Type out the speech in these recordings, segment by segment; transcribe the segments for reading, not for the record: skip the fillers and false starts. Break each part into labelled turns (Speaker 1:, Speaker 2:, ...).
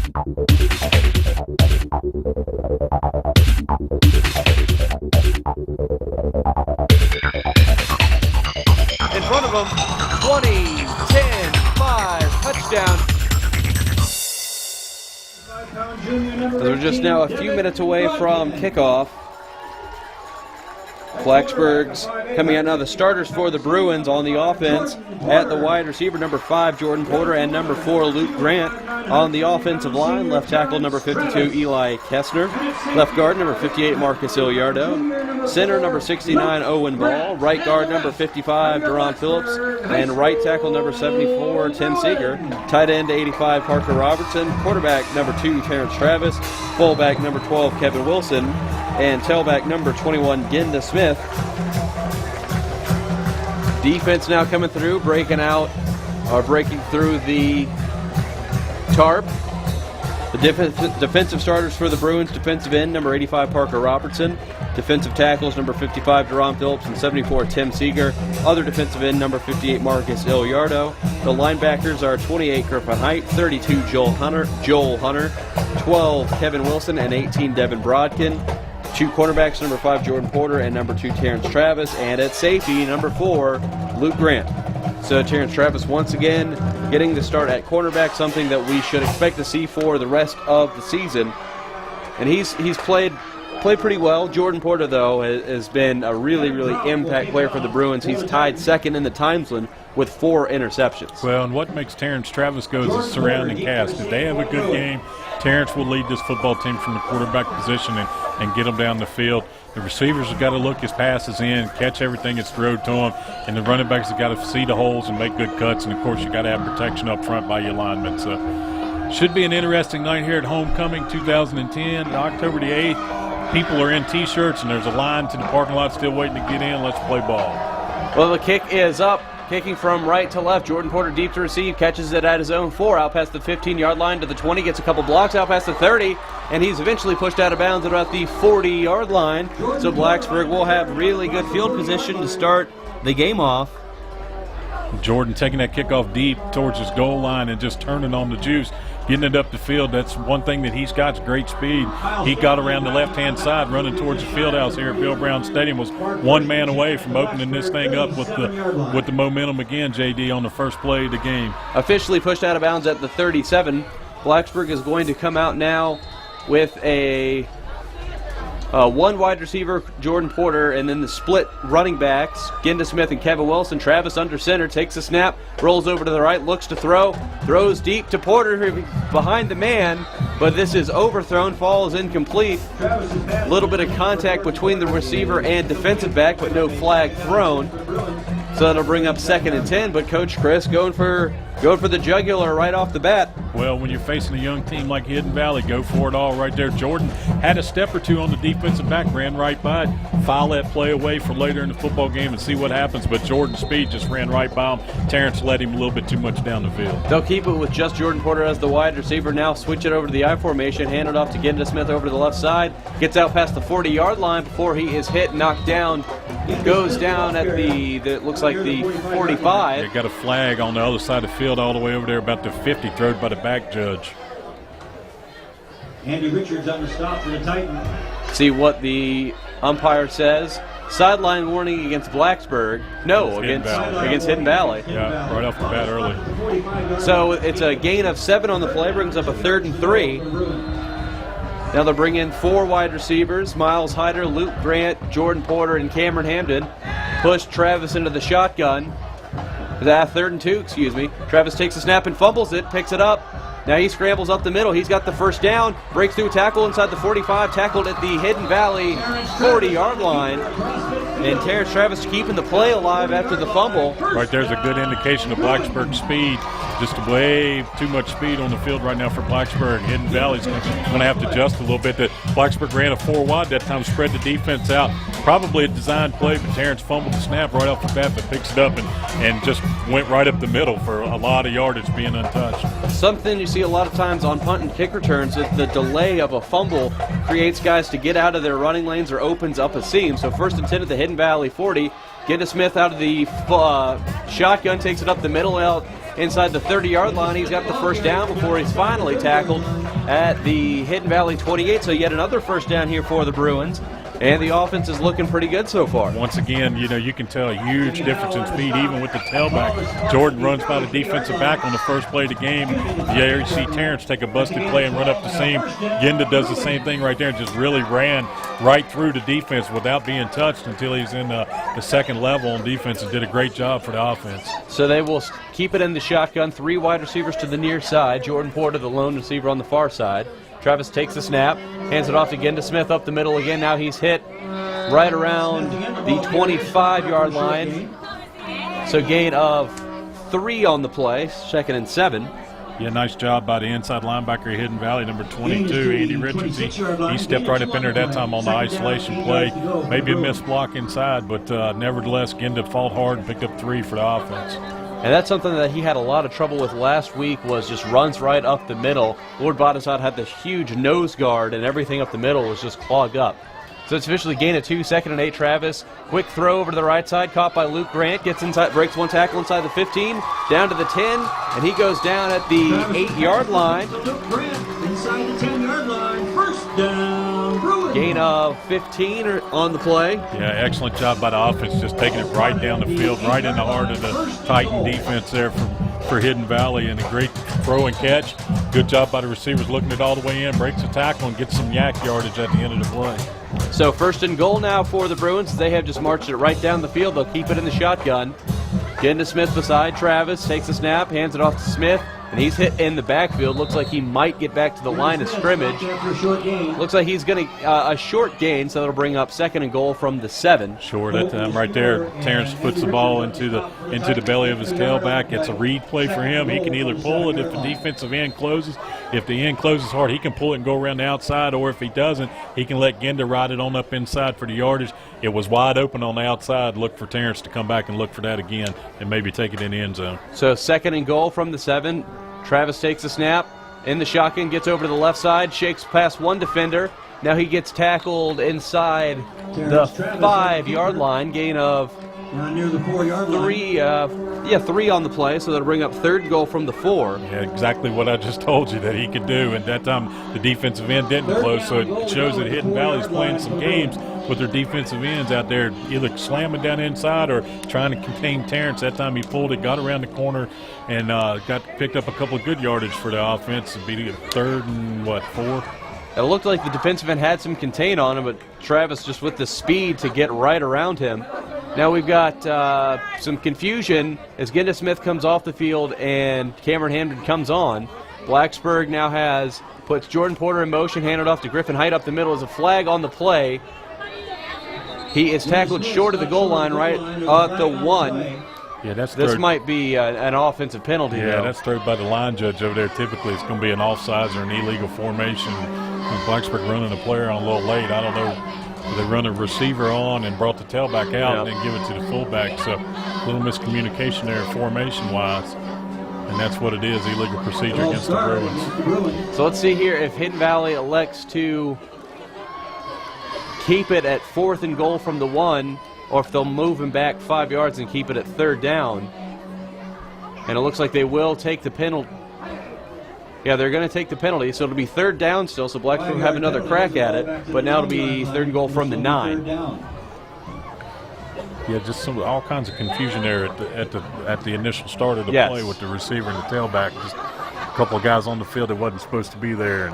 Speaker 1: In front of him, 20, 10, 5, touchdown. They're just now a few minutes away from kickoff. Blacksburg's coming out now. The starters for the Bruins on the offense at the wide receiver, number 5, Jordan Porter, and number 4, Luke Grant. On the offensive line, left tackle, number 52, Eli Kessner. Left guard, number 58, Marcus Iliardo. Center, number 69, Owen Ball. Right guard, number 55, Deron Phillips. And right tackle, number 74, Tim Seeger. Tight end, 85, Parker Robertson. Quarterback, number 2, Terrence Travis. Fullback, number 12, Kevin Wilson. And tailback, number 21, Genda Smith. Defense now coming through, breaking through the tarp. The defensive starters for the Bruins: defensive end, number 85, Parker Robertson. Defensive tackles, number 55, Deron Phillips, and 74, Tim Seeger. Other defensive end, number 58, Marcus Iliardo. The linebackers are 28, Griffin Height, 32, Joel Hunter, 12, Kevin Wilson, and 18, Devin Brodkin. 2 cornerbacks, number 5, Jordan Porter, and number 2, Terrence Travis. And at safety, number 4, Luke Grant. So Terrence Travis once again getting the start at cornerback, something that we should expect to see for the rest of the season. And he's played pretty well. Jordan Porter, though, has been a really impact player for the Bruins. He's tied second in the Timesland with 4 interceptions.
Speaker 2: Well, and what makes Terrence Travis go is the surrounding cast. If they have a good game, Terrence will lead this football team from the quarterback position and get them down the field. The receivers have got to look his passes in, catch everything that's thrown to them, and the running backs have got to see the holes and make good cuts. And, of course, you got to have protection up front by your linemen. So should be an interesting night here at Homecoming 2010, October the 8th. People are in T-shirts, and there's a line to the parking lot still waiting to get in. Let's play ball.
Speaker 1: Well, the kick is up. Kicking from right to left, Jordan Porter deep to receive, catches it at his own 4, out past the 15-yard line to the 20, gets a couple blocks out past the 30, and he's eventually pushed out of bounds at about the 40-yard line. So Blacksburg will have really good field position to start the game off.
Speaker 2: Jordan taking that kickoff deep towards his goal line and just turning on the juice, getting it up the field. That's one thing that he's got, is great speed. He got around the left-hand side running towards the field house here at Bill Brown Stadium, was one man away from opening this thing up with the momentum again, JD, on the first play of the game.
Speaker 1: Officially pushed out of bounds at the 37. Blacksburg is going to come out now with a one wide receiver, Jordan Porter, and then the split running backs, Genda Smith and Kevin Wilson. Travis under center, takes a snap, rolls over to the right, looks to throw, throws deep to Porter behind the man, but this is overthrown, falls incomplete. A little bit of contact between the receiver and defensive back, but no flag thrown. So that'll bring up 2nd and 10, but Coach Chris going for the jugular right off the bat.
Speaker 2: Well, when you're facing a young team like Hidden Valley, go for it all right there. Jordan had a step or two on the defensive back, ran right by it. File that play away for later in the football game and see what happens, but Jordan's speed just ran right by him. Terrence led him a little bit too much down the field.
Speaker 1: They'll keep it with just Jordan Porter as the wide receiver. Now switch it over to the I formation, hand it off to Genda Smith over to the left side. Gets out past the 40-yard line before he is hit, knocked down. Goes down at the looks like the 45.
Speaker 2: They got a flag on the other side of the field all the way over there about the 50, thrown by the back judge.
Speaker 3: Andy Richards on the stop for the Titans.
Speaker 1: See what the umpire says. Sideline warning against Blacksburg. No, against Hidden Valley.
Speaker 2: Yeah, right off the bat early.
Speaker 1: So it's a gain of 7 on the play, brings up a 3rd and 3. Now they'll bring in 4 wide receivers, Miles Hyder, Luke Grant, Jordan Porter, and Cameron Hamden. Push Travis into the shotgun. 3rd and 2, excuse me. Travis takes a snap and fumbles it, picks it up. Now he scrambles up the middle. He's got the first down, breaks through a tackle inside the 45, tackled at the Hidden Valley 40-yard line. And Terrence Travis keeping the play alive after the fumble.
Speaker 2: Right there's a good indication of Blacksburg's speed. Just way too much speed on the field right now for Blacksburg. Hidden Valley's going to have to adjust a little bit. Blacksburg ran a 4 wide that time, spread the defense out. Probably a designed play, but Terrence fumbled the snap right off the bat, but picks it up and just went right up the middle for a lot of yardage being untouched.
Speaker 1: Something you see a lot of times on punt and kick returns is the delay of a fumble creates guys to get out of their running lanes or opens up a seam. So 1st and 10 at the Hidden Valley 40. Genda Smith out of the shotgun, takes it up the middle out inside the 30-yard line. He's got the first down before he's finally tackled at the Hidden Valley 28. So yet another first down here for the Bruins. And the offense is looking pretty good so far.
Speaker 2: Once again, you can tell a huge difference in speed even with the tailback. Jordan runs by the defensive back on the first play of the game. You see Terrence take a busted play and run up the seam. Genda does the same thing right there and just really ran right through the defense without being touched until he's in the second level on defense and did a great job for the offense.
Speaker 1: So they will keep it in the shotgun. 3 wide receivers to the near side. Jordan Porter, the lone receiver on the far side. Travis takes the snap, hands it off again to Smith up the middle again. Now he's hit right around the 25-yard line. So gain of 3 on the play, 2nd and 7.
Speaker 2: Yeah, nice job by the inside linebacker of Hidden Valley, number 22, Andy Richards. He stepped right up in there that time on the isolation play. Maybe a missed block inside, but nevertheless, Genda fought hard and picked up 3 for the offense.
Speaker 1: And that's something that he had a lot of trouble with last week, was just runs right up the middle. Lord Bodisad had this huge nose guard, and everything up the middle was just clogged up. So it's officially gain of 2, 2nd and 8. Travis, quick throw over to the right side, caught by Luke Grant, gets inside, breaks 1 tackle inside the 15, down to the 10, and he goes down at the 8-yard line.
Speaker 3: Luke Grant inside the 10-yard line. First down, Bruins.
Speaker 1: Gain of 15 on the play.
Speaker 2: Yeah, excellent job by the offense, just taking it right down the field, right in the heart of the Titan defense there for Hidden Valley, and a great throw and catch. Good job by the receivers looking it all the way in, breaks a tackle, and gets some yak yardage at the end of the play.
Speaker 1: So 1st and goal now for the Bruins. They have just marched it right down the field. They'll keep it in the shotgun. Getting to Smith beside Travis, takes the snap, hands it off to Smith, and he's hit in the backfield. Looks like he might get back to the line of scrimmage. Looks like he's going to a short gain, so that'll bring up 2nd and goal from the 7.
Speaker 2: Sure, that time right there, Terrence puts the ball into the belly of his tailback. It's a read play for him. He can either pull it if the defensive end closes. If the end closes hard, he can pull it and go around the outside, or if he doesn't, he can let Genda ride it on up inside for the yardage. It was wide open on the outside. Look for Terrence to come back and look for that again and maybe take it in the end zone.
Speaker 1: So 2nd and goal from the 7. Travis takes the snap in the shotgun, gets over to the left side, shakes past 1 defender. Now he gets tackled inside the 5-yard line, gain of
Speaker 3: near the 4-yard line.
Speaker 1: 3 on the play, so that'll bring up 3rd goal from the 4.
Speaker 2: Yeah, exactly what I just told you that he could do, and that time the defensive end didn't close, so it shows that Hidden Valley's playing some games with their defensive ends out there, either slamming down inside or trying to contain Terrence. That time he pulled it, got around the corner, and picked up a couple of good yardage for the offense and beat it 3rd and 4.
Speaker 1: It looked like the defensive end had some contain on him, but Travis just with the speed to get right around him. Now we've got some confusion as Genda Smith comes off the field and Cameron Hamden comes on. Blacksburg now puts Jordan Porter in motion, handed off to Griffin Height up the middle as a flag on the play. He is tackled short of the goal line right at the 1.
Speaker 2: Yeah,
Speaker 1: this might be an offensive penalty.
Speaker 2: Yeah, that's thrown by the line judge over there. Typically it's going to be an offsides or an illegal formation. Blacksburg running a player on a little late. I don't know. They run a receiver on and brought the tailback out and then give it to the fullback. So a little miscommunication there formation-wise. And that's what it is, illegal procedure against the Bruins.
Speaker 1: So let's see here if Hidden Valley elects to keep it at 4th and goal from the 1, or if they'll move him back 5 yards and keep it at 3rd down. And it looks like they will take the penalty. Yeah, they're going to take the penalty, so it'll be 3rd down still, so Blacksburg will have another crack at it, but now it'll be 3rd and goal from the 9.
Speaker 2: Yeah, just all kinds of confusion there at the initial start of the play with the receiver and the tailback. Just a couple of guys on the field that wasn't supposed to be there.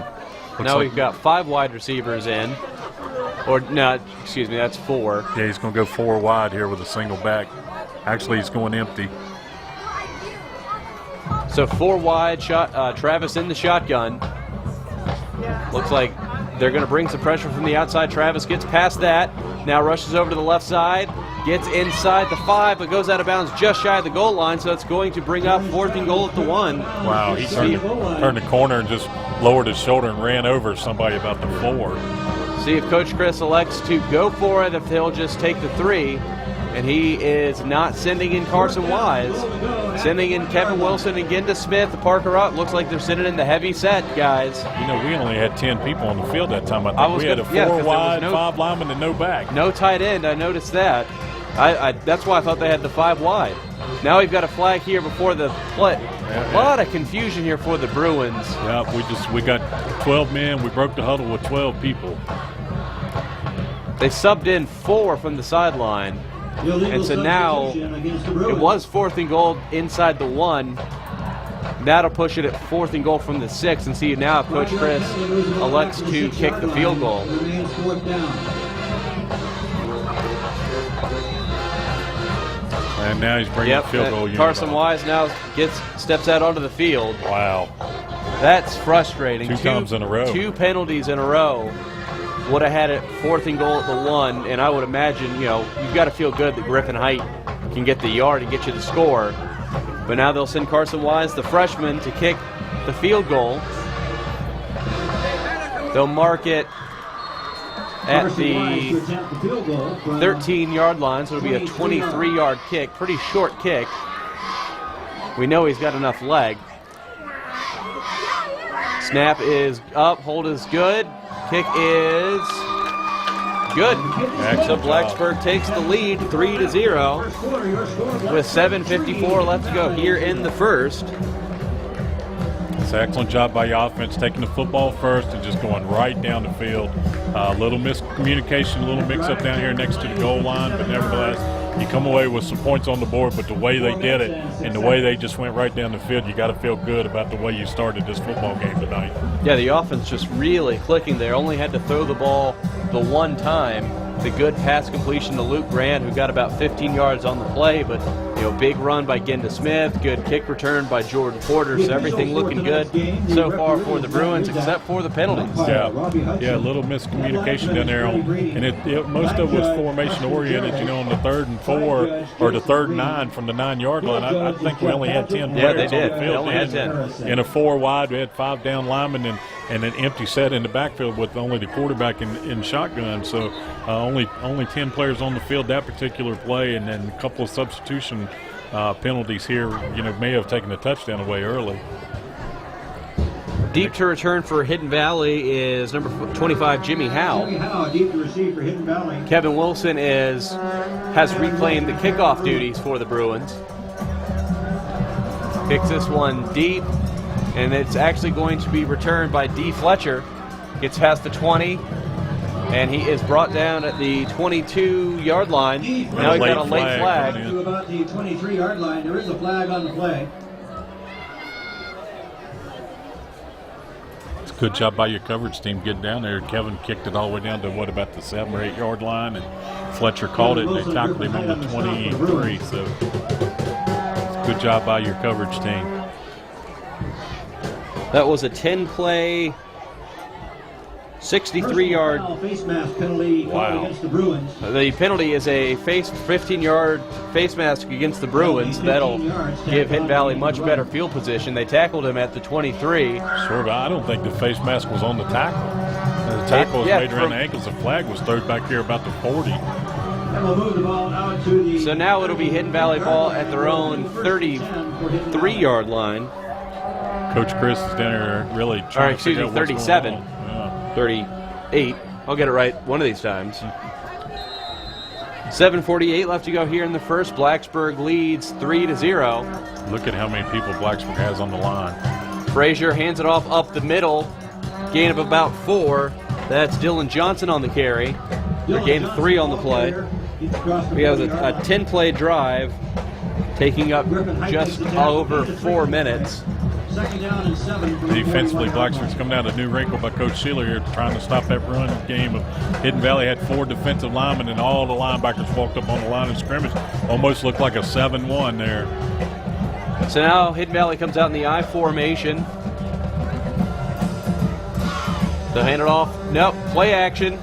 Speaker 2: And
Speaker 1: now we've got 5 wide receivers in. Or, no, excuse me, that's 4.
Speaker 2: Yeah, he's going to go 4 wide here with a single back. Actually, he's going empty.
Speaker 1: So 4 wide, Travis in the shotgun. Looks like they're going to bring some pressure from the outside. Travis gets past that. Now rushes over to the left side. Gets inside the 5, but goes out of bounds just shy of the goal line. So that's going to bring up 4th and goal at the 1.
Speaker 2: Wow, he turned the corner and just lowered his shoulder and ran over somebody about the 4.
Speaker 1: See if Coach Chris elects to go for it, if he'll just take the 3. And he is not sending in Carson Wise. Sending in Kevin Wilson and Genda Smith. The Parker Rock looks like they're sending in the heavy set, guys.
Speaker 2: You know, we only had 10 people on the field that time. I think we had a 4 wide, 5 linemen, and no back.
Speaker 1: No tight end. I noticed that. That's why I thought they had the 5 wide. Now we've got a flag here before the A lot of confusion here for the Bruins.
Speaker 2: Yeah, we got 12 men. We broke the huddle with 12 people.
Speaker 1: They subbed in 4 from the sideline. And so now it was 4th and goal inside the 1. That'll push it at 4th and goal from the 6. And see now Coach Chris elects to kick the field goal.
Speaker 2: And now he's bringing the field goal unit.
Speaker 1: Carson Wise now steps out onto the field.
Speaker 2: Wow.
Speaker 1: That's frustrating.
Speaker 2: Two times in a row.
Speaker 1: 2 penalties in a row. Would have had it 4th and goal at the 1, and I would imagine, you've got to feel good that Griffin Height can get the yard and get you the score. But now they'll send Carson Wise, the freshman, to kick the field goal. They'll mark it at the 13-yard line, so it'll be a 23-yard kick. Pretty short kick. We know he's got enough leg. Snap is up, hold is good. Kick is good. So Blacksburg takes the lead 3-0 with 7:54 left to go here in the first.
Speaker 2: It's an excellent job by your offense, taking the football first and just going right down the field. A little miscommunication, a little mix-up down here next to the goal line, but nevertheless, you come away with some points on the board. But the way they did it and the way they just went right down the field, you got to feel good about the way you started this football game tonight.
Speaker 1: Yeah, the offense just really clicking there. Only had to throw the ball the one time. The good pass completion to Luke Grant, who got about 15 yards on the play, but big run by Genda Smith, good kick return by Jordan Porter, so everything looking good so far for the Bruins, except for the penalties.
Speaker 2: Yeah, a little miscommunication down there, and most of it was formation oriented. On the 3rd and 4 or the 3rd and 9 from the 9-yard line, I think we only had 10 players
Speaker 1: on the field.
Speaker 2: They
Speaker 1: only had 10.
Speaker 2: In a 4 wide, we had 5 down linemen and an empty set in the backfield with only the quarterback in shotgun. So only 10 players on the field that particular play, and then a couple of substitution penalties here, may have taken the touchdown away early.
Speaker 1: Deep to return for Hidden Valley is number 25, Jimmy Howe.
Speaker 3: Deep to receive for Hidden Valley.
Speaker 1: Kevin Wilson has reclaimed the kickoff duties for the Bruins. Kicks this one deep, and it's actually going to be returned by D. Fletcher. Gets past the 20, and he is brought down at the 22-yard line. Now he's got a late flag.
Speaker 3: To about the 23-yard line. There is a flag on the play.
Speaker 2: Good job by your coverage team getting down there. Kevin kicked it all the way down to about the 7 or 8 yard line, and Fletcher caught it and they tackled him on the 23. So good job by your coverage team.
Speaker 1: That was a 10-play, 63-yard
Speaker 3: face mask penalty against the Bruins.
Speaker 1: The penalty is a 15-yard face mask against the Bruins. That'll give Hidden Valley much better field position. They tackled him at the 23.
Speaker 2: Sure, but I don't think the face mask was on the tackle. The tackle was made around the ankles. The flag was thrown back here about the 40.
Speaker 3: And we'll move the ball out to the.
Speaker 1: So now it'll be Hidden Valley ball at their own 33-yard line.
Speaker 2: Coach Chris is down there really trying to figure out what's
Speaker 1: 37.
Speaker 2: going on.
Speaker 1: 38. I'll get it right one of these times. 7:48 left to go here in the first. Blacksburg leads 3-0.
Speaker 2: Look at how many people Blacksburg has on the line.
Speaker 1: Frazier hands it off up the middle. Gain of about 4. That's Dylan Johnson on the carry. A gain of 3 on the play. We have a 10-play drive taking up just over 4 minutes.
Speaker 3: Second down and 7.
Speaker 2: Defensively, Blacksburg's come down to a new wrinkle by Coach Sheeler here, trying to stop that run game. Hidden Valley had 4 defensive linemen, and all the linebackers walked up on the line of scrimmage. Almost looked like a 7-1 there.
Speaker 1: So now Hidden Valley comes out in the I formation. They'll hand it off. Nope, play action.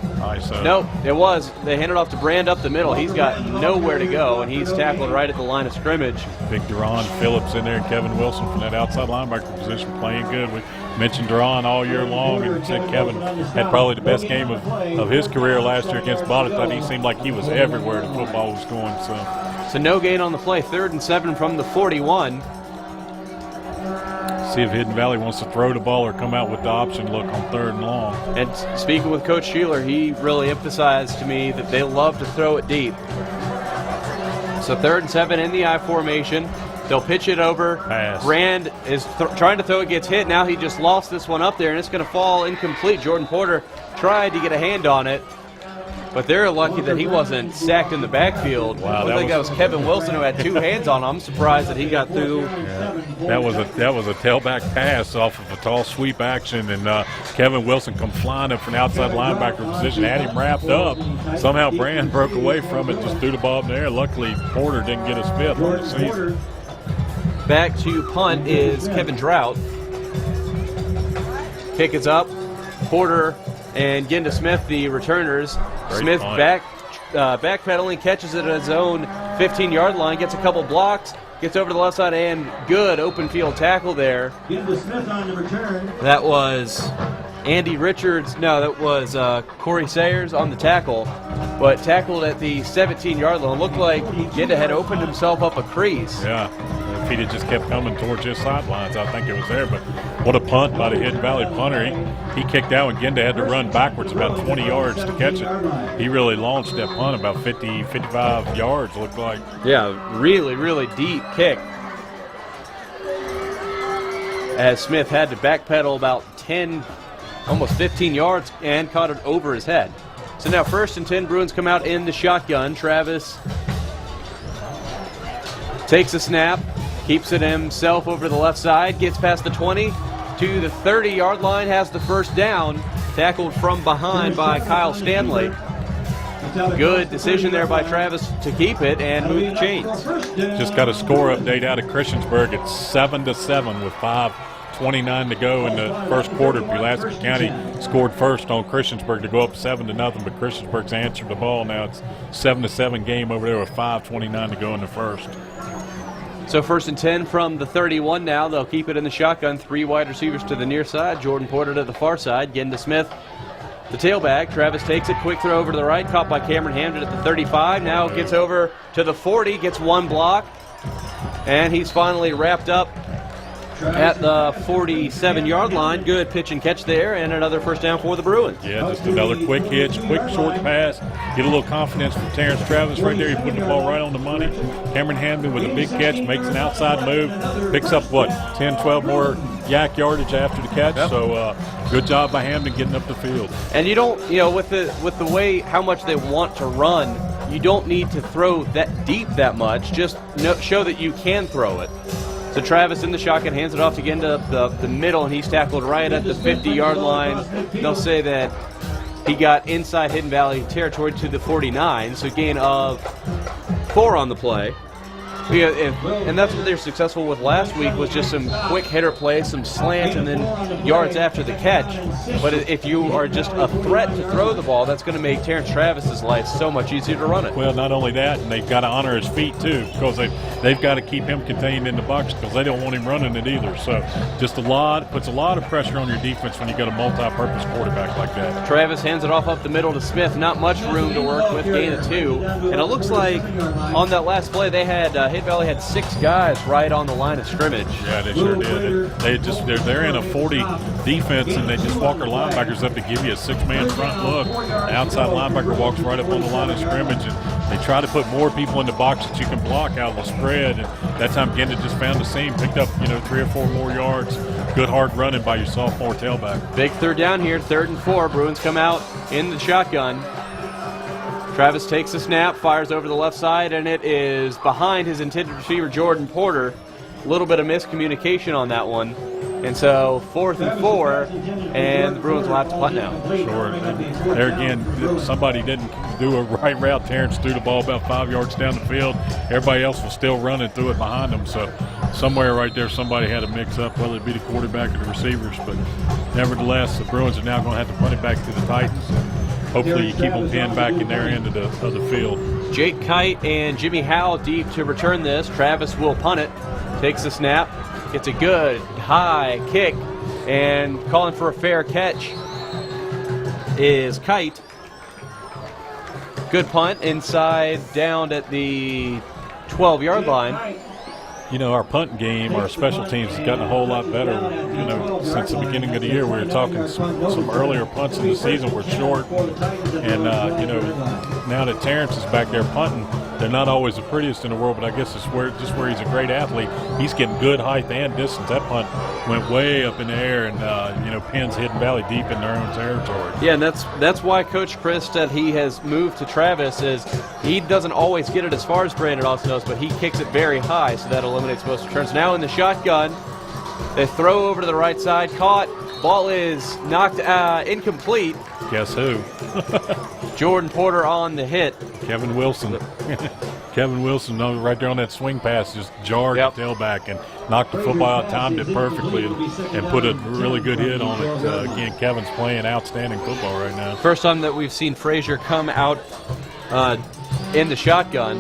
Speaker 1: Nope, it was. They hand it off to Brand up the middle. He's got nowhere to go, and he's tackled right at the line of scrimmage.
Speaker 2: Big Duron Phillips in there, and Kevin Wilson from that outside linebacker position playing good. We mentioned Duron all year long, and said Kevin had probably the best game of his career last year against Bott. I thought he seemed like he was everywhere the football was going.
Speaker 1: So no gain on the play. 3rd and 7 from the 41.
Speaker 2: See if Hidden Valley wants to throw the ball or come out with the option look on 3rd and long.
Speaker 1: And speaking with Coach Sheeler, he really emphasized to me that they love to throw it deep. So 3rd and 7 in the I formation. They'll pitch it over.
Speaker 2: Pass.
Speaker 1: Rand is trying to throw it, gets hit. Now he just lost this one up there, and it's going to fall incomplete. Jordan Porter tried to get a hand on it, but they're lucky that he wasn't sacked in the backfield.
Speaker 2: Wow,
Speaker 1: I think that was Kevin Wilson who had 2 hands on him. I'm surprised that he got through.
Speaker 2: Yeah. That was a tailback pass off of a tall sweep action, and Kevin Wilson come flying up from the outside linebacker position, had him wrapped up. Somehow Brand broke away from it, just threw the ball up in the air. Luckily, Porter didn't get his 5th on the season.
Speaker 1: Back to punt is Kevin Drought. Kick is up. Porter and Genda Smith, the returners.
Speaker 2: Great
Speaker 1: Smith
Speaker 2: punt.
Speaker 1: backpedaling, catches it at his own 15-yard line, gets a couple blocks, gets over to the left side, and good open field tackle there.
Speaker 3: Smith on the return.
Speaker 1: That was Andy Richards. No, that was Corey Sayers on the tackle, but tackled at the 17-yard line. Looked like Genda had opened himself up a crease.
Speaker 2: Yeah. If he'd have just kept coming towards his sidelines, I think it was there. But what a punt by the Hidden Valley punter. He kicked out, and Genda had to run backwards about 20 yards to catch it. He really launched that punt about 50, 55 yards, looked like.
Speaker 1: Yeah, really, really deep kick. As Smith had to backpedal about 10, almost 15 yards and caught it over his head. So now 1st and 10, Bruins come out in the shotgun. Travis takes a snap, keeps it himself over the left side, gets past the 20 to the 30-yard line, has the first down, tackled from behind by Kyle Stanley. Good decision there by Travis to keep it and move the chains.
Speaker 2: Just got a score update out of Christiansburg. It's 7-7 with 5:29 to go in the first quarter. Pulaski County scored first on Christiansburg to go up 7-0, but Christiansburg's answered the ball. Now it's 7-7 game over there with 5:29 to go in the first.
Speaker 1: So 1st and 10 from the 31 now. They'll keep it in the shotgun. 3 wide receivers to the near side. Jordan Porter to the far side. Genda Smith, the tailback. Travis takes it. Quick throw over to the right. Caught by Cameron Hamden at the 35. Now gets over to the 40. Gets 1 block. And he's finally wrapped up at the 47-yard line. Good pitch and catch there, and another first down for the Bruins.
Speaker 2: Yeah, just another quick hitch, quick short pass. Get a little confidence from Terrence Travis right there. He put the ball right on the money. Cameron Hamden with a big catch, makes an outside move, picks up, 10, 12 more yak yardage after the catch. Yep. So good job by Hamden getting up the field.
Speaker 1: And you don't, with the way how much they want to run, you don't need to throw that deep that much. Just show that you can throw it. So Travis in the shotgun, hands it off to get into the middle, and he's tackled right at the 50-yard line. They'll say that he got inside Hidden Valley territory to the 49, so gain of 4 on the play. Yeah, and that's what they were successful with last week, was just some quick hitter plays, some slant, and then yards after the catch. But if you are just a threat to throw the ball, that's going to make Terrence Travis's life so much easier to run it.
Speaker 2: Well, not only that, and they've got to honor his feet too, because they've got to keep him contained in the box because they don't want him running it either. So just puts a lot of pressure on your defense when you got a multi-purpose quarterback like that.
Speaker 1: Travis hands it off up the middle to Smith. Not much room to work with, gain of 2. And it looks like on that last play they had Hidden Valley had 6 guys right on the line of scrimmage.
Speaker 2: Yeah, they sure did. They're in a 40 defense, and they just walk their linebackers up to give you a 6-man front look. The outside linebacker walks right up on the line of scrimmage, and they try to put more people in the box that you can block out of the spread. And that time Genda just found the seam, picked up 3 or 4 more yards. Good hard running by your sophomore tailback.
Speaker 1: Big third down here, 3rd and 4. Bruins come out in the shotgun. Travis takes the snap, fires over the left side, and it is behind his intended receiver, Jordan Porter. A little bit of miscommunication on that one. And so 4th and 4, and the Bruins will have to punt now.
Speaker 2: Sure. And there again, somebody didn't do a right route. Terrence threw the ball about 5 yards down the field. Everybody else was still running through it behind them. So somewhere right there, somebody had a mix-up, whether it be the quarterback or the receivers. But nevertheless, the Bruins are now going to have to punt it back to the Titans. Hopefully you keep them pinned back in their end of the field.
Speaker 1: Jake Kite and Jimmy Howe deep to return this. Travis will punt it. Takes the snap. Gets a good high kick. And calling for a fair catch is Kite. Good punt inside down at the 12-yard line.
Speaker 2: Our punt game, our special teams has gotten a whole lot better, since the beginning of the year. We were talking some earlier punts in the season were short. And, now that Terrence is back there punting, they're not always the prettiest in the world, but I guess it's just where he's a great athlete. He's getting good height and distance. That punt went way up in the air, and pins Hidden Valley deep in their own territory.
Speaker 1: Yeah, and that's why Coach Chris said he has moved to Travis. Is he doesn't always get it as far as Brandon Austin does, but he kicks it very high, so that eliminates most returns. Now in the shotgun, they throw over to the right side, caught. Ball is knocked incomplete.
Speaker 2: Guess who?
Speaker 1: Jordan Porter on the hit.
Speaker 2: Kevin Wilson. Kevin Wilson, right there on that swing pass, just jarred the tailback and knocked the football out, timed it perfectly, and put a really good hit on it. Again, Kevin's playing outstanding football right now.
Speaker 1: First time that we've seen Frazier come out in the shotgun,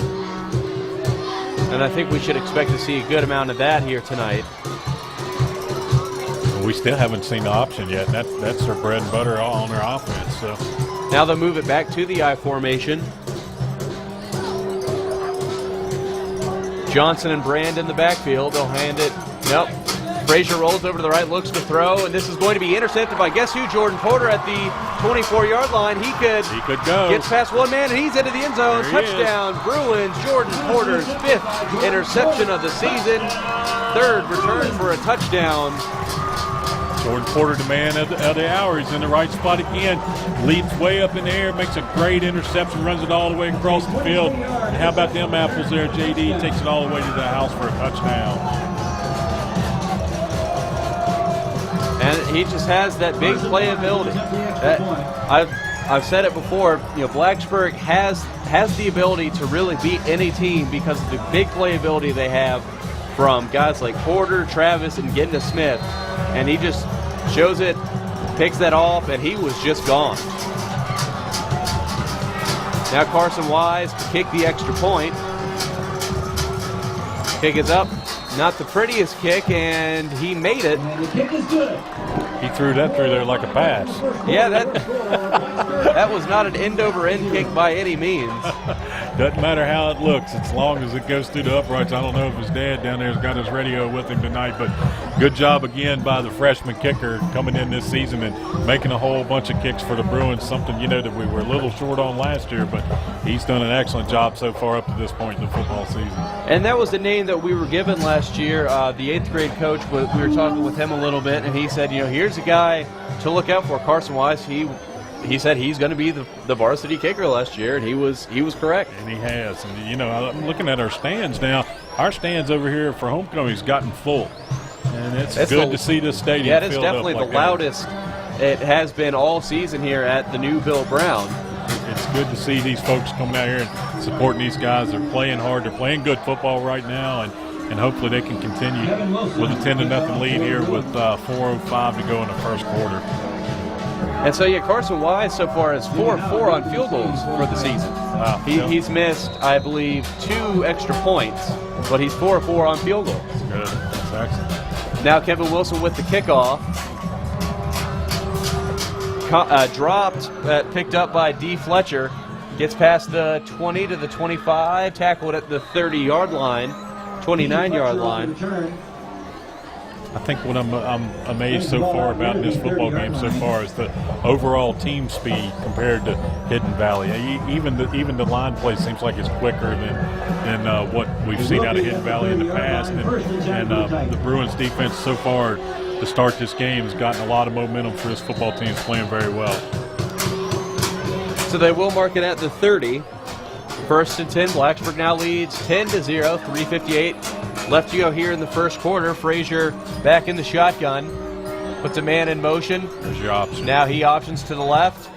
Speaker 1: and I think we should expect to see a good amount of that here tonight.
Speaker 2: We still haven't seen the option yet. That's their bread and butter on their offense. So
Speaker 1: now they'll move it back to the I formation. Johnson and Brand in the backfield. They'll hand it. Nope. Frazier rolls over to the right, looks to throw, and this is going to be intercepted by guess who? Jordan Porter at the 24-yard line. He could
Speaker 2: go.
Speaker 1: Gets past one man, and he's into the end zone. Touchdown, Bruins. Jordan Porter's 5th interception of the season. 3rd return for a touchdown.
Speaker 2: Jordan Porter, the man of the hour. He's in the right spot again. Leaps way up in the air, makes a great interception, runs it all the way across the field. And how about them apples there? JD takes it all the way to the house for a touchdown.
Speaker 1: And he just has that big playability. I've said it before. Blacksburg has the ability to really beat any team because of the big playability they have from guys like Porter, Travis, and Genda Smith. And he just shows it, picks that off, and he was just gone. Now Carson Wise to kick the extra point. Kick is up. Not the prettiest kick, and he made it.
Speaker 3: And the kick is good.
Speaker 2: He threw that through there like a pass.
Speaker 1: Yeah, that was not an end-over-end kick by any means.
Speaker 2: Doesn't matter how it looks, as long as it goes through the uprights. I don't know if his dad down there has got his radio with him tonight, but good job again by the freshman kicker coming in this season and making a whole bunch of kicks for the Bruins, something that we were a little short on last year, but he's done an excellent job so far up to this point in the football season.
Speaker 1: And that was the name that we were given last year. The 8th grade coach, we were talking with him a little bit, and he said, here's a guy to look out for. Carson Wise, he said he's going to be the varsity kicker last year, and he was correct.
Speaker 2: And he has. And, I'm looking at our stands now. Our stands over here for homecoming's gotten full. And it's good to see this stadium filled up.
Speaker 1: Yeah, it's definitely the loudest it has been all season here at the new Bill Brown.
Speaker 2: It's good to see these folks coming out here and supporting these guys. They're playing hard. They're playing good football right now, and hopefully they can continue with a 10-0 lead here with 4:05 to go in the first quarter.
Speaker 1: And so, Carson Wise so far is 4-4 on field goals for the season.
Speaker 2: Wow.
Speaker 1: He's missed, I believe, 2 extra points, but he's 4-4 on field goals.
Speaker 2: Good. That's excellent.
Speaker 1: Now Kevin Wilson with the kickoff. Dropped, picked up by D. Fletcher. Gets past the 20 to the 25, tackled at the 30-yard line, 29-yard line.
Speaker 2: I think what I'm amazed so far about this football game so far is the overall team speed compared to Hidden Valley. Even the line play seems like it's quicker than what we've seen out of Hidden Valley in the past. And the Bruins defense so far to start this game has gotten a lot of momentum for this football team. It's playing very well.
Speaker 1: So they will mark it at the 30. 1st and 10. Blacksburg now leads 10-0. 3:58 left to go here in the first quarter. Frazier back in the shotgun. Puts a man in motion.
Speaker 2: There's your option.
Speaker 1: Now he options to the left,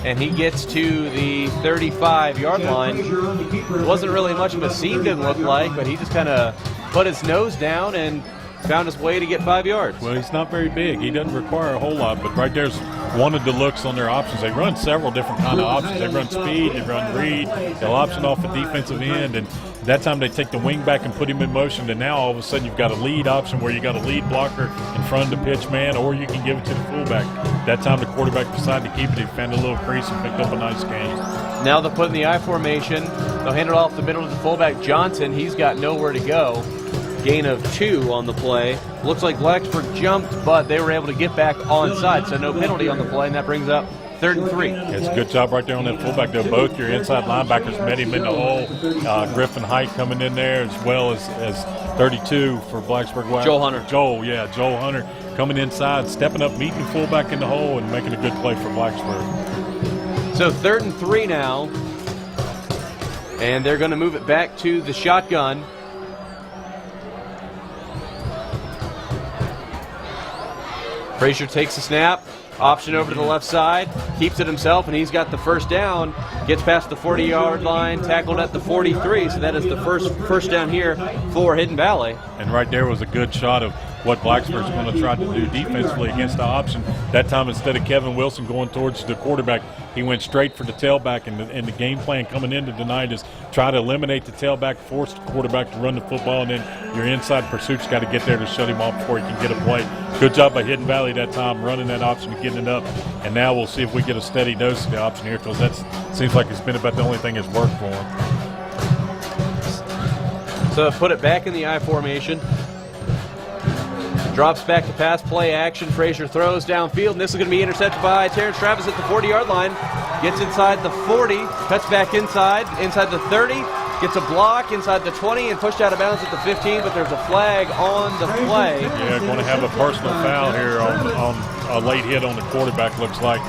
Speaker 1: and he gets to the 35-yard line. It wasn't really much of a seam, didn't look like, but he just kind of put his nose down and found his way to get 5 yards.
Speaker 2: Well, he's not very big. He doesn't require a whole lot, but right there's one of the looks on their options. They run several different kind of options. They run speed, they run read, they'll option off a defensive end, and that time they take the wing back and put him in motion, and now all of a sudden you've got a lead option where you got a lead blocker in front of the pitch man, or you can give it to the fullback. That time the quarterback decided to keep it. He found a little crease and picked up a nice gain.
Speaker 1: Now they'll put in the I formation. They'll hand it off the middle to the fullback Johnson. He's got nowhere to go. Gain of 2 on the play. Looks like Blacksburg jumped, but they were able to get back onside, so no penalty on the play, and that brings up 3rd and 3.
Speaker 2: It's a good job right there on that fullback, though. Both your inside linebackers met him in the hole. Griffin Height coming in there, as well as 32 for Blacksburg.
Speaker 1: Joel Hunter.
Speaker 2: Joel Hunter coming inside, stepping up, meeting the fullback in the hole, and making a good play for Blacksburg.
Speaker 1: So 3rd and 3 now. And they're going to move it back to the shotgun. Frazier takes the snap, option over to the left side, keeps it himself, and he's got the first down. Gets past the 40-yard line, tackled at the 43, so that is the first down here for Hidden Valley.
Speaker 2: And right there was a good shot of what Blacksburg's going to try to do defensively against the option. That time, instead of Kevin Wilson going towards the quarterback, he went straight for the tailback, and the game plan coming into tonight is try to eliminate the tailback, force the quarterback to run the football, and then your inside pursuit's got to get there to shut him off before he can get a play. Good job by Hidden Valley that time, running that option and getting it up. And now we'll see if we get a steady dose of the option here, because that seems like it's been about the only thing that's worked for him.
Speaker 1: So put it back in the I formation. Drops back to pass play action. Frazier throws downfield, and this is going to be intercepted by Terrence Travis at the 40-yard line. Gets inside the 40, cuts back inside the 30, gets a block inside the 20, and pushed out of bounds at the 15, but there's a flag on the play.
Speaker 2: Yeah, going to have a personal foul here on a late hit on the quarterback, looks like.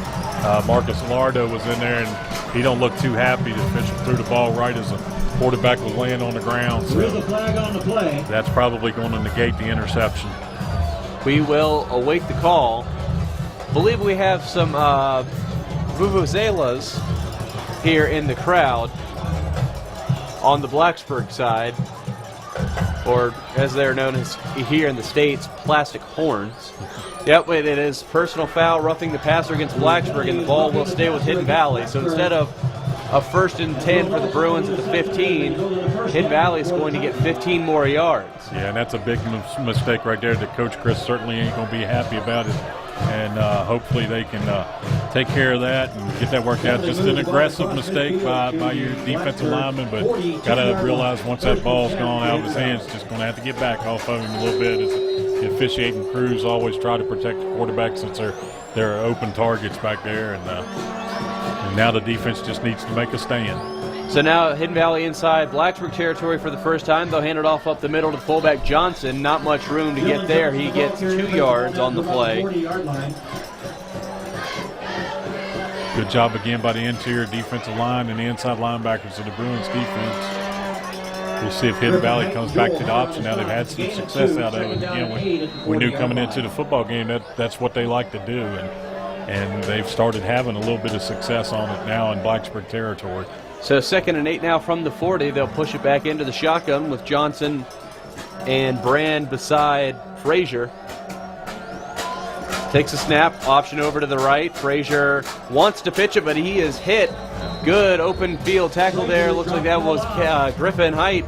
Speaker 2: Marcus Lardo was in there, and he don't look too happy. The official threw the ball right as the quarterback was laying on the ground. So
Speaker 3: There's a flag on the play.
Speaker 2: that's probably going to negate the interception.
Speaker 1: We will await the call. Believe we have some vuvuzelas here in the crowd on the Blacksburg side, or as they're known as here in the States, plastic horns. Yep, it is personal foul, roughing the passer against Blacksburg, and the ball will stay with Hidden Valley. So instead of a 1st and 10 for the Bruins at the 15, Hidden Valley is going to get 15 more yards.
Speaker 2: Yeah, and that's a big mistake right there that Coach Chris certainly ain't going to be happy about it. And hopefully they can take care of that and get that worked out. Just an aggressive mistake by your defensive lineman, but got to realize once that ball's gone out of his hands, just going to have to get back off of him a little bit. The officiating crews always try to protect the quarterback since they're open targets back there, and now the defense just needs to make a stand.
Speaker 1: So now Hidden Valley inside Blacksburg territory for the first time. They'll hand it off up the middle to fullback Johnson. Not much room to get there. He gets 2 yards on the play.
Speaker 2: Good job again by the interior defensive line and the inside linebackers of the Bruins defense. We'll see if Hidden Valley comes back to the option. Now they've had some success out of it. Again, we knew coming into the football game that's what they like to do, and they've started having a little bit of success on it now in Blacksburg territory.
Speaker 1: So 2nd and 8 now from the 40. They'll push it back into the shotgun with Johnson and Brand beside Frazier. Takes a snap, option over to the right. Frazier wants to pitch it, but he is hit. Good open field tackle there. Looks like that was Griffin Height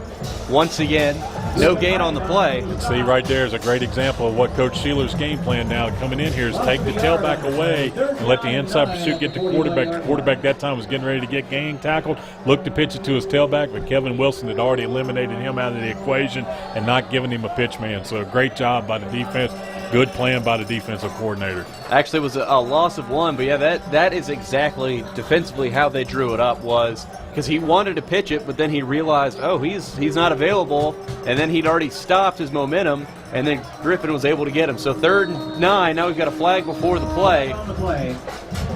Speaker 1: once again. No gain on the play.
Speaker 2: See, right there is a great example of what Coach Sheeler's game plan now coming in here is take the tailback away and let the inside pursuit get the quarterback. The quarterback that time was getting ready to get gang tackled, looked to pitch it to his tailback, but Kevin Wilson had already eliminated him out of the equation and not giving him a pitch man. So a great job by the defense. Good plan by the defensive coordinator.
Speaker 1: Actually, it was a loss of 1, but yeah, that is exactly defensively how they drew it up, was because he wanted to pitch it, but then he realized, oh, he's not available, and then he'd already stopped his momentum, and then Griffin was able to get him. So 3rd and 9, now we've got a flag before the play.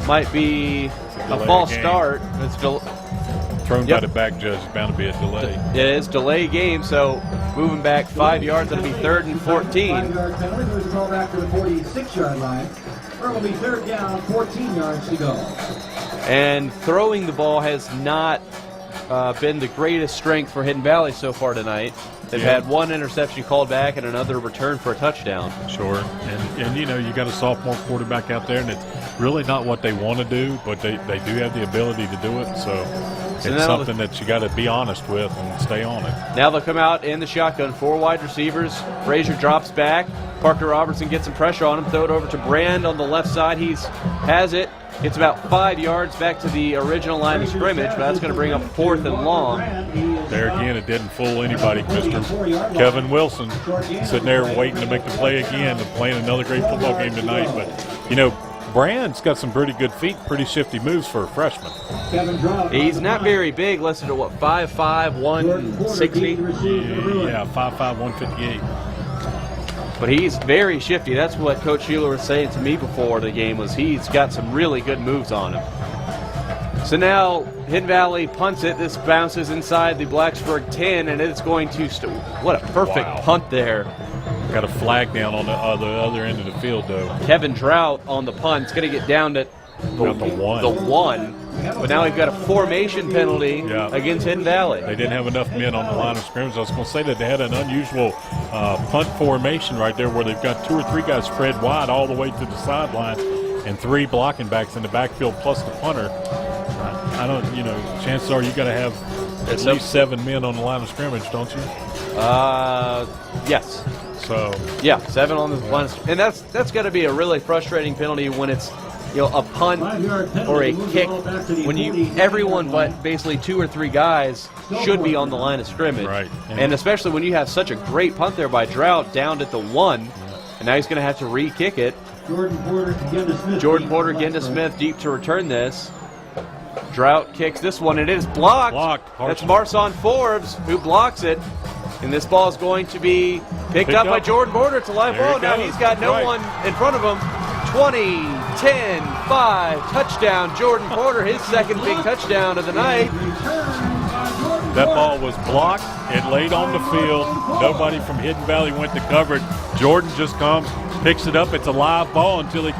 Speaker 1: Might be a false start. It's
Speaker 2: thrown by the back judge. It's bound to be a delay.
Speaker 1: It is delay game, so moving back 5 yards, that'll be 3rd and 14.
Speaker 3: 5-yard penalty. There's a call back to the 46-yard line. Where will be 3rd down, 14 yards to go.
Speaker 1: And throwing the ball has not been the greatest strength for Hidden Valley so far tonight. They've had 1 interception called back and another return for a touchdown.
Speaker 2: Sure, and you know, you got a sophomore quarterback out there, and it's really not what they want to do, but they do have the ability to do it, so it's something that you got to be honest with and stay on it.
Speaker 1: Now they'll come out in the shotgun, 4 wide receivers. Frazier drops back. Parker Robertson gets some pressure on him. Throw it over to Brand on the left side. He has it. It's about 5 yards back to the original line of scrimmage, but that's going to bring up 4th and long.
Speaker 2: There again, it didn't fool anybody. Mr. Kevin Wilson sitting there waiting to make the play again and playing another great football game tonight. But, you know, Brand's got some pretty good feet, pretty shifty moves for a freshman.
Speaker 1: He's not very big, listed at what, 5'5", 160?
Speaker 2: Yeah, 5'5", 158.
Speaker 1: But he's very shifty. That's what Coach Sheeler was saying to me before the game, was he's got some really good moves on him. So now Hidden Valley punts it. This bounces inside the Blacksburg 10, and it's going to what a perfect punt there.
Speaker 2: Got a flag down on the other end of the field, though.
Speaker 1: Kevin Drought on the punt. It's going to get down to the one. But now we've got a formation penalty against Hidden Valley.
Speaker 2: They didn't have enough men on the line of scrimmage. I was going to say that they had an unusual punt formation right there where they've got 2 or 3 guys spread wide all the way to the sideline and 3 blocking backs in the backfield plus the punter. I don't, chances are you got to have at least 7 men on the line of scrimmage, don't you?
Speaker 1: Yes.
Speaker 2: So
Speaker 1: 7 on the line, and that's got to be a really frustrating penalty when it's a punt or a kick when everyone but basically 2 or 3 guys should be on the line of scrimmage,
Speaker 2: right?
Speaker 1: And especially when you have such a great punt there by Drought down at the 1, and now he's going to have to re-kick it. Jordan Porter, Genda Smith deep to return this. Drought kicks this one, and it is blocked. That's Marson Forbes who blocks it. And this ball is going to be picked up by Jordan Porter. It's a live ball. Now he's got no one in front of him. 20, 10, 5, touchdown, Jordan Porter, his second big touchdown of the night.
Speaker 2: That ball was blocked. It laid on the field. Nobody from Hidden Valley went to cover it. Jordan just comes, picks it up. It's a live ball until he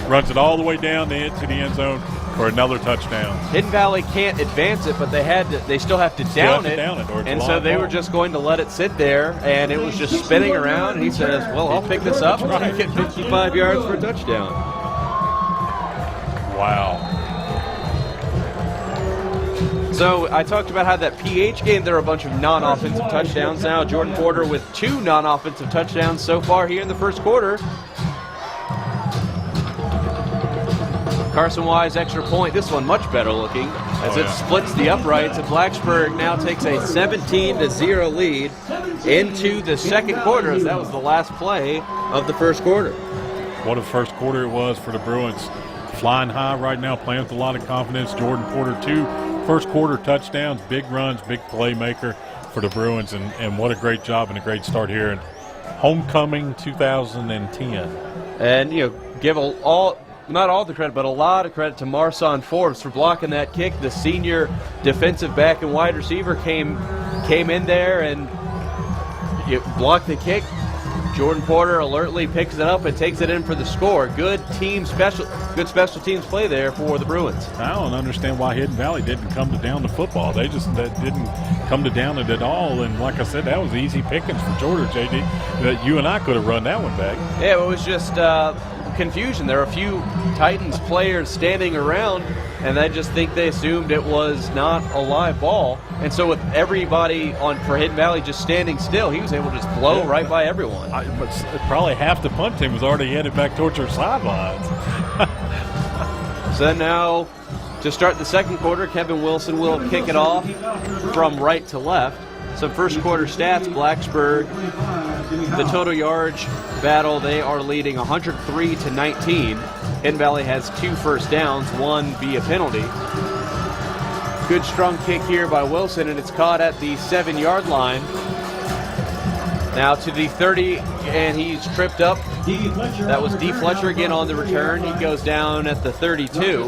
Speaker 2: runs it all the way down to the end zone for another touchdown.
Speaker 1: Hidden Valley can't advance it, but they still have to down it. And so they were just going to let it sit there, and it was just spinning around. And he says, well, I'll pick this up and get 55 yards for a touchdown.
Speaker 2: Wow.
Speaker 1: So I talked about how that PH game, there are a bunch of non-offensive touchdowns now. Jordan Porter with 2 non-offensive touchdowns so far here in the first quarter. Carson Wise extra point. This one much better looking as it splits the uprights, and Blacksburg now takes a 17-0 lead into the second quarter, as that was the last play of the first quarter.
Speaker 2: What a first quarter it was for the Bruins. Flying high right now, playing with a lot of confidence. Jordan Porter, 2 first quarter touchdowns, big runs, big playmaker for the Bruins, and what a great job and a great start here in homecoming 2010.
Speaker 1: And give not all the credit, but a lot of credit to Marson Forbes for blocking that kick. The senior defensive back and wide receiver came in there and blocked the kick. Jordan Porter alertly picks it up and takes it in for the score. Good special teams play there for the Bruins.
Speaker 2: I don't understand why Hidden Valley didn't come to down the football. They just didn't come to down it at all. And like I said, that was easy pickings for Jordan, JD. That you and I could have run that one back.
Speaker 1: Yeah, it was just confusion. There are a few Titans players standing around, and they assumed it was not a live ball. And so with everybody for Hidden Valley just standing still, he was able to just blow right by everyone.
Speaker 2: But probably half the punt team was already headed back towards their sidelines.
Speaker 1: So now, to start the second quarter, Kevin Wilson will kick it off from right to left. Some first quarter stats: Blacksburg, the total yards battle, they are leading 103-19. Hidden Valley has 2 first downs, 1 via penalty. Good strong kick here by Wilson, and it's caught at the 7-yard line. Now to the 30, and he's tripped up. That was D. Fletcher again on the return. He goes down at the 32.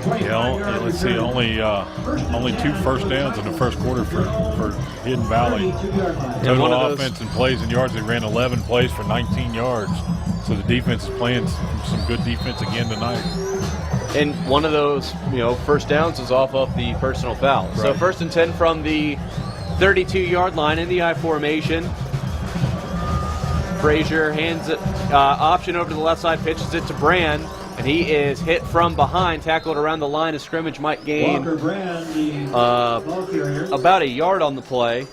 Speaker 2: Let's see, only 2 first downs in the first quarter for Hidden Valley. Total offense and plays and yards, they ran 11 plays for 19 yards. So the defense is playing some good defense again tonight.
Speaker 1: And one of those, first downs was off of the personal foul. Right. So 1st and 10 from the 32-yard line in the I formation. Frazier hands it, option over to the left side, pitches it to Brand, and he is hit from behind, tackled around the line of scrimmage, might gain about a yard on the play.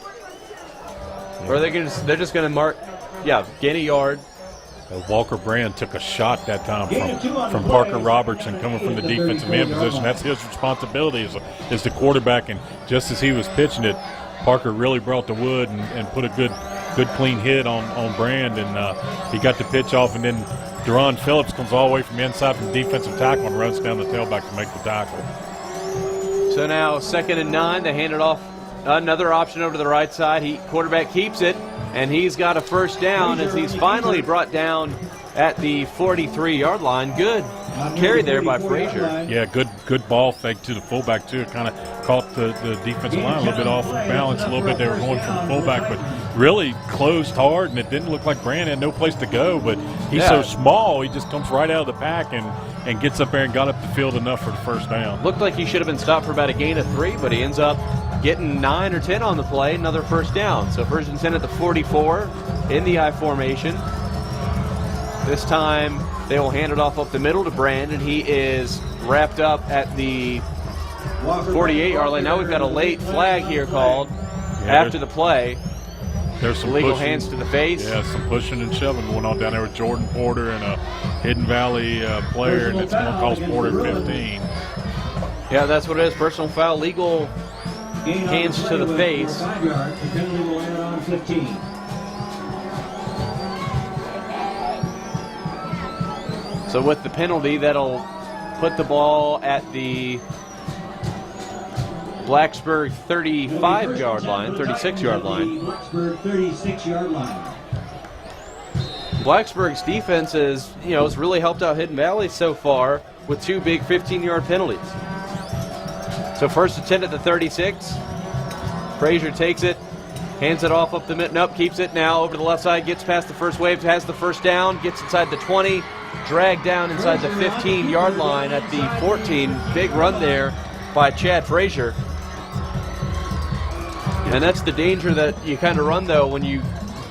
Speaker 1: Or they're just going to mark, gain a yard.
Speaker 2: Walker Brand took a shot that time from Parker Robertson coming from the defensive end position. That's his responsibility as the quarterback, and just as he was pitching it, Parker really brought the wood and put a good good clean hit on Brand, and he got the pitch off, and then Deron Phillips comes all the way from inside from defensive tackle and runs down the tailback to make the tackle.
Speaker 1: So now 2nd and 9. They hand it off. Another option over to the right side. Quarterback keeps it, and he's got a first down as he's finally brought down at the 43-yard line. Good carry there by Frazier.
Speaker 2: Yeah, good ball fake to the fullback, too. It kind of caught the defensive line a little bit off balance a little bit. They were going from the fullback, but really closed hard, and it didn't look like Brand had no place to go. But he's so small, he just comes right out of the pack and gets up there and got up the field enough for the first down.
Speaker 1: Looked like he should have been stopped for about a gain of 3, but he ends up getting 9 or 10 on the play, another first down. So 1st and 10 at the 44 in the I formation. This time they will hand it off up the middle to Brand, and he is wrapped up at the 48-yard line. Now we've got a late flag here called after the play.
Speaker 2: There's some
Speaker 1: illegal
Speaker 2: pushing,
Speaker 1: hands to the face.
Speaker 2: Yeah, some pushing and shoving going on down there with Jordan Porter and a Hidden Valley player, and it's going to cost Porter 15.
Speaker 1: Yeah, that's what it is. Personal foul, legal hands to the face.
Speaker 3: 5 yards. The penalty will land on 15.
Speaker 1: So with the penalty, that'll put the ball at the Blacksburg 35-yard line, 36-yard line.
Speaker 3: Blacksburg 36-yard line.
Speaker 1: Blacksburg's defense has really helped out Hidden Valley so far with 2 big 15-yard penalties. So 1st and 10 at the 36. Frazier takes it, hands it off up the mid, nope, keeps it now over the left side, gets past the first wave, has the first down, gets inside the 20, dragged down inside the 15-yard line at the 14. Big run there by Chad Frazier. And that's the danger that you kind of run, though, when you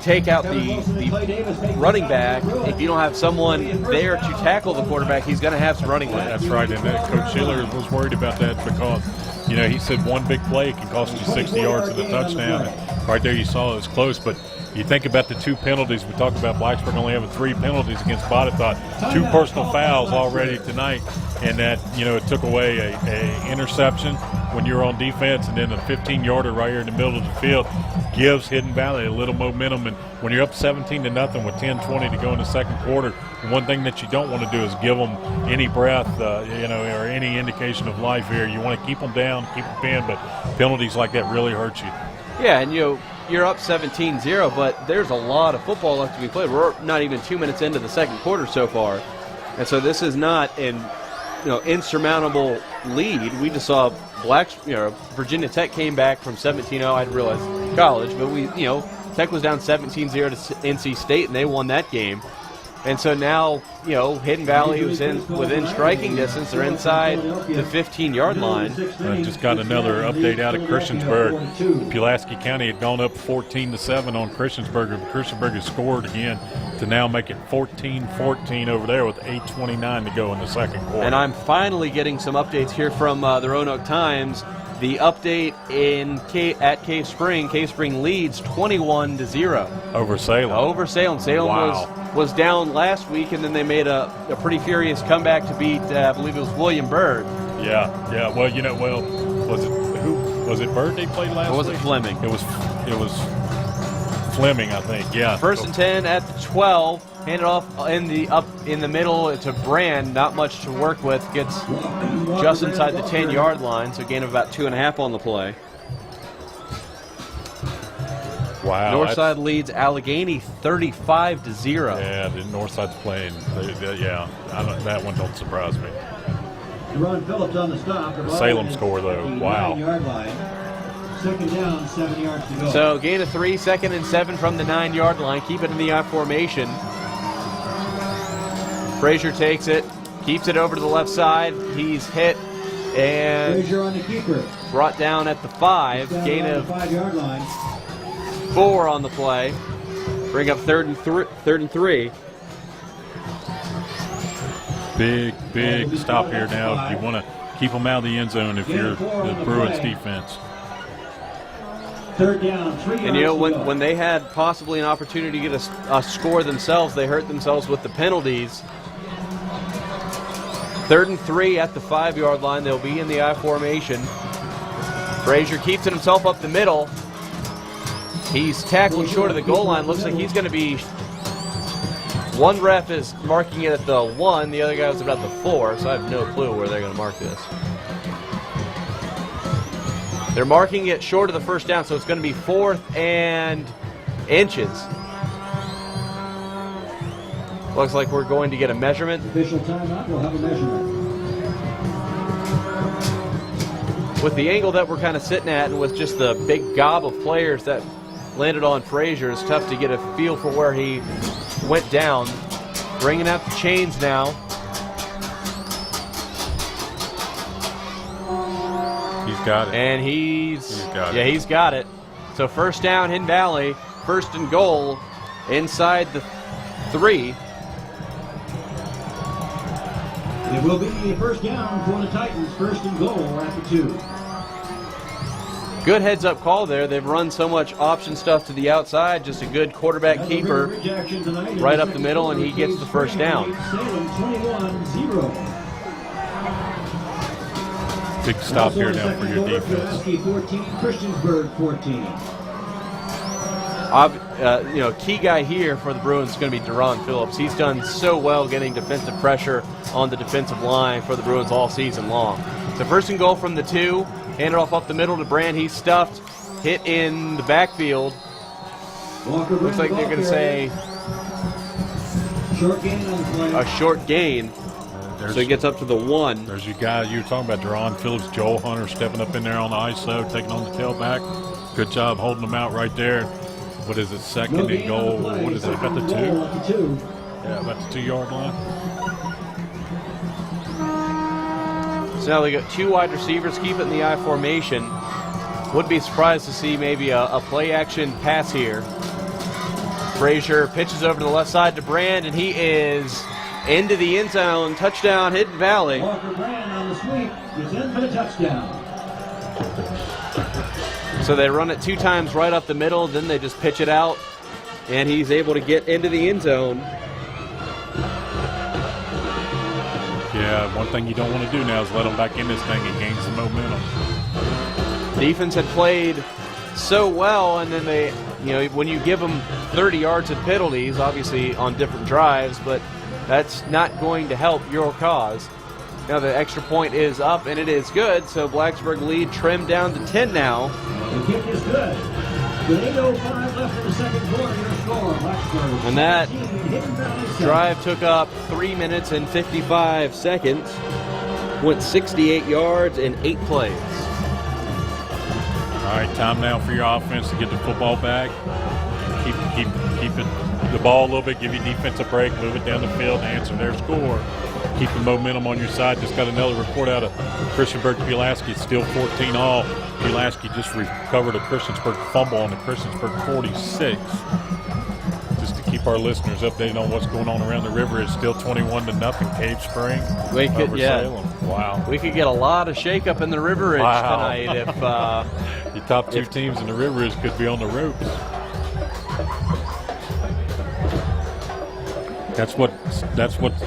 Speaker 1: take out the running back. If you don't have someone there to tackle the quarterback, he's going to have some running lanes.
Speaker 2: That's right, and Coach Schiller was worried about that because, he said one big play can cost you 60 yards and a touchdown. And right there you saw it was close, but you think about the 2 penalties. We talked about Blacksburg only having 3 penalties against Botetourt. 2 personal fouls already tonight, and that, it took away a interception when you're on defense, and then a 15-yarder right here in the middle of the field gives Hidden Valley a little momentum. And when you're up 17-0 with 10:20 to go in the second quarter, one thing that you don't want to do is give them any breath, or any indication of life here. You want to keep them down, keep them pinned, but penalties like that really hurt you.
Speaker 1: Yeah, and you're up 17-0, but there's a lot of football left to be played. We're not even 2 minutes into the second quarter so far, and so this is not an insurmountable lead. We just saw Virginia Tech came back from 17-0. I didn't realize college, but Tech was down 17-0 to NC State, and they won that game. And so now, Hidden Valley was within striking distance. They're inside the 15-yard line.
Speaker 2: I just got another update out of Christiansburg. Pulaski County had gone up 14-7 on Christiansburg. Christiansburg has scored again to now make it 14-14 over there with 8:29 to go in the second quarter.
Speaker 1: And I'm finally getting some updates here from the Roanoke Times. The update at Cave Spring leads 21-0
Speaker 2: over Salem.
Speaker 1: Salem was down last week, and then they made a pretty furious comeback to beat, I believe it was Williamsburg.
Speaker 2: Yeah. Well, was it Bird they played last week?
Speaker 1: Or was it Fleming?
Speaker 2: It was Fleming, I think. Yeah.
Speaker 1: 1st and 10 at the 12. Hand it off in the middle to Brand. Not much to work with. Gets just inside the 10-yard line, so gain of about 2.5 on the play.
Speaker 2: Wow.
Speaker 1: Northside leads Allegheny 35-0.
Speaker 2: Yeah, the Northside's playing. That one don't surprise me.
Speaker 3: Deron Phillips on the stop.
Speaker 2: Salem score, though. Wow.
Speaker 3: 9-yard line. 2nd down, 7 yards to go.
Speaker 1: So gain of 3, 2nd and 7 from the 9-yard line. Keep it in the I formation. Frazier takes it, keeps it over to the left side. He's hit and
Speaker 3: Frazier on the keeper.
Speaker 1: Brought down at the 5. Gain of
Speaker 3: 5-yard line.
Speaker 1: 4 on the play. Bring up 3rd and 3.
Speaker 2: Big stop here now. You want to keep them out of the end zone if you're the Bruins defense.
Speaker 3: 3rd down, 3 yards.
Speaker 1: And when they had possibly an opportunity to get a score themselves, they hurt themselves with the penalties. 3rd and 3 at the 5-yard line. They'll be in the I formation. Frazier keeps it himself up the middle. He's tackling short of the goal line. Looks like he's going to be, one ref is marking it at the 1, the other guy was about the 4, so I have no clue where they're going to mark this. They're marking it short of the first down, so it's going to be 4th and inches. Looks like we're going to get a measurement.
Speaker 3: Official timeout, we'll have a measurement.
Speaker 1: With the angle that we're kind of sitting at and with just the big gob of players that landed on Frazier, it's tough to get a feel for where he went down. Bringing out the chains now.
Speaker 2: He's got it.
Speaker 1: And he's
Speaker 2: got it.
Speaker 1: He's got it. So first down, Hidden Valley, 1st and goal inside the 3.
Speaker 3: It will be first down for the Titans, 1st and goal after 2.
Speaker 1: Good heads-up call there. They've run so much option stuff to the outside. Just a good quarterback keeper right up the middle, and he gets the first down.
Speaker 3: Salem 21-0.
Speaker 2: Big stop here now for your defense.
Speaker 3: 14, Christiansburg 14.
Speaker 1: Key guy here for the Bruins is going to be Deron Phillips. He's done so well getting defensive pressure on the defensive line for the Bruins all season long. So 1st and goal from the 2. Hand it off up the middle to Brand. He's stuffed. Hit in the backfield. Looks like they're going to say
Speaker 3: short gain on the play.
Speaker 1: A short gain. So he gets up to the 1.
Speaker 2: There's your guy you were talking about, Deron Phillips, Joel Hunter stepping up in there on the ISO, taking on the tailback. Good job holding them out right there. What is it, 2nd and goal? What is it, about the 2? Yeah, about the 2-yard line.
Speaker 1: So now they got 2 wide receivers, keep it in the I formation. Would be surprised to see maybe a play action pass here. Frazier pitches over to the left side to Brand, and he is into the end zone. Touchdown, Hidden Valley.
Speaker 3: Walker Brand on the sweep is in for the touchdown.
Speaker 1: So they run it 2 times right up the middle, then they just pitch it out, and he's able to get into the end zone.
Speaker 2: Yeah, one thing you don't want to do now is let them back in this thing and gain some momentum.
Speaker 1: Defense had played so well, and then they, when you give them 30 yards of penalties, obviously on different drives, but that's not going to help your cause. Now the extra point is up, and it is good, so Blacksburg lead trimmed down to 10 now.
Speaker 3: The kick is good. With 8:05 left in the second quarter, your score, Blacksburg.
Speaker 1: And that drive took up 3 minutes and 55 seconds. Went 68 yards in 8 plays.
Speaker 2: All right, time now for your offense to get the football back. Keep it the ball a little bit, give your defense a break, move it down the field, answer their score. Keep the momentum on your side. Just got another report out of Christiansburg-Pulaski. It's still 14-all. Pulaski just recovered a Christiansburg fumble on the Christiansburg 46. Just to keep our listeners updated on what's going on around the river, it's still 21-0 Cave Spring over Salem. Wow.
Speaker 1: We could get a lot of shakeup in the River Ridge tonight if
Speaker 2: the top 2 teams in the River Ridge could be on the ropes. That's what's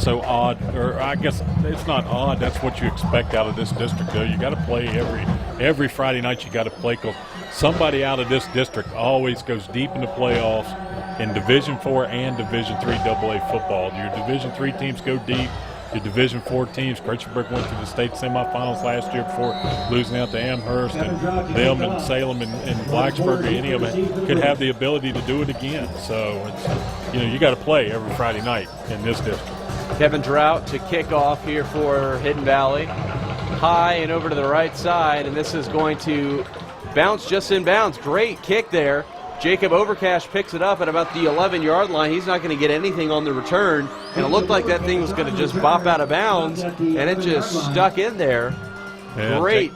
Speaker 2: so odd, or I guess it's not odd. That's what you expect out of this district, though. You got to play every Friday night. You got to play because somebody out of this district always goes deep in the playoffs in Division IV and Division III AA football. Your Division III teams go deep. Your Division IV teams, Christiansburg went to the state semifinals last year before losing out to Amherst, and them and Salem and Blacksburg, any of them could have the ability to do it again. So it's, you got to play every Friday night in this district.
Speaker 1: Kevin Drought to kick off here for Hidden Valley. High and over to the right side, and this is going to bounce just in bounds. Great kick there. Jacob Overcash picks it up at about the 11-yard line. He's not going to get anything on the return, and it looked like that thing was going to just bop out of bounds, and it just stuck in there.
Speaker 2: Yeah,
Speaker 1: Great.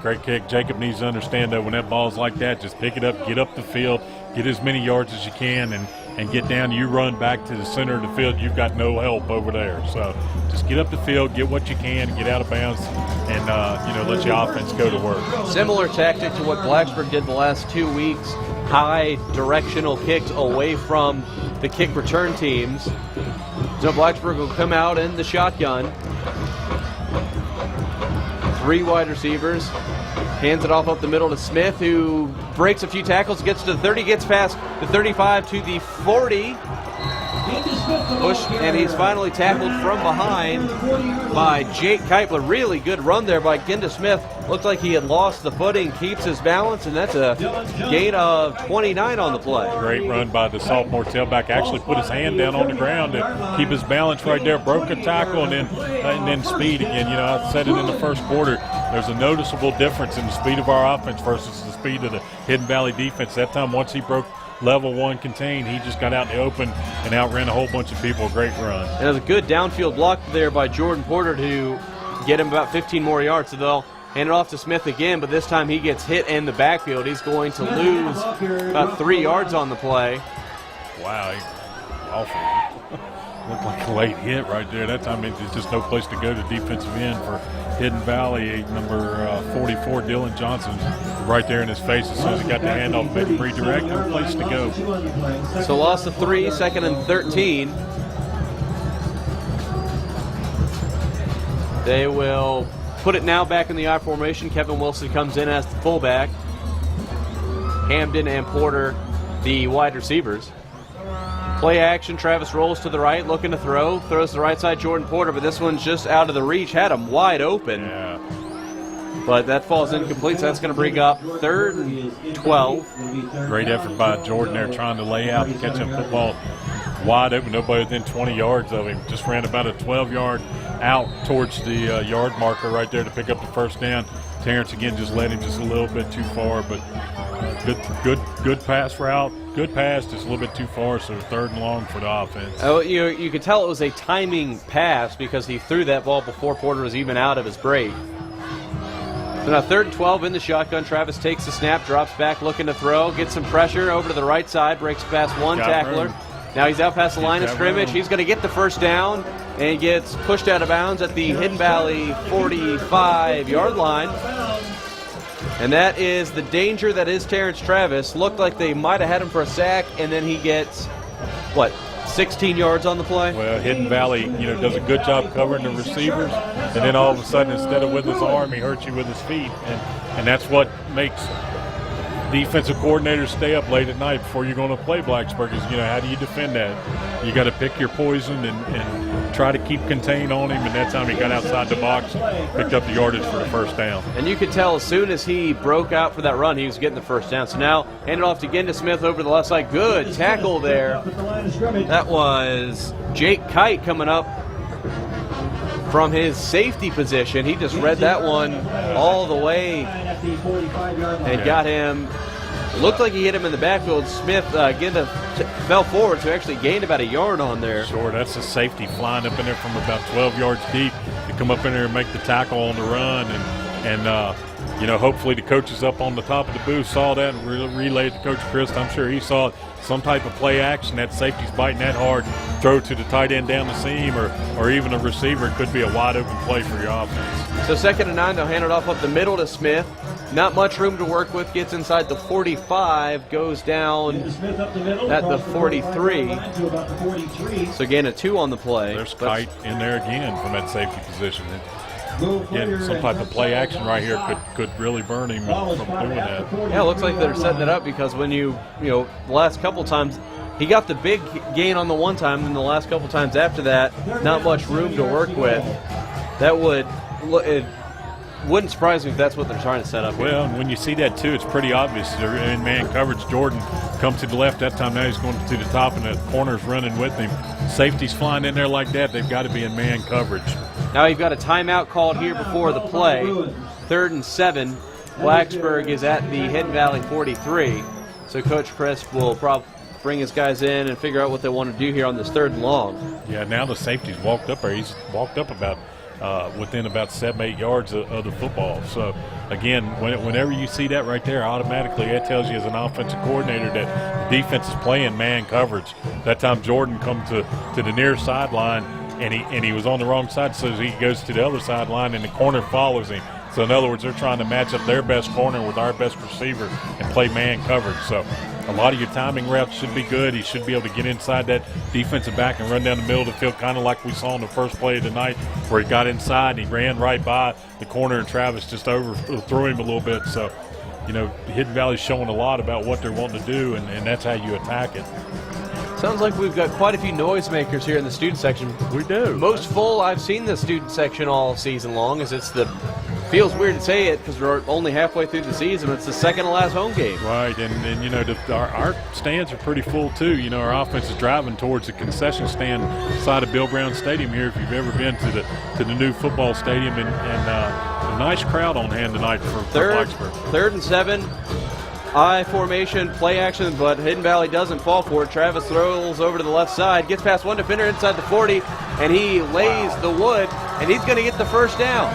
Speaker 2: Great kick. Jacob needs to understand, though, when that ball's like that, just pick it up, get up the field, get as many yards as you can, and get down. You run back to the center of the field, you've got no help over there. So just get up the field, get what you can, get out of bounds, and let your offense go to work.
Speaker 1: Similar tactic to what Blacksburg did the last 2 weeks. High directional kicks away from the kick return teams. So Blacksburg will come out in the shotgun. 3 wide receivers. Hands it off up the middle to Smith, who breaks a few tackles, gets to the 30, gets past the 35 to the 40. Push, and he's finally tackled from behind by Jake Keipler. Really good run there by Genda Smith. Looked like he had lost the footing, keeps his balance, and that's a gain of 29 on the play.
Speaker 2: Great run by the sophomore tailback. Actually put his hand down on the ground to keep his balance right there. Broke a tackle and then speed again. You know, I said it in the first quarter. There's a noticeable difference in the speed of our offense versus the speed of the Hidden Valley defense. That time, once he broke level 1 contain, he just got out in the open and outran a whole bunch of people. A great run.
Speaker 1: And it was a good downfield block there by Jordan Porter to get him about 15 more yards. So they'll hand it off to Smith again, but this time he gets hit in the backfield. He's going to lose about 3 yards on the play.
Speaker 2: Wow, awful. Looked like a late hit right there. That time there's just no place to go to defensive end for Hidden Valley. Number 44, Dylan Johnson, right there in his face as soon as he got the handoff. Big redirect, no place to go.
Speaker 1: So loss of 3, 2nd and 13. They will put it now back in the I formation. Kevin Wilson comes in as the fullback. Hamden and Porter, the wide receivers. Play action, Travis rolls to the right, looking to throw. Throws to the right side, Jordan Porter, but this one's just out of the reach. Had him wide open.
Speaker 2: Yeah.
Speaker 1: But that falls incomplete, so that's going to bring up 3rd and 12.
Speaker 2: Great effort by Jordan there trying to lay out and catch that football wide open. Nobody within 20 yards of him. Just ran about a 12-yard out towards the yard marker right there to pick up the first down. Terrence again just led him just a little bit too far, but good pass route. Good pass, just a little bit too far, so 3rd and long for the offense.
Speaker 1: Oh, you could tell it was a timing pass because he threw that ball before Porter was even out of his break. So now 3rd and 12 in the shotgun. Travis takes the snap, drops back, looking to throw, gets some pressure over to the right side, breaks past one tackler.
Speaker 2: Room.
Speaker 1: Now he's out past the line of scrimmage. He's going to get the first down, and he gets pushed out of bounds at the Hidden Valley 45-yard line. And that is the danger that is Terrence Travis. Looked like they might have had him for a sack, and then he gets, 16 yards on the play?
Speaker 2: Well, Hidden Valley, does a good job covering the receivers, and then all of a sudden, instead of with his arm, he hurts you with his feet. And that's what makes defensive coordinators stay up late at night before you're going to play Blacksburg is, how do you defend that? You got to pick your poison and try to keep contained on him, and that time he got outside the box, picked up the yardage for the first down.
Speaker 1: And you could tell as soon as he broke out for that run, he was getting the first down. So now, hand it off again to Smith over the left side. Good tackle there. That was Jake Kite coming up from his safety position. He just read that one all the way and got him. Looked like he hit him in the backfield. Smith again fell forward, so actually gained about a yard on there.
Speaker 2: Sure, that's a safety flying up in there from about 12 yards deep to come up in there and make the tackle on the run. And hopefully the coaches up on the top of the booth saw that and relayed to Coach Chris. I'm sure he saw some type of play action. That safety's biting that hard, throw to the tight end down the seam or even a receiver. It could be a wide open play for your offense.
Speaker 1: So 2nd and 9, they'll hand it off up the middle to Smith. Not much room to work with, gets inside the 45, goes down at the 43. So again, a 2 on the play.
Speaker 2: There's Kite in there again from that safety position. Again, some type of play action right here could really burn him from doing that.
Speaker 1: Yeah, it looks like they're setting it up because when the last couple times, he got the big gain on the one time, and the last couple times after that, not much room to work with. It wouldn't surprise me if that's what they're trying to set up here.
Speaker 2: Well, when you see that too, it's pretty obvious. They're in man coverage. Jordan comes to the left that time. Now he's going to the top, and the corner's running with him. Safety's flying in there like that. They've got to be in man coverage.
Speaker 1: Now you've got a timeout called here before the play. 3rd and 7. Blacksburg is at the Hidden Valley 43. So Coach Chris will probably bring his guys in and figure out what they want to do here on this 3rd and long.
Speaker 2: Yeah, now the safety's walked up there. He's walked up about within about 7-8 yards of the football. So, again, whenever you see that right there, automatically that tells you as an offensive coordinator that the defense is playing man coverage. That time Jordan come to the near sideline, and he was on the wrong side, so he goes to the other sideline, and the corner follows him. So, in other words, they're trying to match up their best corner with our best receiver and play man coverage. So, A lot of your timing routes should be good. He should be able to get inside that defensive back and run down the middle of the field, kind of like we saw in the first play of the night, where he got inside and he ran right by the corner, and Travis just overthrew him a little bit. So, Hidden Valley's showing a lot about what they're wanting to do, and that's how you attack it.
Speaker 1: Sounds like we've got quite a few noisemakers here in the student section.
Speaker 2: We do.
Speaker 1: Most full I've seen the student section all season long. Feels weird to say it because we're only halfway through the season. It's the second to last home game.
Speaker 2: Right, and our stands are pretty full too. Our offense is driving towards the concession stand side of Bill Brown Stadium here. If you've ever been to the new football stadium, and a nice crowd on hand tonight for Blacksburg.
Speaker 1: 3rd and 7. I formation, play action, but Hidden Valley doesn't fall for it. Travis throws over to the left side, gets past one defender inside the 40, and he lays the wood, and he's going to get the first down.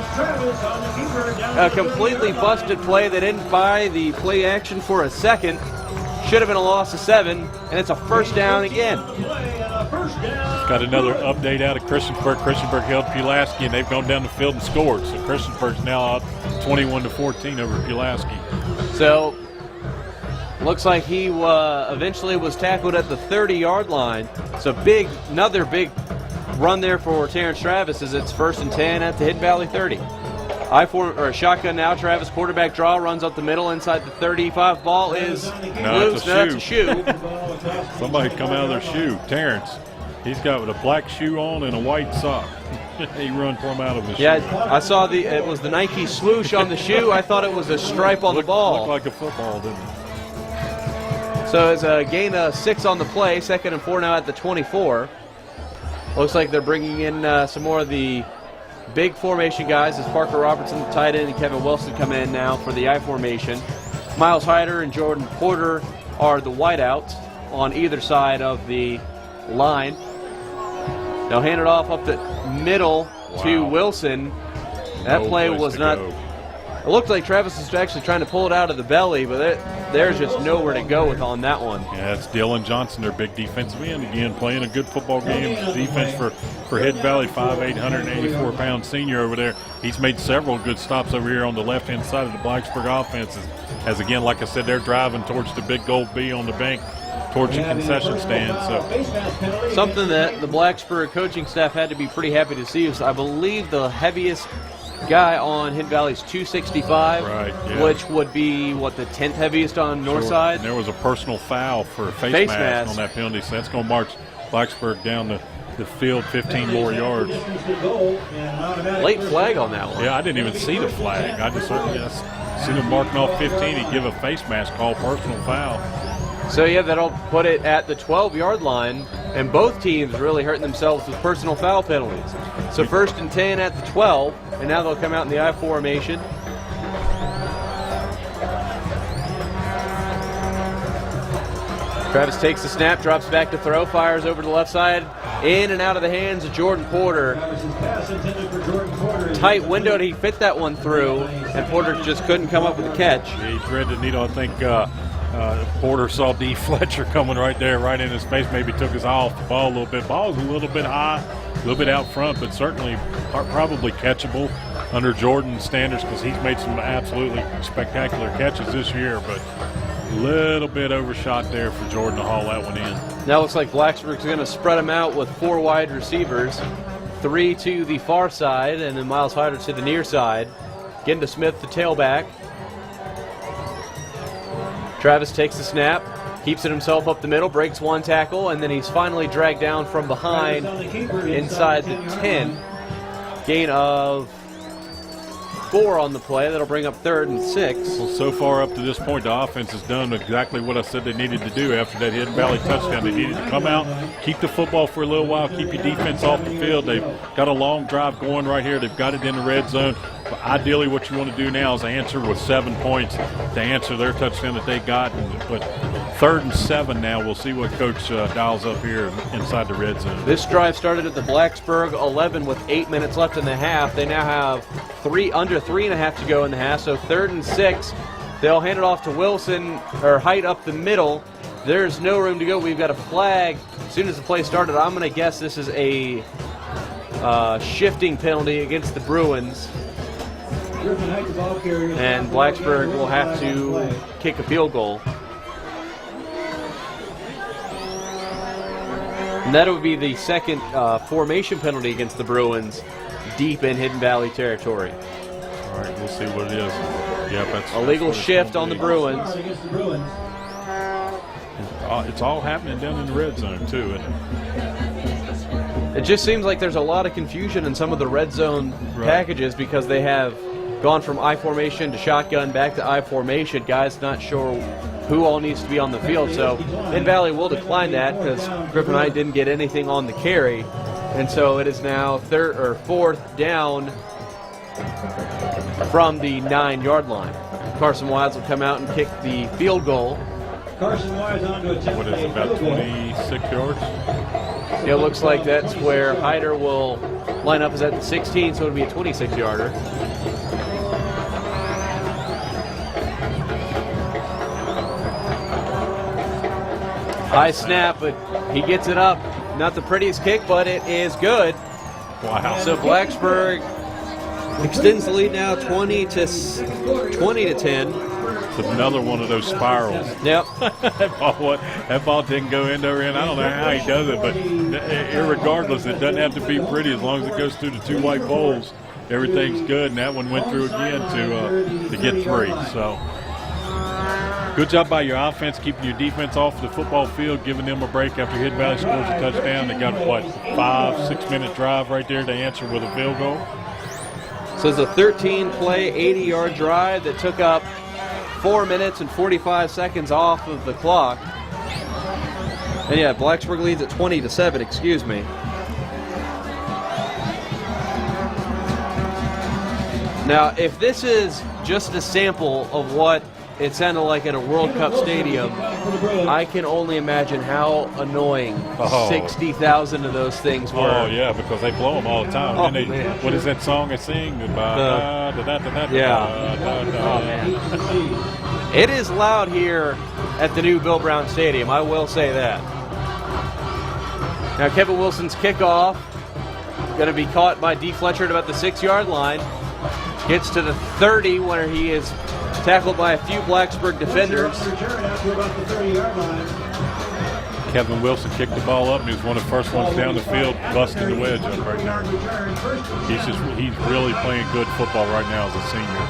Speaker 1: A completely busted play that didn't buy the play action for a second. Should have been a loss of 7, and it's a first down again.
Speaker 2: Just got another update out of Christiansburg. Christiansburg held Pulaski, and they've gone down the field and scored. So Christiansburg's now out 21-14 over Pulaski.
Speaker 1: So looks like he eventually was tackled at the 30-yard line. So another big run there for Terrence Travis as it's 1st and 10 at the Hidden Valley 30. Shotgun now. Travis quarterback draw, runs up the middle inside the 35. Ball is loose. That's a shoe.
Speaker 2: Somebody come out of their shoe. Terrence, he's got with a black shoe on and a white sock. He run for him out of his shoe.
Speaker 1: Yeah, I saw it was the Nike swoosh on the shoe. I thought it was a stripe on the ball.
Speaker 2: Looked like a football, didn't it?
Speaker 1: So it's a gain of 6 on the play. 2nd and 4 now at the 24. Looks like they're bringing in some more of the big formation guys as Parker Robertson, the tight end, and Kevin Wilson come in now for the I formation. Miles Hyder and Jordan Porter are the wideouts on either side of the line. They'll hand it off up the middle to Wilson. That play was not. It looked like Travis was actually trying to pull it out of the belly, but there's just nowhere to go with on that one.
Speaker 2: Yeah, it's Dylan Johnson, their big defensive end, again playing a good football game. Defense for Hidden Valley, 5'8", 184-pound senior over there. He's made several good stops over here on the left-hand side of the Blacksburg offense. As again, like I said, they're driving towards the big gold B on the bank, towards the concession stand. So
Speaker 1: something that the Blacksburg coaching staff had to be pretty happy to see is, I believe, the heaviest guy on Hidden Valley's 265,
Speaker 2: right, yeah.
Speaker 1: Which would be, the 10th heaviest on north side.
Speaker 2: And there was a personal foul for a face mask on that penalty, so that's going to march Blacksburg down the field 15 more yards.
Speaker 1: Late flag on that one.
Speaker 2: Yeah, I didn't even see the flag. I just seen him marking off 15. He'd give a face mask call, personal foul.
Speaker 1: So, yeah, that'll put it at the 12-yard line, and both teams really hurting themselves with personal foul penalties. So 1st and 10 at the 12, and now they'll come out in the I formation. Travis takes the snap, drops back to throw, fires over to the left side, in and out of the hands of Jordan Porter. Tight window, he fit that one through, and Porter just couldn't come up with a catch.
Speaker 2: Yeah, he threaded the needle. I think Porter saw D. Fletcher coming right there, right in his face, maybe took his eye off the ball a little bit. Ball was a little bit high, a little bit out front, but certainly probably catchable under Jordan's standards because he's made some absolutely spectacular catches this year, but a little bit overshot there for Jordan to haul that one in.
Speaker 1: Now looks like Blacksburg's going to spread them out with 4 wide receivers, 3 to the far side, and then Miles Hyder to the near side. Getting to Smith, the tailback. Travis takes the snap, keeps it himself up the middle, breaks one tackle, and then he's finally dragged down from behind inside the 10. Gain of 4 on the play. That'll bring up 3rd and 6.
Speaker 2: Well, so far up to this point, the offense has done exactly what I said they needed to do after that Hidden Valley touchdown. They needed to come out, keep the football for a little while, keep your defense off the field. They've got a long drive going right here. They've got it in the red zone. But ideally, what you want to do now is answer with 7 points to answer their touchdown that they got. But 3rd and 7 now. We'll see what Coach dials up here inside the red zone.
Speaker 1: This drive started at the Blacksburg 11 with 8 minutes left in the half. They now have under 3.5 to go in the half. So 3rd and 6. They'll hand it off to Wilson, or Height up the middle. There's no room to go. We've got a flag. As soon as the play started, I'm going to guess this is a shifting penalty against the Bruins. And Blacksburg will have to kick a field goal. And that would be the second formation penalty against the Bruins deep in Hidden Valley territory.
Speaker 2: All right, we'll see what it is. Yeah, that's
Speaker 1: illegal
Speaker 2: that's
Speaker 1: shift on the Bruins.
Speaker 2: It's all happening down in the red zone, too, isn't it?
Speaker 1: It just seems like there's a lot of confusion in some of the red zone packages because they have gone from I formation to shotgun back to I formation. Guys not sure who all needs to be on the field. So Hidden Valley will decline that because Griffin Height didn't get anything on the carry. And so it is now fourth down from the 9-yard line. Carson Wise will come out and kick the field goal.
Speaker 3: Carson Wise on to attempt.
Speaker 2: What is it, about 26 yards?
Speaker 1: It looks like that's where Hyder will line up, is at the 16, so it'll be a 26-yarder. High snap, but he gets it up. Not the prettiest kick, but it is good.
Speaker 2: Wow.
Speaker 1: So Blacksburg extends the lead now 20 to 10.
Speaker 2: It's another one of those spirals.
Speaker 1: Yep.
Speaker 2: that ball didn't go end over end. I don't know how he does it, but irregardless, it doesn't have to be pretty as long as it goes through the two white poles. Everything's good, and that one went through again to get 3. So good job by your offense, keeping your defense off the football field, giving them a break after Hidden Valley scores a touchdown. They got, 5-6 minute drive right there to answer with a field goal.
Speaker 1: So it's a 13-play, 80-yard drive that took up 4 minutes and 45 seconds off of the clock. And yeah, Blacksburg leads at 20-7, excuse me. Now, if this is just a sample of what it sounded like at a World Cup stadium, I can only imagine how annoying 60,000 of those things were.
Speaker 2: Oh, yeah, because they blow them all the time.
Speaker 1: Oh,
Speaker 2: And
Speaker 1: man.
Speaker 2: What is that song they sing?
Speaker 1: Yeah. It is loud here at the new Bill Brown Stadium, I will say that. Now Kevin Wilson's kickoff going to be caught by D. Fletcher at about the 6-yard line. Gets to the 30 where he is tackled by a few Blacksburg defenders.
Speaker 2: Kevin Wilson kicked the ball up, and he was one of the first ones down the field, busting the wedge up right now. He's really playing good football right now as a senior.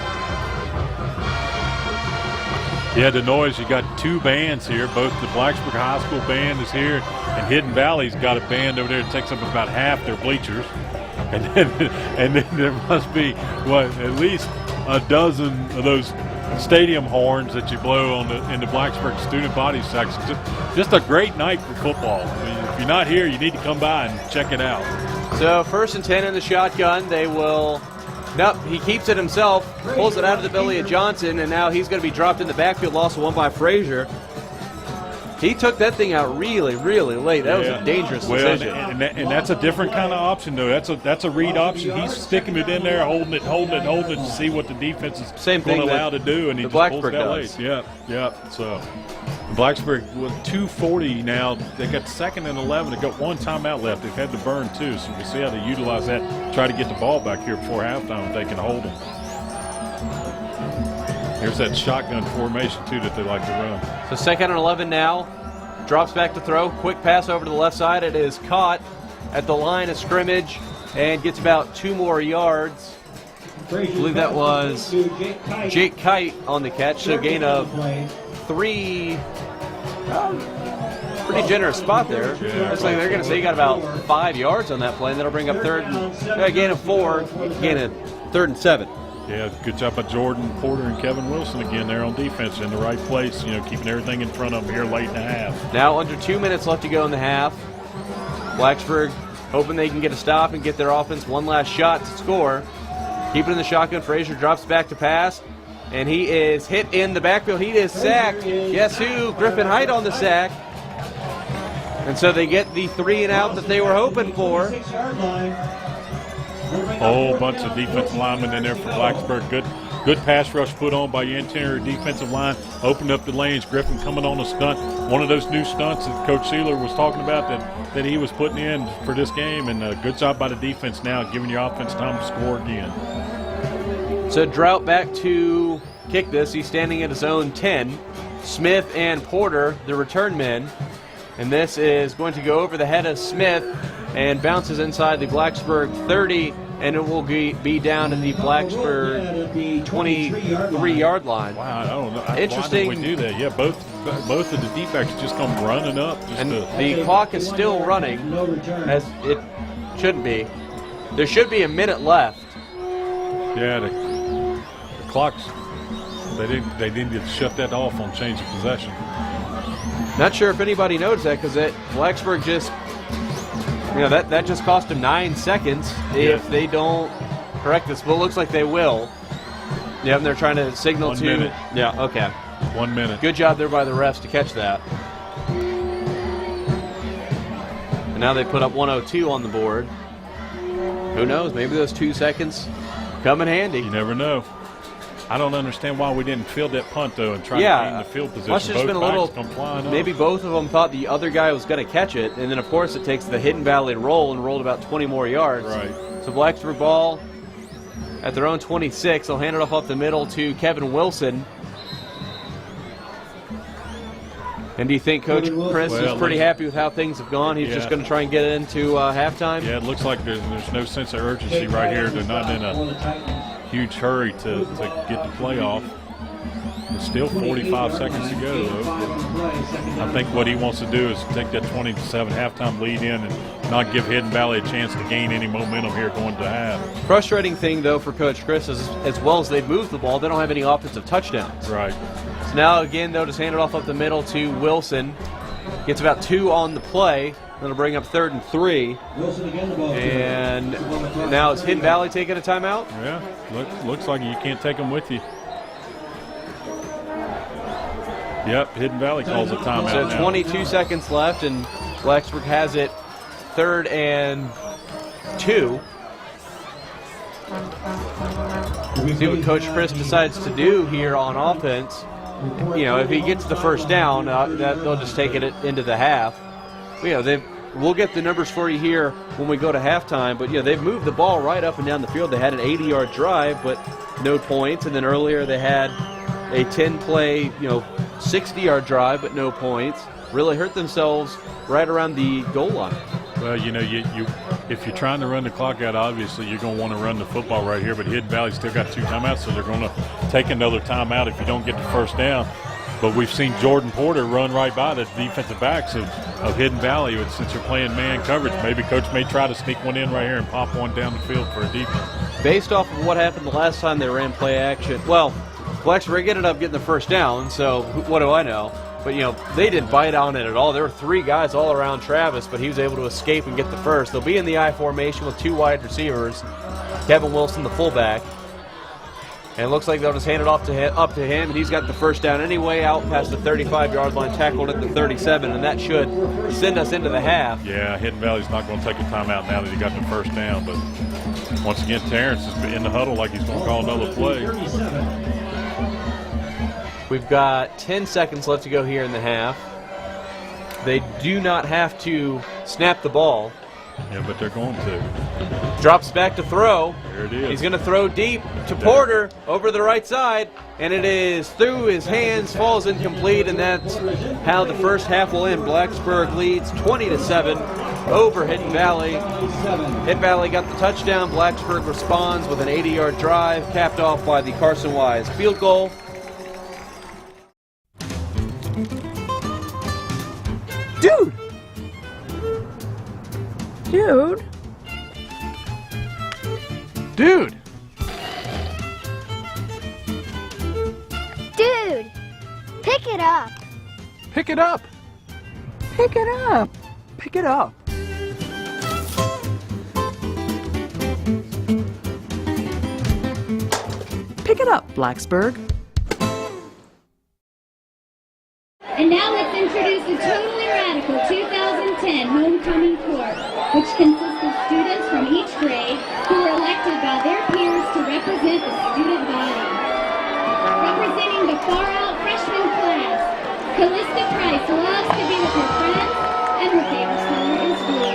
Speaker 2: Yeah, the noise, you got 2 bands here. Both the Blacksburg High School band is here, and Hidden Valley's got a band over there that takes up about half their bleachers. And then there must be, at least a dozen of those stadium horns that you blow in the Blacksburg student body section. Just a great night for football. I mean, if you're not here, you need to come by and check it out.
Speaker 1: So 1st and 10 in the shotgun. They will. Nope, he keeps it himself, pulls it out of the belly of Johnson, and now he's going to be dropped in the backfield, lost one by Frazier. He took that thing out really, really late. That was a dangerous decision.
Speaker 2: And that's a different kind of option, though. That's a read option. He's sticking it in there, holding it to see what the defense is going to allow to do, and he just pulls it out late. Yeah. So Blacksburg with 2:40 now. They got 2nd and 11. They got 1 timeout left. They've had to burn 2, so we'll see how they utilize that. Try to get the ball back here before halftime if they can hold them. Here's that shotgun formation, too, that they like to run.
Speaker 1: So 2nd and 11 now. Drops back to throw. Quick pass over to the left side. It is caught at the line of scrimmage and gets about 2 more yards. I believe that was Jake Kite on the catch. So gain of 3. Pretty generous spot there. Looks like they're going to say you got about 5 yards on that play, and that'll bring up gain of 4, gain of 3rd and 7.
Speaker 2: Yeah, good job by Jordan Porter and Kevin Wilson again there on defense in the right place, keeping everything in front of them here late in the half.
Speaker 1: Now under 2 minutes left to go in the half. Blacksburg hoping they can get a stop and get their offense one last shot to score. Keep it in the shotgun. Frazier drops back to pass, and he is hit in the backfield. He is sacked. Guess who? Griffin Height on the sack. And so they get the 3 and out that they were hoping for.
Speaker 2: Whole bunch of defensive linemen in there for Blacksburg. Good pass rush put on by your interior defensive line. Opened up the lanes. Griffin coming on a stunt. One of those new stunts that Coach Sealer was talking about that he was putting in for this game. And good job by the defense now, giving your offense time to score again.
Speaker 1: So Drought back to kick this. He's standing at his own 10. Smith and Porter, the return men. And this is going to go over the head of Smith and bounces inside the Blacksburg 30, and it will be down at the Blacksburg 23-yard line.
Speaker 2: Wow, I don't know.
Speaker 1: Interesting.
Speaker 2: Why did we do that? Yeah, both of the D-backs just come running up.
Speaker 1: And the clock is still running, as it shouldn't be. There should be a minute left.
Speaker 2: Yeah, the clock's. They didn't get to shut that off on change of possession.
Speaker 1: Not sure if anybody noticed that, because Blacksburg just, that just cost them 9 seconds if they don't correct this. But it looks like they will. Yeah, and they're trying to signal
Speaker 2: 1
Speaker 1: to.
Speaker 2: minute.
Speaker 1: Yeah, okay.
Speaker 2: 1 minute.
Speaker 1: Good job there by the refs to catch that. And now they put up 102 on the board. Who knows? Maybe those 2 seconds come in handy.
Speaker 2: You never know. I don't understand why we didn't field that punt, though, and try to gain the field position.
Speaker 1: Must have just been a little. Maybe both of them thought the other guy was going to catch it, and then, of course, it takes the Hidden Valley roll and rolled about 20 more yards.
Speaker 2: Right.
Speaker 1: So Blacksburg ball at their own 26. They'll hand it off up the middle to Kevin Wilson. And do you think Coach Chris is pretty happy with how things have gone? He's just going to try and get it into halftime?
Speaker 2: Yeah, it looks like there's no sense of urgency right here. They're not in a huge hurry to get the play off. There's still 45 seconds to go, though. I think what he wants to do is take that 20-7 halftime lead in and not give Hidden Valley a chance to gain any momentum here going to half.
Speaker 1: Frustrating thing, though, for Coach Chris is as well as they've moved the ball, they don't have any offensive touchdowns.
Speaker 2: Right.
Speaker 1: So now, again, they'll just hand it off up the middle to Wilson. Gets about 2 on the play. That'll bring up 3rd and 3. And now is Hidden Valley taking a timeout?
Speaker 2: Yeah, looks like you can't take them with you. Yep, Hidden Valley calls a timeout.
Speaker 1: So 22 seconds left, and Blacksburg has it 3rd and 2. See what Coach Chris decides to do here on offense. If he gets the first down, they'll just take it into the half. We'll get the numbers for you here when we go to halftime, but they've moved the ball right up and down the field. They had an 80-yard drive, but no points, and then earlier they had a 10-play, 60-yard drive, but no points. Really hurt themselves right around the goal line.
Speaker 2: Well, if you're trying to run the clock out, obviously you're going to want to run the football right here, but Hidden Valley's still got 2 timeouts, so they're going to take another timeout if you don't get the first down. But we've seen Jordan Porter run right by the defensive backs of Hidden Valley. Since they're playing man coverage, maybe Coach may try to sneak one in right here and pop one down the field for a defense.
Speaker 1: Based off of what happened the last time they ran play action, well, Blacksburg ended up getting the first down, so what do I know? But, they didn't bite on it at all. There were 3 guys all around Travis, but he was able to escape and get the first. They'll be in the I formation with 2 wide receivers. Kevin Wilson, the fullback. And it looks like they'll just hand it up to him, and he's got the first down anyway, out past the 35-yard line, tackled at the 37, and that should send us into the half.
Speaker 2: Yeah, Hidden Valley's not going to take a timeout now that he got the first down, but once again, Terrence is in the huddle like he's going to call another play.
Speaker 1: We've got 10 seconds left to go here in the half. They do not have to snap the ball.
Speaker 2: Yeah, but they're going to.
Speaker 1: Drops back to throw.
Speaker 2: There it is.
Speaker 1: He's going to throw deep to Porter over the right side, and it is through his hands, falls incomplete, and that's how the first half will end. Blacksburg leads 20-7 over Hidden Valley. Hidden Valley got the touchdown. Blacksburg responds with an 80-yard drive, capped off by the Carson Wise field goal.
Speaker 4: Dude! Dude!
Speaker 1: Dude!
Speaker 5: Dude! Pick it up!
Speaker 1: Pick it up!
Speaker 4: Pick it up!
Speaker 1: Pick it up!
Speaker 4: Pick it up, Blacksburg.
Speaker 6: And now let's introduce the Totally Radical 2010 Homecoming Court, which consists of students from each grade who were elected by their peers to represent the student body. Representing the far-out freshman class, Callista Price loves to be with her friends and her favorite scholar in school.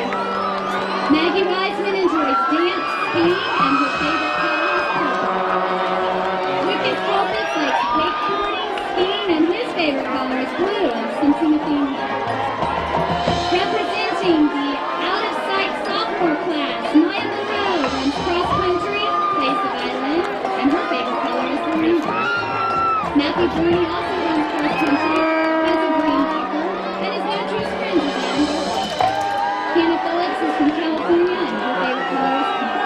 Speaker 6: Maggie Wiseman enjoys dance, skiing, and her favorite color is purple. Lucas Colpitz likes wakeboarding, skiing, and his favorite color is blue, and sensing a theme. Bernie also runs cross country as a greenkeeper and is known to his friends as Adam Goldberg. Hannah Phillips is from California and her favorite color is pink.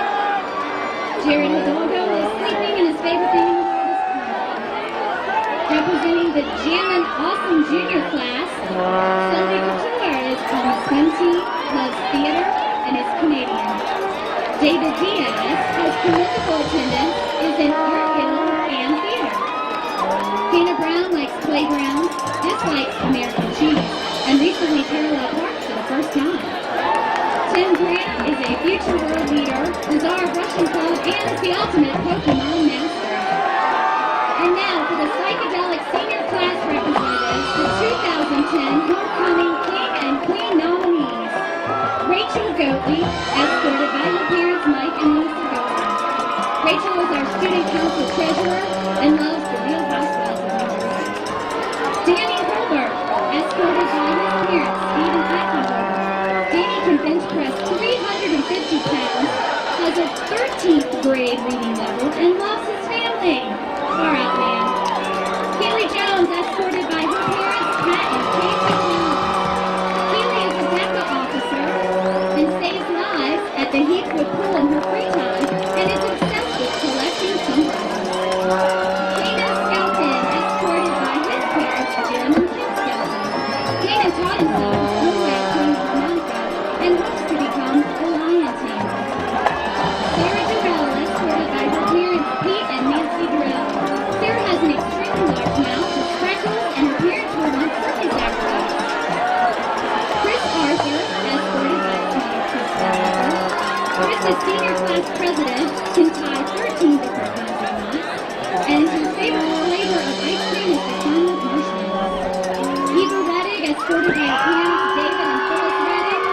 Speaker 6: Jared Hidalgo is sleeping and his favorite thing in the world is pink. Representing the Jammin' Awesome Junior class, Sylvie Couture is on the swim team, loves theater, and is Canadian. David Diaz has musical attendance, is in art guild and theater. Dana Brown likes playground, dislikes American cheese, and recently parallel parked for the first time. Tim Grant is a future world leader, the czar of Russian club, and is the ultimate Pokemon master. And now for the psychedelic senior class representatives, the 2010 Homecoming King and Queen nominees. Rachel Goatley, escorted by her parents Mike and Lisa Goatley. Rachel is our student council treasurer and loves the Real Housewives of New Jersey. Danny Holbert, escorted by his parents Steve and Ivy Holbert. Danny can bench press 350 pounds, has a 13th grade reading level, and loves his family. Far out, man. Keely Jones, escorted by her parents Pat and Casey Jones. Keely is a DECA officer and saves lives at the Heathwood Pool in her free time and is obsessed with collecting sunglasses. Dana Skelton, escorted by his parents Jim and Kim Skelton. Dana taught himself homemade clean harmonica and hopes to become a lion tamer. Sarah Durrell, escorted by her parents Pete and Nancy Durrell. Sarah has an extremely large mouth with freckles and her parents were once circus acrobats. Chris Arthur, escorted by Chris Arthur. Chris is senior class president, can tie 13 different kinds of knots, and his favorite flavor of ice cream is the fun with marshmallows. Eva Reddick, escorted by her parents David and Phyllis Reddick.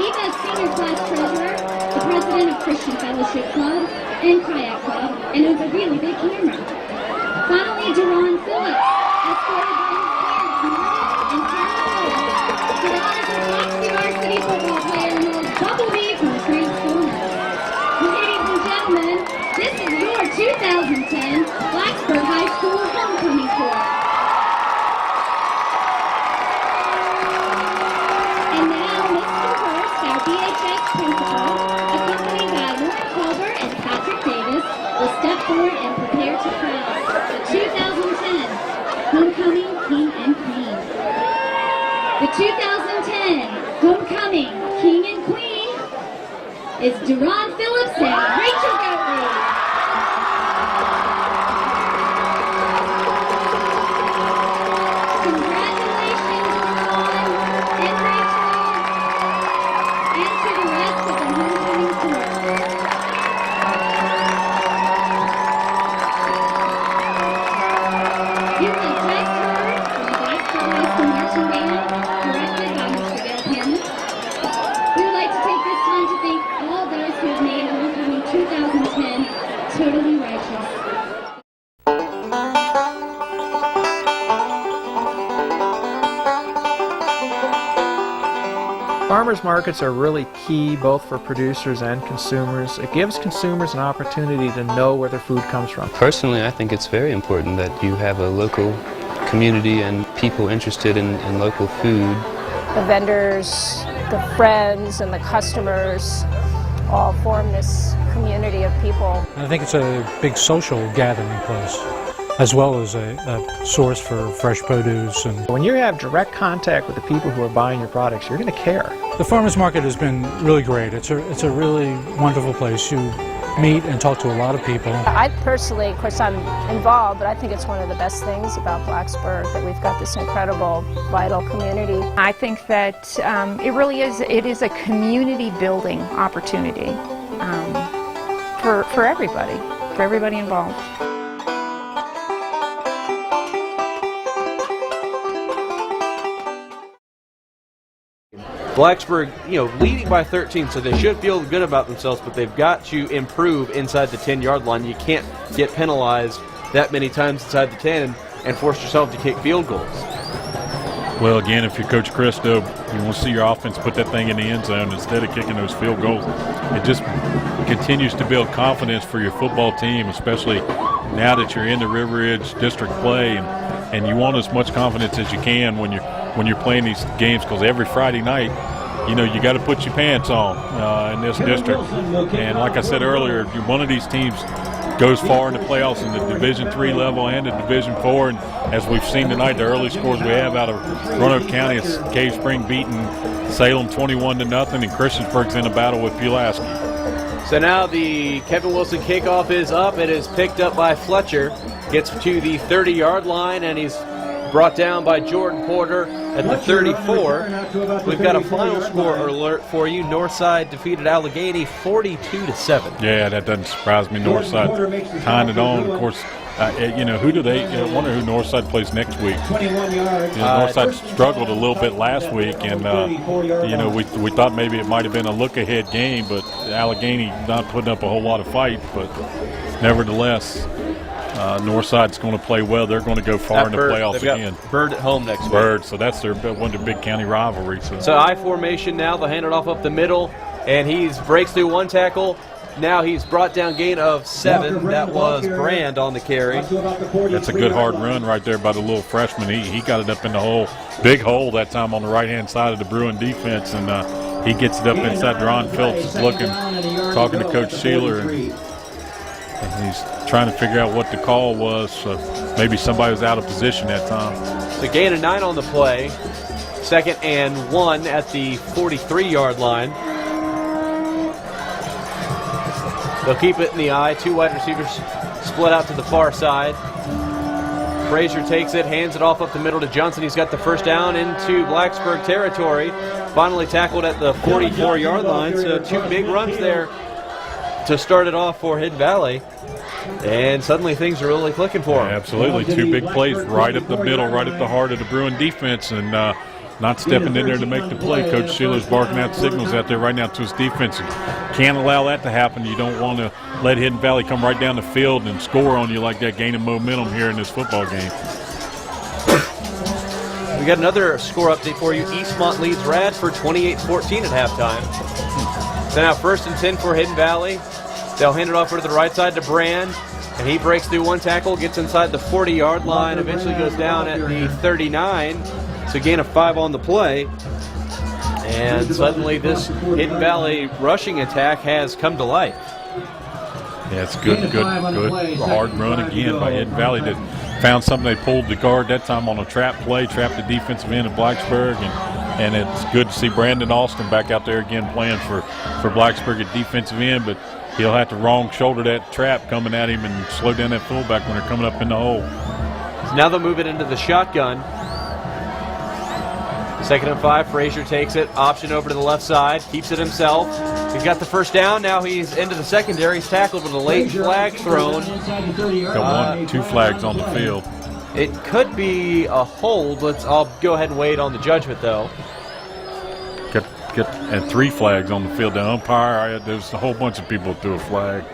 Speaker 6: Eva is senior class treasurer, the president of Christian Fellowship Club and Kayak Club, and owns a really big camera. Finally, Deron Phillips, escorted by his parents Marty and Carol. Deron is a top varsity football player and holds double B from Transformers. Ladies and gentlemen, this is your 2010 Blacksburg High School homecoming court. And now, Mr. Hurst, our BHS principal, accompanied by Lauren Culver and Patrick Davis, will step forward and prepare to crown the 2010 Homecoming King and Queen. The 2010 Homecoming King and Queen is Deron Phillips and Rachel Goatley. Congratulations, Deron and Rachel, and to the rest of the homecoming court. You will have just heard from the Blacksburg High School Marching Band, directed by Mr. Bill Hammond. We would like to take this time to thank all those who have made Homecoming 2010 totally righteous.
Speaker 7: Farmers markets are really key both for producers and consumers. It gives consumers an opportunity to know where their food comes from.
Speaker 8: Personally, I think it's very important that you have a local community and people interested in local food.
Speaker 9: The vendors, the friends, and the customers all form this community of people.
Speaker 10: I think it's a big social gathering place, as well as a source for fresh produce. And
Speaker 7: When you have direct contact with the people who are buying your products, you're going to care.
Speaker 10: the farmers market has been really great. It's a really wonderful place. You meet and talk to a lot of people.
Speaker 9: I personally, of course, I'm involved, but I think it's one of the best things about Blacksburg that we've got this incredible, vital community.
Speaker 11: I think that it is a community building opportunity for everybody involved.
Speaker 1: Blacksburg, leading by 13, so they should feel good about themselves, but they've got to improve inside the 10-yard line. You can't get penalized that many times inside the 10 and force yourself to kick field goals.
Speaker 2: Well, again, if you're Coach Christo, you want to see your offense put that thing in the end zone instead of kicking those field goals. It just continues to build confidence for your football team, especially now that you're in the River Ridge district play, and you want as much confidence as you can when you're playing these games, because every Friday night, you got to put your pants on in this district. And like I said earlier, one of these teams goes far in the playoffs in the Division III level and the Division IV. And as we've seen tonight, the early scores we have out of Roanoke County is Cave Spring beating Salem 21-0, and Christiansburg's in a battle with Pulaski.
Speaker 1: So now the Kevin Wilson kickoff is up. It is picked up by Fletcher. Gets to the 30-yard line, and he's brought down by Jordan Porter at the 34. We've got a final score alert for you. Northside defeated Allegheny 42-7.
Speaker 2: Yeah, that doesn't surprise me. Northside tying it on. Of course, who do they? I wonder who Northside plays next week. Northside struggled a little bit last week, and we thought maybe it might have been a look-ahead game, but Allegheny not putting up a whole lot of fight. But nevertheless, Northside's going to play well. They're going to go far in the playoffs again.
Speaker 1: Bird at home next week.
Speaker 2: Bird, so that's one of their big county rivalries.
Speaker 1: So I formation now. They'll hand it off up the middle, and he breaks through one tackle. Now he's brought down gain of 7. That was Brand on the carry.
Speaker 2: That's a good hard run right there by the little freshman. He got it up in the hole, big hole that time on the right-hand side of the Bruin defense, and he gets it up inside. Ron Phillips is looking, talking to Coach Sheeler, and he's trying to figure out what the call was. So maybe somebody was out of position that time.
Speaker 1: The gain of 9 on the play. 2nd and 1 at the 43-yard line. They'll keep it in the eye. 2 wide receivers split out to the far side. Frazier takes it, hands it off up the middle to Johnson. He's got the first down into Blacksburg territory. Finally tackled at the 44-yard line. So 2 big runs there to start it off for Hidden Valley. And suddenly things are really clicking for him.
Speaker 2: Yeah, absolutely. 2 big plays right up the middle, right at the heart of the Bruin defense, and not stepping in there to make the play. Coach Sheeler's barking out signals out there right now to his defense. Can't allow that to happen. You don't want to let Hidden Valley come right down the field and score on you like that, gaining momentum here in this football game.
Speaker 1: We got another score update for you. Eastmont leads Radford 28-14 at halftime. So now 1st and 10 for Hidden Valley. They'll hand it off to the right side to Brand, and he breaks through one tackle, gets inside the 40-yard line, eventually goes down at the 39. So gain of 5 on the play. And suddenly this Hidden Valley rushing attack has come to life.
Speaker 2: Yeah, it's good hard run again by Hidden Valley that found something. They pulled the guard that time on a trap play, trapped the defensive end of Blacksburg, and it's good to see Brandon Austin back out there again playing for Blacksburg at defensive end, but he'll have to wrong shoulder that trap coming at him and slow down that fullback when they're coming up in the hole.
Speaker 1: So now they'll move it into the shotgun. 2nd and 5, Frazier takes it, option over to the left side, keeps it himself. He's got the first down, now he's into the secondary. He's tackled with a late flag thrown.
Speaker 2: Got 2 flags on the field.
Speaker 1: It could be a hold. I'll go ahead and wait on the judgment, though.
Speaker 2: And 3 flags on the field. The umpire, there's a whole bunch of people threw a flag.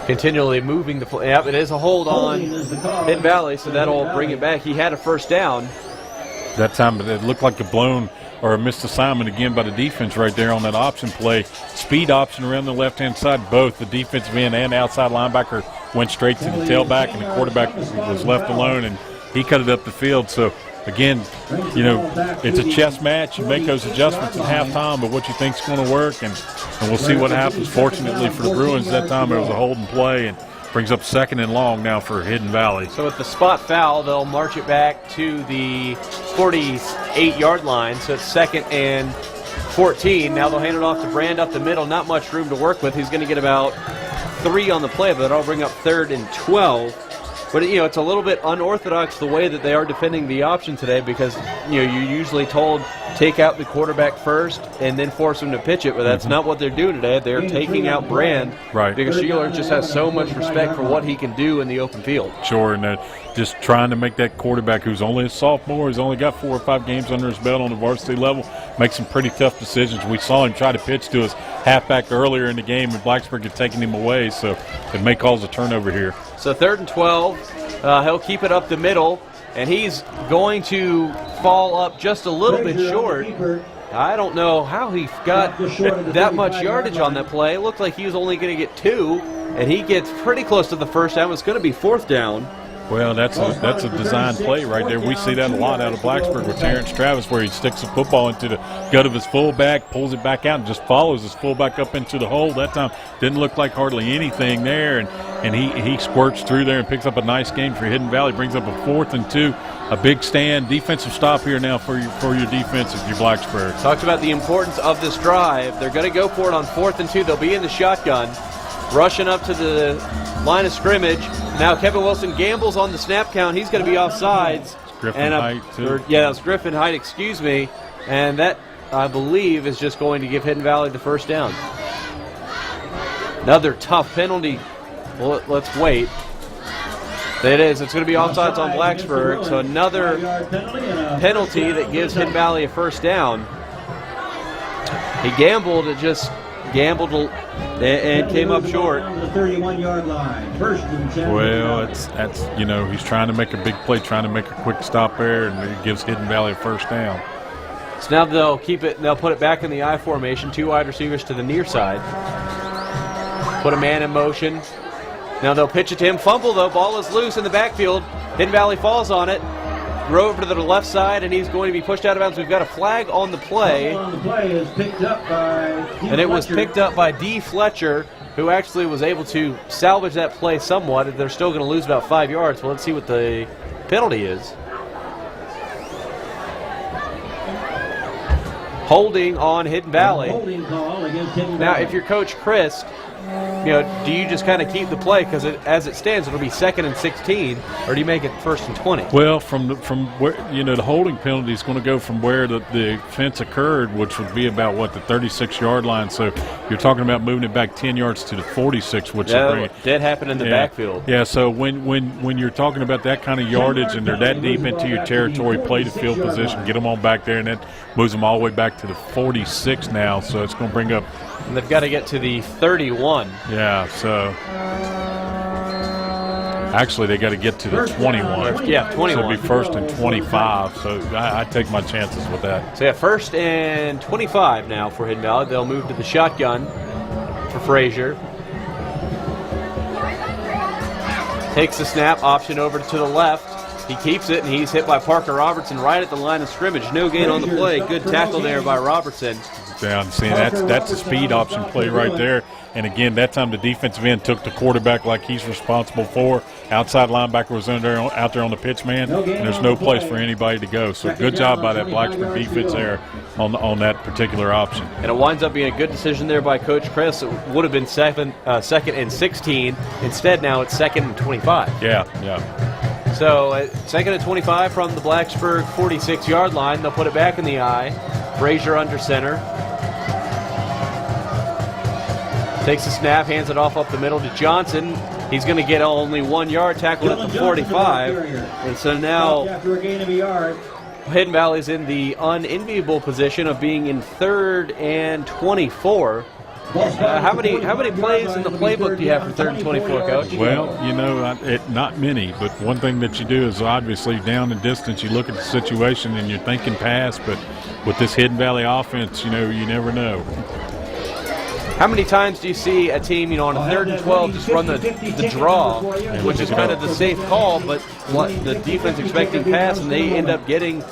Speaker 1: Continually moving the flag. Yep, it is a hold on Hidden Valley, so that'll bring it back. He had a first down.
Speaker 2: That time it looked like a blown or a missed assignment again by the defense right there on that option play. Speed option around the left-hand side. Both the defensive end and outside linebacker went straight to the tailback, and the quarterback was left alone, and he cut it up the field. So, again, it's a chess match. You make those adjustments at halftime, but what you think is going to work, and we'll see what happens. Fortunately for the Bruins, that time it was a holding play, and brings up 2nd and long now for Hidden Valley.
Speaker 1: So with the spot foul, they'll march it back to the 48-yard line. So it's 2nd and 14. Now they'll hand it off to Brand up the middle. Not much room to work with. He's going to get about 3 on the play, but that'll bring up 3rd and 12. But, it's a little bit unorthodox the way that they are defending the option today, because, you're usually told take out the quarterback first and then force him to pitch it, but that's not what they're doing today. They're taking out Brand,
Speaker 2: right,
Speaker 1: because Sheeler just has so much respect for what he can do in the open field.
Speaker 2: Sure, and just trying to make that quarterback, who's only a sophomore, he's only got 4 or 5 games under his belt on the varsity level, make some pretty tough decisions. We saw him try to pitch to his halfback earlier in the game, and Blacksburg had taken him away, so it may cause a turnover here.
Speaker 1: So 3rd and 12, he'll keep it up the middle, and he's going to fall up just a little bit short. I don't know how he got that much yardage on that play. It looked like he was only going to get 2, and he gets pretty close to the first down. It's going to be fourth down.
Speaker 2: Well, that's a design play right there. We see that a lot out of Blacksburg with Terrence Travis, where he sticks the football into the gut of his fullback, pulls it back out, and just follows his fullback up into the hole. That time didn't look like hardly anything there, and he squirts through there and picks up a nice gain for Hidden Valley. Brings up a 4th and 2, a big stand, defensive stop here now for your defense if you're Blacksburg.
Speaker 1: Talked about the importance of this drive. They're going to go for it on 4th and 2. They'll be in the shotgun, rushing up to the line of scrimmage. Now Kevin Wilson gambles on the snap count. He's going to be offsides.
Speaker 2: Griffin Height, too.
Speaker 1: Yeah, that was Griffin Height, excuse me. And that, I believe, is just going to give Hidden Valley the first down. Another tough penalty. Well, let's wait. It is. It's going to be offsides on Blacksburg. So another penalty that gives Hidden Valley a first down. He gambled. It just gambled and came up short.
Speaker 3: The 31-yard line. First and 10.
Speaker 2: Well, that's he's trying to make a big play, trying to make a quick stop there, and it gives Hidden Valley a first down.
Speaker 1: So now they'll keep it. They'll put it back in the I formation. 2 wide receivers to the near side. Put a man in motion. Now they'll pitch it to him. Fumble though. Ball is loose in the backfield. Hidden Valley falls on it. Throw over to the left side, and he's going to be pushed out of bounds. We've got a flag on the play.
Speaker 3: On the play is picked up by D.
Speaker 1: And it was
Speaker 3: Fletcher.
Speaker 1: picked up by D. Fletcher, who actually was able to salvage that play somewhat. They're still going to lose about 5 yards. Well, let's see what the penalty is. Holding on Hidden Valley.
Speaker 3: Holding call against Hidden
Speaker 1: Now,
Speaker 3: Valley.
Speaker 1: if you're Coach Christ, do you just kind of keep the play because as it stands, it'll be 2nd and 16, or do you make it 1st and 20?
Speaker 2: Well, from where the holding penalty is going to go from where the offense occurred, which would be about the 36-yard line. So you're talking about moving it back 10 yards to the 46, which
Speaker 1: did happen in the backfield.
Speaker 2: Yeah. So when you're talking about that kind of yardage and they're that deep into your territory, play to field position, get them on back there, and that moves them all the way back to the 46 now. So it's going to bring up.
Speaker 1: And they've got to get to the 31.
Speaker 2: Yeah, so actually they got to get to the 21.
Speaker 1: Yeah, 21.
Speaker 2: So it'll be 1st and 25. So I take my chances with that.
Speaker 1: So yeah, 1st and 25 now for Hidden Valley. They'll move to the shotgun for Frazier. Takes the snap, option over to the left. He keeps it, and he's hit by Parker Robertson right at the line of scrimmage. No gain on the play. Good tackle there by Robertson.
Speaker 2: Down, see, that's a speed option play right there. And again, that time the defensive end took the quarterback like he's responsible for. Outside linebacker was out there on the pitch man, and there's no place for anybody to go. So good job by that Blacksburg defense there on that particular option.
Speaker 1: And it winds up being a good decision there by Coach Chris. It would have been 2nd and 16. Instead, now it's 2nd and 25.
Speaker 2: Yeah.
Speaker 1: So 2nd and 25 from the Blacksburg 46-yard line. They'll put it back in the I. Frazier under center. Takes the snap, hands it off up the middle to Johnson. He's going to get only 1 yard, tackled at the 45. And so now
Speaker 3: after a gain of a yard,
Speaker 1: Hidden Valley's in the unenviable position of being in 3rd and 24. How many plays in the playbook do you have for 3rd and 24, Coach?
Speaker 2: Well, not many, but one thing that you do is obviously down and distance, you look at the situation and you're thinking pass, but with this Hidden Valley offense, you never know.
Speaker 1: How many times do you see a team, on a 3rd and 12 just run the draw, which is kind of the safe call, but the defense expecting pass, and they end up getting,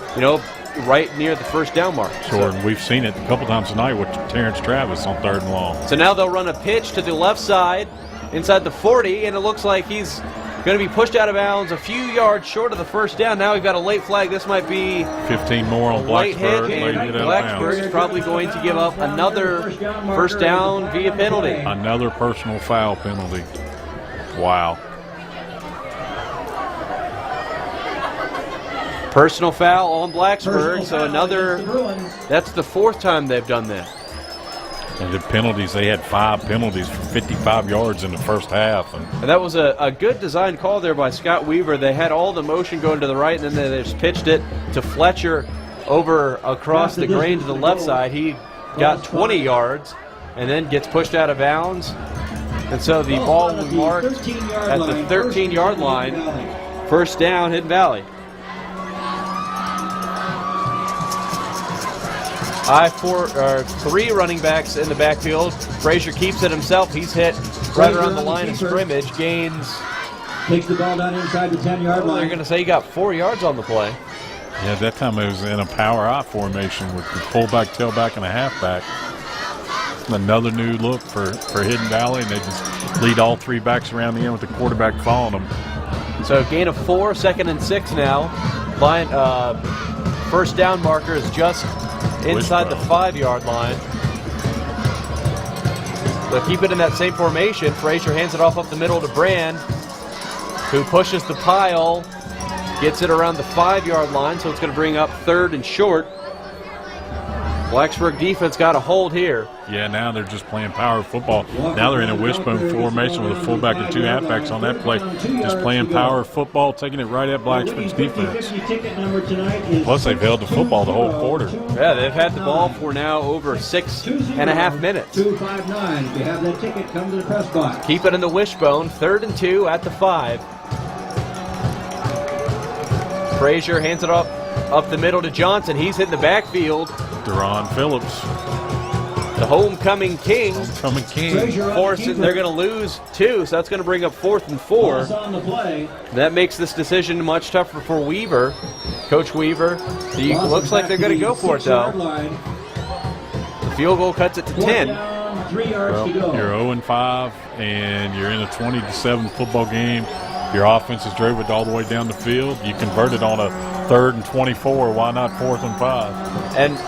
Speaker 1: right near the first down mark.
Speaker 2: Sure, and we've seen it a couple times tonight with Terrence Travis on 3rd and long.
Speaker 1: So now they'll run a pitch to the left side inside the 40, and it looks like he's going to be pushed out of bounds a few yards short of the first down. Now we've got a late flag. This might be
Speaker 2: 15 more on
Speaker 1: late
Speaker 2: Blacksburg.
Speaker 1: hit, and Blacksburg is probably going to give up another first down via penalty.
Speaker 2: Another personal foul penalty. Wow.
Speaker 1: Personal foul on Blacksburg, so that's the 4th time they've done that.
Speaker 2: And the penalties, they had 5 penalties for 55 yards in the first half.
Speaker 1: And that was a good design call there by Scott Weaver. They had all the motion going to the right, and then they just pitched it to Fletcher over across the grain to the left side. He got 20 yards and then gets pushed out of bounds. And so the ball was marked at the 13-yard line. First down, Hidden Valley. Three running backs in the backfield. Frazier keeps it himself. He's hit right around the line of scrimmage. Gains.
Speaker 3: Takes the ball down inside the 10-yard line.
Speaker 1: They're going to say he got 4 yards on the play.
Speaker 2: Yeah, at that time it was in a power I formation with the fullback, tailback, and a halfback. Another new look for Hidden Valley, and they just lead all three backs around the end with the quarterback following them.
Speaker 1: So gain of 4, 2nd and 6 now. First down marker is just inside the 5-yard line. So keep it in that same formation. Frazier hands it off up the middle to Brand, who pushes the pile, gets it around the 5-yard line, so it's going to bring up 3rd and short. Blacksburg defense got a hold here.
Speaker 2: Yeah, now they're just playing power football. Now they're in a wishbone formation with a fullback and 2 halfbacks on that play. Just playing power football, taking it right at Blacksburg's defense. Plus, they've held the football the whole quarter.
Speaker 1: Yeah, they've had the ball for now over 6.5 minutes.
Speaker 3: 259. If you have that ticket, come to the press box.
Speaker 1: Keep it in the wishbone. 3rd and 2 at the 5. Frazier hands it up the middle to Johnson. He's hitting the backfield.
Speaker 2: Deron Phillips,
Speaker 1: the homecoming king.
Speaker 3: Forcing,
Speaker 1: they're going to lose 2, so that's going to bring up 4th and 4. That makes this decision much tougher for Weaver. Coach Weaver, looks like they're going to go for it, though. The field goal cuts it to 10.
Speaker 2: Well, you're 0-5, and you're in a 20-7 football game. Your offense has drove it all the way down the field. You converted on a 3rd and 24. Why not 4th and 5?
Speaker 1: And,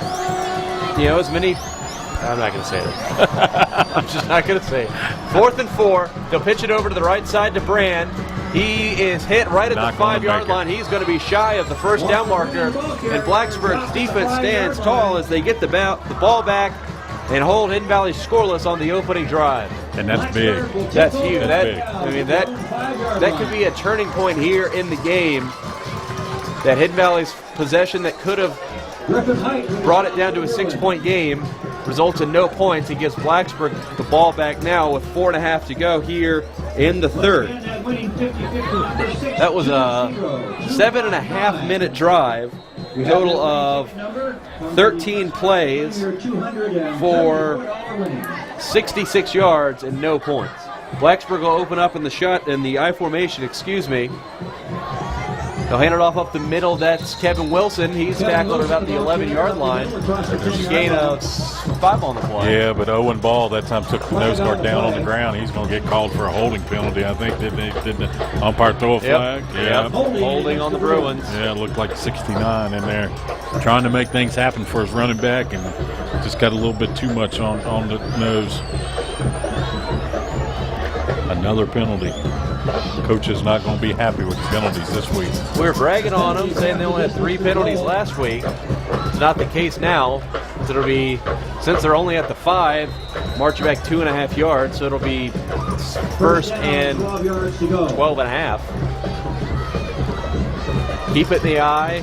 Speaker 1: as many – I'm not going to say that. I'm just not going to say it. 4th and 4. They'll pitch it over to the right side to Brand. He is hit right at the 5-yard line. He's going to be shy of the first down marker. And Blacksburg's defense stands tall as they get the ball back and hold Hidden Valley scoreless on the opening drive.
Speaker 2: And that's big.
Speaker 1: That's huge.
Speaker 2: That's big.
Speaker 1: I mean, that could be a turning point here in the game. That Hidden Valley's possession that could have brought it down to a 6-point game results in no points. He gives Blacksburg the ball back now with 4.5 to go here in the 3rd. That was a 7.5-minute drive. Total of 13 plays for 66 yards and no points. Blacksburg will open up in the I formation, They'll hand it off up the middle. That's Kevin Wilson. He's tackled at about the 11-yard line. There's a gain of 5 on the play.
Speaker 2: Yeah, but Owen Ball that time took the nose guard down on the ground. He's going to get called for a holding penalty, I think. Didn't the umpire throw a flag?
Speaker 1: Yep. Holding on the Bruins.
Speaker 2: Yeah, it looked like 69 in there. Trying to make things happen for his running back and just got a little bit too much on the nose. Another penalty. Coach is not going to be happy with the penalties this week.
Speaker 1: We're bragging on them, saying they only had 3 penalties last week. It's not the case now. It'll be, since they're only at the 5, march back 2.5 yards, so it'll be 1st and 12.5. Keep it in the eye.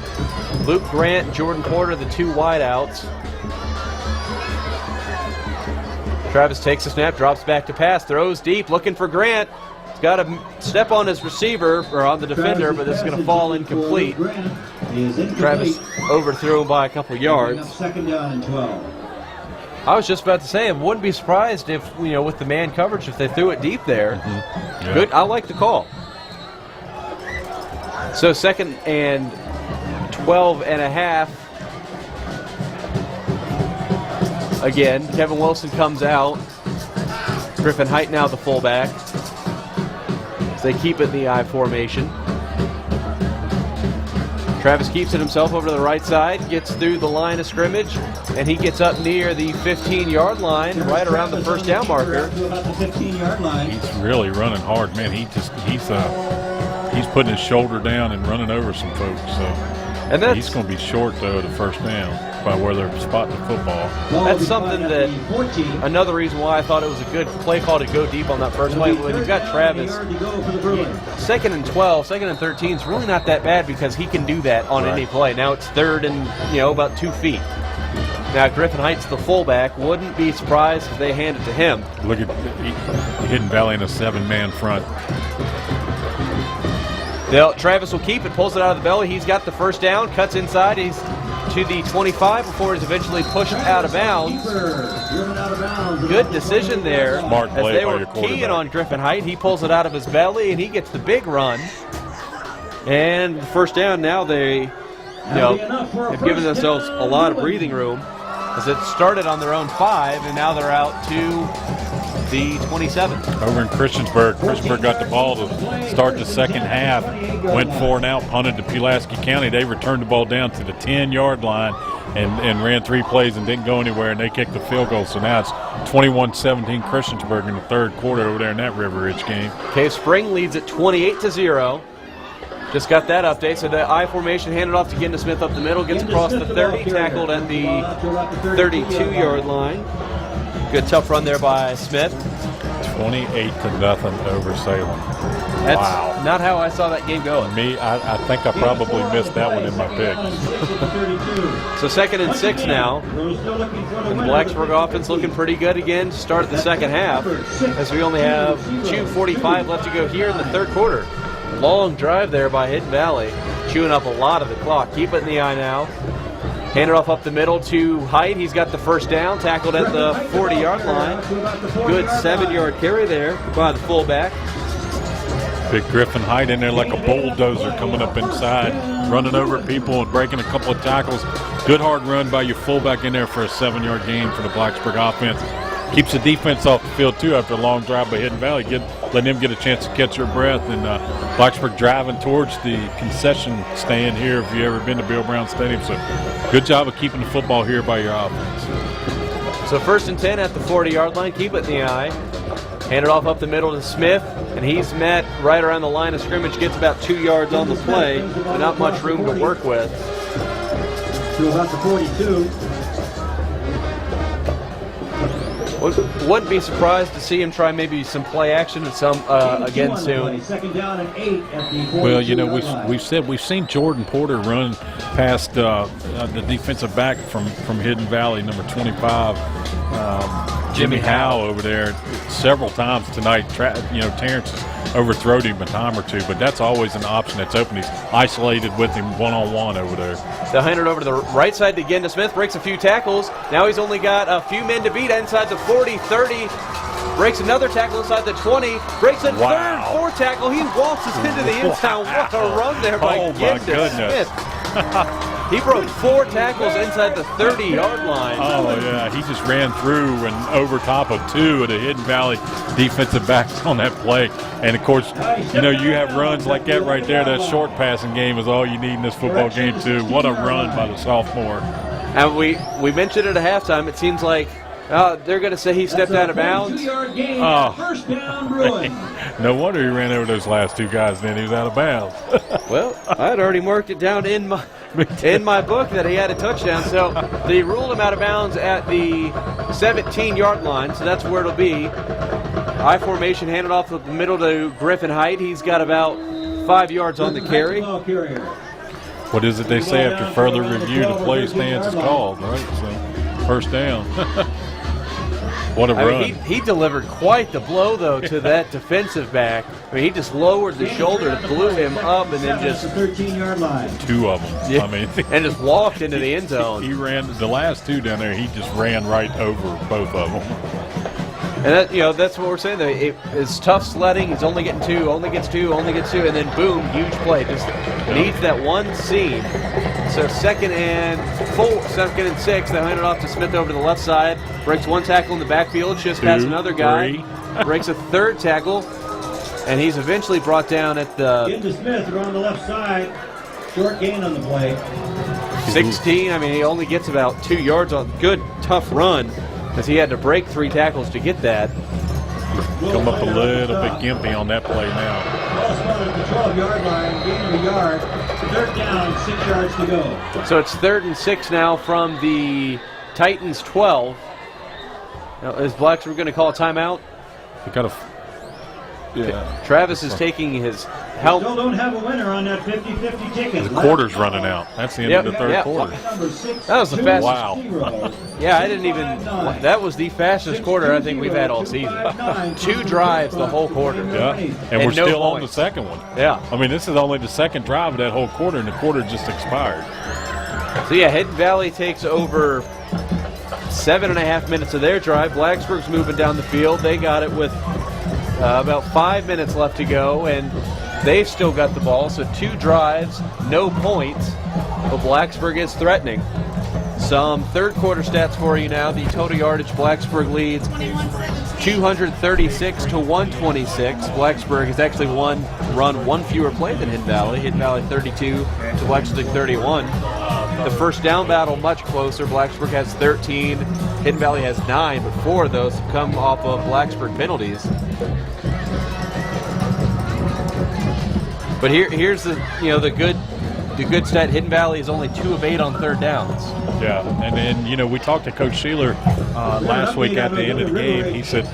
Speaker 1: Luke Grant, Jordan Porter, the 2 wideouts. Travis takes the snap, drops back to pass, throws deep, looking for Grant. He's got to step on his receiver, or on the defender, but this is going to fall incomplete. Travis overthrew him by a couple yards.
Speaker 3: 2nd down and 12.
Speaker 1: I was just about to say, I wouldn't be surprised if, with the man coverage, if they threw it deep there.
Speaker 2: Mm-hmm. Yeah.
Speaker 1: Good, I like the call. So 2nd and 12.5. Again, Kevin Wilson comes out. Griffin Height now the fullback. They keep it in the I formation. Travis keeps it himself over to the right side, gets through the line of scrimmage, and he gets up near the 15-yard line, right around the first down marker.
Speaker 2: He's really running hard, man. He's putting his shoulder down and running over some folks. So he's going to be short though the first down by where they're spotting the football.
Speaker 1: That's something that another reason why I thought it was a good play call to go deep on that first play. When you've got Travis, 2nd and 12, 2nd and 13 is really not that bad because he can do that on any play. Now it's 3rd and about 2 feet. Now Griffin Heights, the fullback, wouldn't be surprised if they hand it to him.
Speaker 2: Look at Hidden Valley in a 7-man front.
Speaker 1: Travis will keep it, pulls it out of the belly. He's got the first down, cuts inside. He's to the 25 before he's eventually pushed out of bounds. Good decision there.
Speaker 2: Smart
Speaker 1: as
Speaker 2: play
Speaker 1: they
Speaker 2: by
Speaker 1: were
Speaker 2: your quarterback.
Speaker 1: keying on Griffin Height. He pulls it out of his belly, and he gets the big run. And first down now, they have given themselves a lot of breathing room as it started on their own 5, and now they're out to the 27.
Speaker 2: Over in Christiansburg got the ball to start the second half. Went 4 and out, punted to Pulaski County. They returned the ball down to the 10-yard line and ran 3 plays and didn't go anywhere, and they kicked the field goal. So now it's 21-17 Christiansburg in the third quarter over there in that River Ridge game.
Speaker 1: Cave Spring leads at 28-0. Just got that update. So the I formation handed off to Kendall Smith up the middle, gets across the 30, tackled at the 32-yard line. Good tough run there by Smith.
Speaker 2: 28-0 over Salem.
Speaker 1: That's not how I saw that game going.
Speaker 2: I think I probably missed that one in my pick.
Speaker 1: So 2nd and 6 now. And the Blacksburg offense looking pretty good again to start the second half, as we only have 2:45 left to go here in the third quarter. Long drive there by Hidden Valley, chewing up a lot of the clock. Keep it in the eye now. Hand it off up the middle to Height. He's got the first down, tackled at the 40-yard line. Good 7-yard carry there by the fullback.
Speaker 2: Big Griffin Height in there like a bulldozer coming up inside, running over people and breaking a couple of tackles. Good hard run by your fullback in there for a 7-yard gain for the Blacksburg offense. Keeps the defense off the field, too, after a long drive by Hidden Valley, letting them get a chance to catch their breath. And Blacksburg driving towards the concession stand here, if you've ever been to Bill Brown Stadium. So good job of keeping the football here by your offense.
Speaker 1: So 1st and 10 at the 40-yard line. Keep it in the eye. Hand it off up the middle to Smith, and he's met right around the line of scrimmage, gets about 2 yards on the play, but not much room to work with.
Speaker 3: To about the 42.
Speaker 1: Wouldn't be surprised to see him try maybe some play action and some again soon.
Speaker 2: Well, you know, we've seen Jordan Porter run past the defensive back from Hidden Valley, number 25, Jimmy Howe over there several times tonight. Terrence has overthrown him a time or two, but that's always an option that's open. He's isolated with him one-on-one over there.
Speaker 1: They'll hand it over to the right side again to Smith. Breaks a few tackles. Now he's only got a few men to beat inside the 40, 30. Breaks another tackle inside the 20. Breaks a third, fourth tackle. He waltzes into the end zone. What a run there by Smith. He broke 4 tackles inside the 30-yard line.
Speaker 2: Oh, yeah. He just ran through and over top of 2 of the Hidden Valley defensive backs on that play. And, of course, you have runs like that right there. That short passing game is all you need in this football game, too. What a run by the sophomore.
Speaker 1: And we mentioned it at halftime. It seems like they're going to say he stepped out of bounds.
Speaker 3: First down, Bruin.
Speaker 2: No wonder he ran over those last 2 guys, then he was out of bounds.
Speaker 1: Well, I had already marked it down in my book that he had a touchdown. So they ruled him out of bounds at the 17-yard line, so that's where it'll be. I formation handed off the middle to Griffin Height. He's got about 5 yards on the carry.
Speaker 2: What is it they say after further review, the play stands is called, right? So first down. What a run.
Speaker 1: He delivered quite the blow, though, to that defensive back. He just lowered the shoulder, blew him up, and then just
Speaker 3: 13-yard line.
Speaker 2: 2 of them.
Speaker 1: Yeah, and just walked into the end zone.
Speaker 2: He ran the last 2 down there. He just ran right over both of them.
Speaker 1: And that's what we're saying. Though it's tough sledding. He's only getting 2, only gets 2, and then boom, huge play. Just needs that one seam. So 2nd and 6. They hand it off to Smith over to the left side. Breaks 1 tackle in the backfield. Just past another guy. Breaks a 3rd tackle, and he's eventually brought down at the.
Speaker 3: Into Smith around the left side. Short gain on the play.
Speaker 1: 16. He only gets about 2 yards on. Good tough run, as he had to break 3 tackles to get that.
Speaker 2: Come up a little bit gimpy on that play now.
Speaker 3: Ball spotted at the 12-yard line, gain of a yard. 3rd down, 6 yards to go.
Speaker 1: So it's 3rd and 6 now from the Titans 12. Now, is Blacksburg going to call a timeout?
Speaker 2: We got a. Yeah.
Speaker 1: Travis is taking his helmet.
Speaker 3: Still don't have a winner on that 50-50 ticket.
Speaker 2: The quarter's running out. That's the end of the third quarter.
Speaker 1: That was the fastest.
Speaker 2: Wow.
Speaker 1: Yeah, I didn't even. That was the fastest quarter I think we've had all season. 2 drives the whole quarter.
Speaker 2: Yeah, and we're still on the second one.
Speaker 1: Yeah.
Speaker 2: This is only the second drive of that whole quarter, and the quarter just expired.
Speaker 1: So yeah, Hidden Valley takes over 7.5 minutes of their drive. Blacksburg's moving down the field. They got it with about 5 minutes left to go, and they've still got the ball. So 2 drives, no points, but Blacksburg is threatening. Some third quarter stats for you now. The total yardage, Blacksburg leads 236 to 126. Blacksburg has actually run one fewer play than Hidden Valley. Hidden Valley 32 to Blacksburg 31. The first down battle much closer. Blacksburg has 13. Hidden Valley has 9, but 4 of those have come off of Blacksburg penalties. But here's the good stat. Hidden Valley is only 2 of 8 on third downs.
Speaker 2: Yeah, and then we talked to Coach Sheeler last week at the end of the game. He said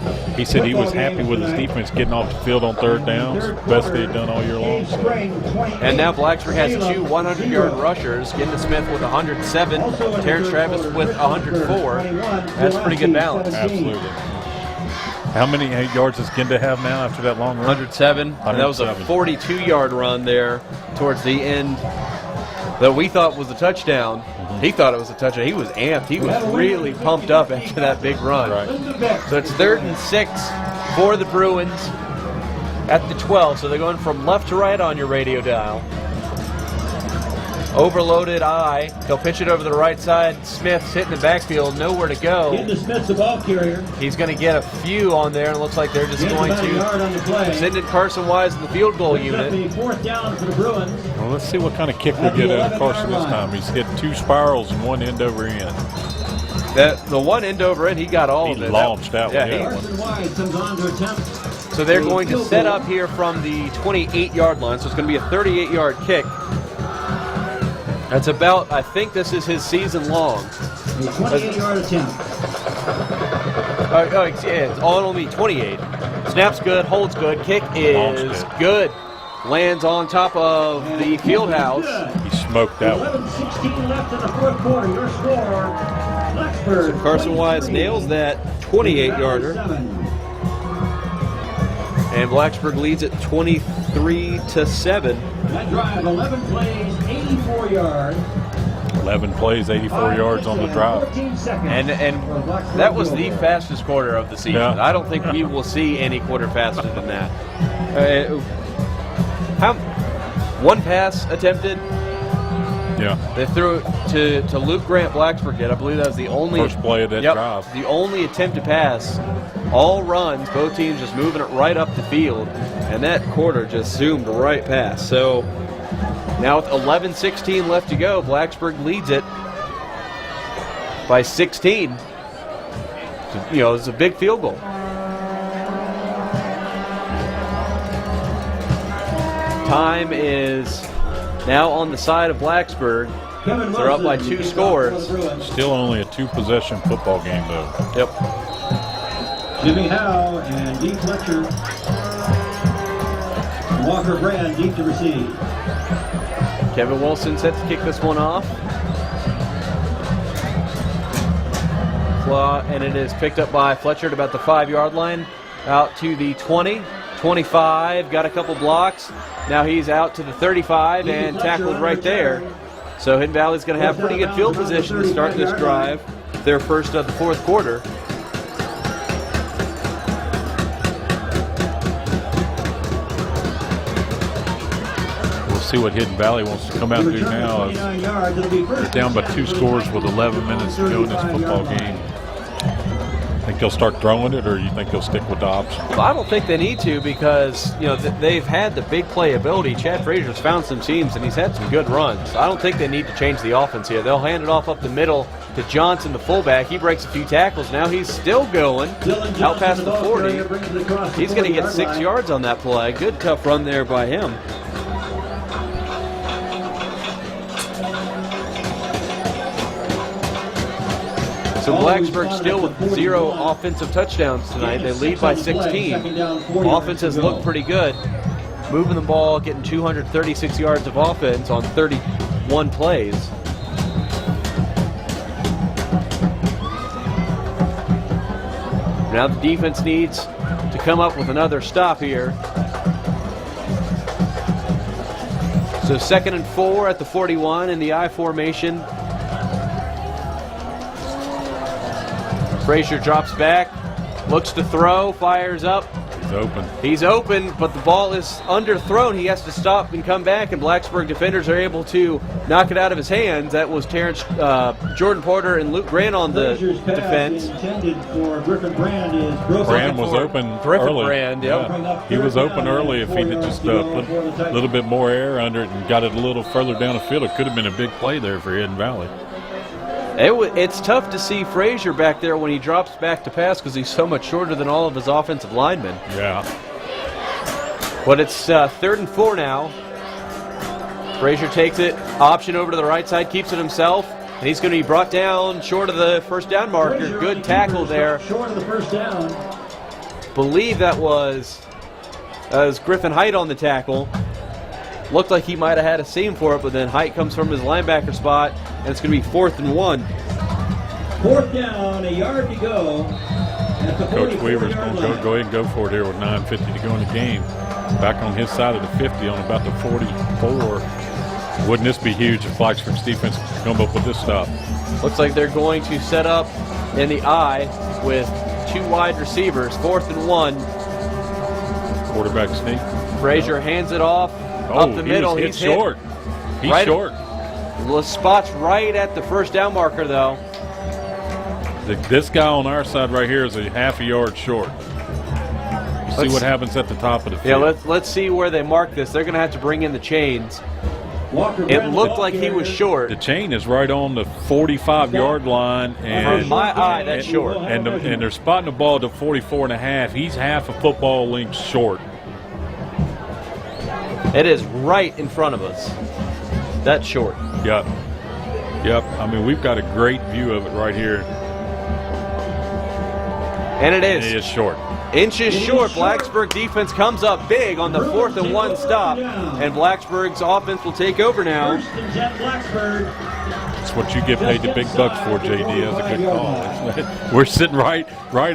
Speaker 2: he was happy with his defense getting off the field on third downs, best they had done all year long. So.
Speaker 1: And now Blacksburg has 2 100-yard rushers. Ginda Smith with 107, Terrence Travis with 104. That's pretty good balance.
Speaker 2: Absolutely. How many yards does Ginda have now after that long run?
Speaker 1: 107. And that was a 42-yard run there towards the end that we thought was a touchdown. He thought it was a touchdown. He was amped. He was really pumped up after that big run.
Speaker 2: Right.
Speaker 1: So it's 3rd and 6 for the Bruins at the 12. So they're going from left to right on your radio dial. Overloaded eye. He'll pitch it over to the right side. Smith's hitting the backfield. Nowhere to go.
Speaker 3: Smith's the ball carrier.
Speaker 1: He's going to get a few on there, and it looks like they're just going to send in Carson Wise in the field goal unit.
Speaker 3: 4th down for the Bruins.
Speaker 2: Well, let's see what kind of kick we get out of Carson this time. He's hit 2 spirals and 1 end over end.
Speaker 1: The 1 end over end, he got all of it.
Speaker 2: He launched that one.
Speaker 1: Yeah.
Speaker 3: Carson Wise comes on to attempt.
Speaker 1: So they're going to set up here from the 28-yard line. So it's going to be a 38-yard kick. That's about, I think this is his season long.
Speaker 3: A 28-yard attempt.
Speaker 1: Yeah, it's only 28. Snap's good, holds good, kick is good. Lands on top of the field house.
Speaker 2: He smoked that one.
Speaker 3: 11:16 left in the 4th quarter. Your score, Blacksburg.
Speaker 1: So Carson Wise nails that 28-yarder. And Blacksburg leads at 23-7.
Speaker 3: That drive, 11 plays, 84 yards.
Speaker 2: 11 plays, 84 yards on the drive.
Speaker 1: And that was the fastest quarter of the season.
Speaker 2: Yeah.
Speaker 1: I don't think we will see any quarter faster than that. One pass attempted.
Speaker 2: Yeah.
Speaker 1: They threw it to Luke Grant. Blacksburg did. I believe that was the only
Speaker 2: first play of that drive.
Speaker 1: The only attempted pass. All runs, both teams just moving it right up the field, and that quarter just zoomed right past. So now with 11:16 left to go, Blacksburg leads it by 16. So, it's a big field goal. Time is now on the side of Blacksburg. They're up by 2 scores.
Speaker 2: Still only a 2-possession football game, though.
Speaker 1: Yep.
Speaker 3: Jimmy Howe and Dee Fletcher. Walker Brand deep to receive.
Speaker 1: Kevin Wilson set to kick this one off. And it is picked up by Fletcher at about the 5-yard line. Out to the 20, 25, got a couple blocks. Now he's out to the 35 and tackled right there. So Hidden Valley's going to have pretty good field position to start this drive. Their first of the 4th quarter.
Speaker 2: See what Hidden Valley wants to come out and do now. They're down by 2 scores with 11 minutes to go in this football game. Think they'll start throwing it, or you think they'll stick with the option?
Speaker 1: Well, I don't think they need to because they've had the big playability. Chad Frazier's found some seams and he's had some good runs. I don't think they need to change the offense here. They'll hand it off up the middle to Johnson, the fullback. He breaks a few tackles. Now he's still going out past the 40. He's going to get 6 yards on that play. Good tough run there by him. So Blacksburg still with 0 offensive touchdowns tonight. They lead by 16. Offense has looked pretty good. Moving the ball, getting 236 yards of offense on 31 plays. Now the defense needs to come up with another stop here. So 2nd and 4 at the 41 in the I formation. Frazier drops back, looks to throw, fires up.
Speaker 2: He's open.
Speaker 1: He's open, but the ball is underthrown. He has to stop and come back, and Blacksburg defenders are able to knock it out of his hands. That was Jordan Porter and Luke Grant on the defense.
Speaker 3: Intended for Griffin Brand is broken.
Speaker 2: Brand was open early.
Speaker 1: Brand, yep.
Speaker 2: Yeah. He was open early. If he had just put a little bit more air under it and got it a little further down the field, it could have been a big play there for Hidden Valley.
Speaker 1: It's tough to see Frazier back there when he drops back to pass because he's so much shorter than all of his offensive linemen.
Speaker 2: Yeah.
Speaker 1: But it's 3rd and 4 now. Frazier takes it, option over to the right side, keeps it himself, and he's going to be brought down short of the first down marker. Good tackle there.
Speaker 3: Short of the first down.
Speaker 1: Believe that was Griffin Height on the tackle. Looked like he might have had a seam for it, but then Height comes from his linebacker spot, and it's going to be 4th and 1.
Speaker 3: 4th down, a yard to go. At the
Speaker 2: Coach Weaver's going to go ahead and go for it here with 9:50 to go in the game. Back on his side of the 50 on about the 44. Wouldn't this be huge if Blacksburg's defense could come up with this stop?
Speaker 1: Looks like they're going to set up in the I with 2 wide receivers, 4th and 1.
Speaker 2: Quarterback sneak.
Speaker 1: Frazier hands it off up the middle.
Speaker 2: He's short. He's
Speaker 1: right
Speaker 2: short.
Speaker 1: The spot's right at the first down marker, though.
Speaker 2: This guy on our side right here is a half a yard short. See what happens at the top of the field.
Speaker 1: Yeah, let's see where they mark this. They're going to have to bring in the chains. It looked like he was short.
Speaker 2: The chain is right on the 45-yard line. And
Speaker 1: from my eye, that's short.
Speaker 2: And they're spotting the ball to 44.5. He's half a football length short.
Speaker 1: It is right in front of us. That's short.
Speaker 2: Yep. I mean, we've got a great view of it right here.
Speaker 1: And it is.
Speaker 2: It is short.
Speaker 1: Inches short. Blacksburg defense comes up big on the 4th and 1 stop, and Blacksburg's offense will take over now.
Speaker 2: That's what you get paid the big bucks for, JD. That's a good call. We're sitting right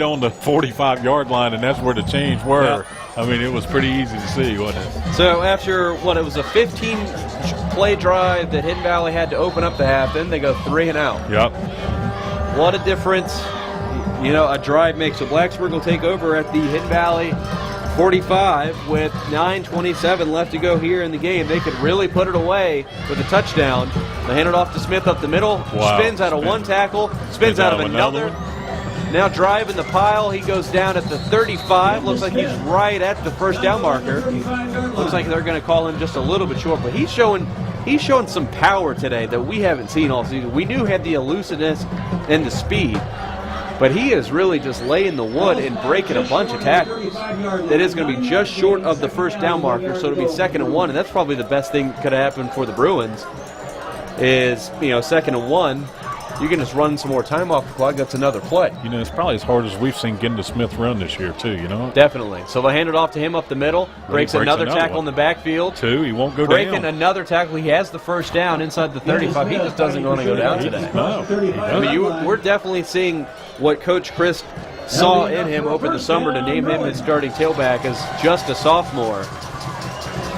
Speaker 2: on the 45-yard line, and that's where the chains were.
Speaker 1: Yeah.
Speaker 2: I mean, it was pretty easy to see, wasn't it?
Speaker 1: So after, it was a 15-play drive that Hidden Valley had to open up the half, then they go 3 and out.
Speaker 2: Yep.
Speaker 1: What a difference, a drive makes. So Blacksburg will take over at the Hidden Valley 45 with 9:27 left to go here in the game. They could really put it away with a touchdown. They hand it off to Smith up the middle.
Speaker 2: Wow.
Speaker 1: Spins out of one tackle. Spins out of another. Now driving the pile. He goes down at the 35. Looks like he's right at the first down marker. Looks like they're going to call him just a little bit short, but he's showing some power today that we haven't seen all season. We knew he had the elusiveness and the speed, but he is really just laying the wood and breaking a bunch of tackles. It is going to be just short of the first down marker, so it'll be 2nd and 1, and that's probably the best thing that could have happened for the Bruins is, 2nd and 1. You can just run some more time off the clock. That's another play.
Speaker 2: It's probably as hard as we've seen getting to Smith run this year, too,
Speaker 1: Definitely. So they hand it off to him up the middle. Breaks another tackle in the backfield.
Speaker 2: 2. He won't go
Speaker 1: Breaking
Speaker 2: down.
Speaker 1: Another tackle. He has the first down inside the 35. He just doesn't want to go down today.
Speaker 2: No.
Speaker 1: We're definitely seeing what Coach Chris saw in him over the summer to name him his starting tailback as just a sophomore.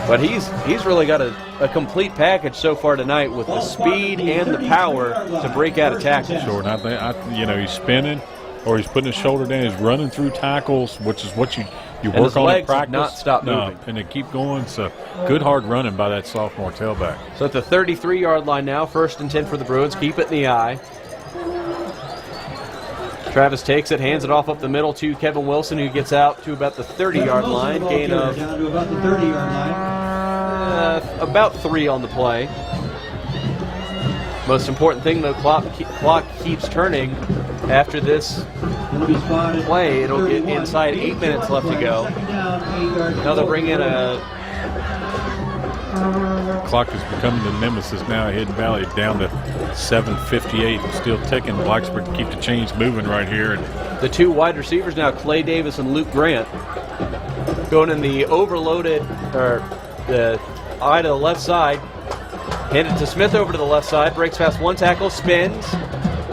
Speaker 1: But he's really got a complete package so far tonight with the speed and the power to break out of tackles.
Speaker 2: Sure, and I think he's spinning or he's putting his shoulder down. He's running through tackles, which is what you work on in practice.
Speaker 1: Not stop moving.
Speaker 2: And they keep going. So good hard running by that sophomore tailback.
Speaker 1: So at the 33-yard line now, 1st and 10 for the Bruins. Keep it in the eye. Travis takes it, hands it off up the middle to Kevin Wilson, who gets out to about the 30-yard line. Gain of
Speaker 3: down to about the 30-yard line.
Speaker 1: About 3 on the play. Most important thing, the clock keeps turning after this play. It'll get inside 8 minutes left to go. Now they'll bring in
Speaker 2: Clock is becoming the nemesis now. Hidden Valley down to 7:58 and still ticking. Blacksburg to keep the chains moving right here. And
Speaker 1: the 2 wide receivers now, Clay Davis and Luke Grant, going in the overloaded, or the eye to the left side. Hand it to Smith over to the left side. Breaks past 1 tackle, spins.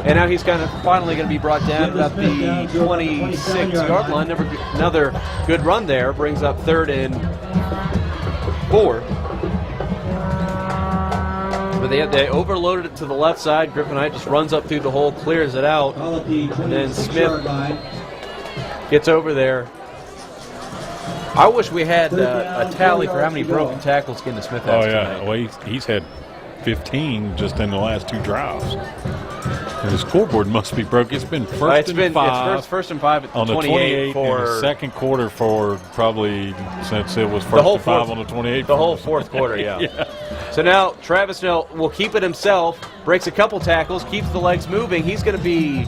Speaker 1: And now he's finally going to be brought down about the 26-yard line. Another good run there. Brings up 3rd and 4. But they overloaded it to the left side. Griffin Height just runs up through the hole, clears it out, and then Smith gets over there. I wish we had a tally for how many broken tackles Kenda Smith has tonight.
Speaker 2: Well, he's had 15 just in the last 2 drives. And his scoreboard must be broke. It's been first and 5.
Speaker 1: It's first and 5 at the
Speaker 2: on the
Speaker 1: 28
Speaker 2: for in the second quarter for probably since it was first and 5 on the 28.
Speaker 1: The whole fourth quarter, yeah. So now Travis Snell will keep it himself, breaks a couple tackles, keeps the legs moving. He's going to be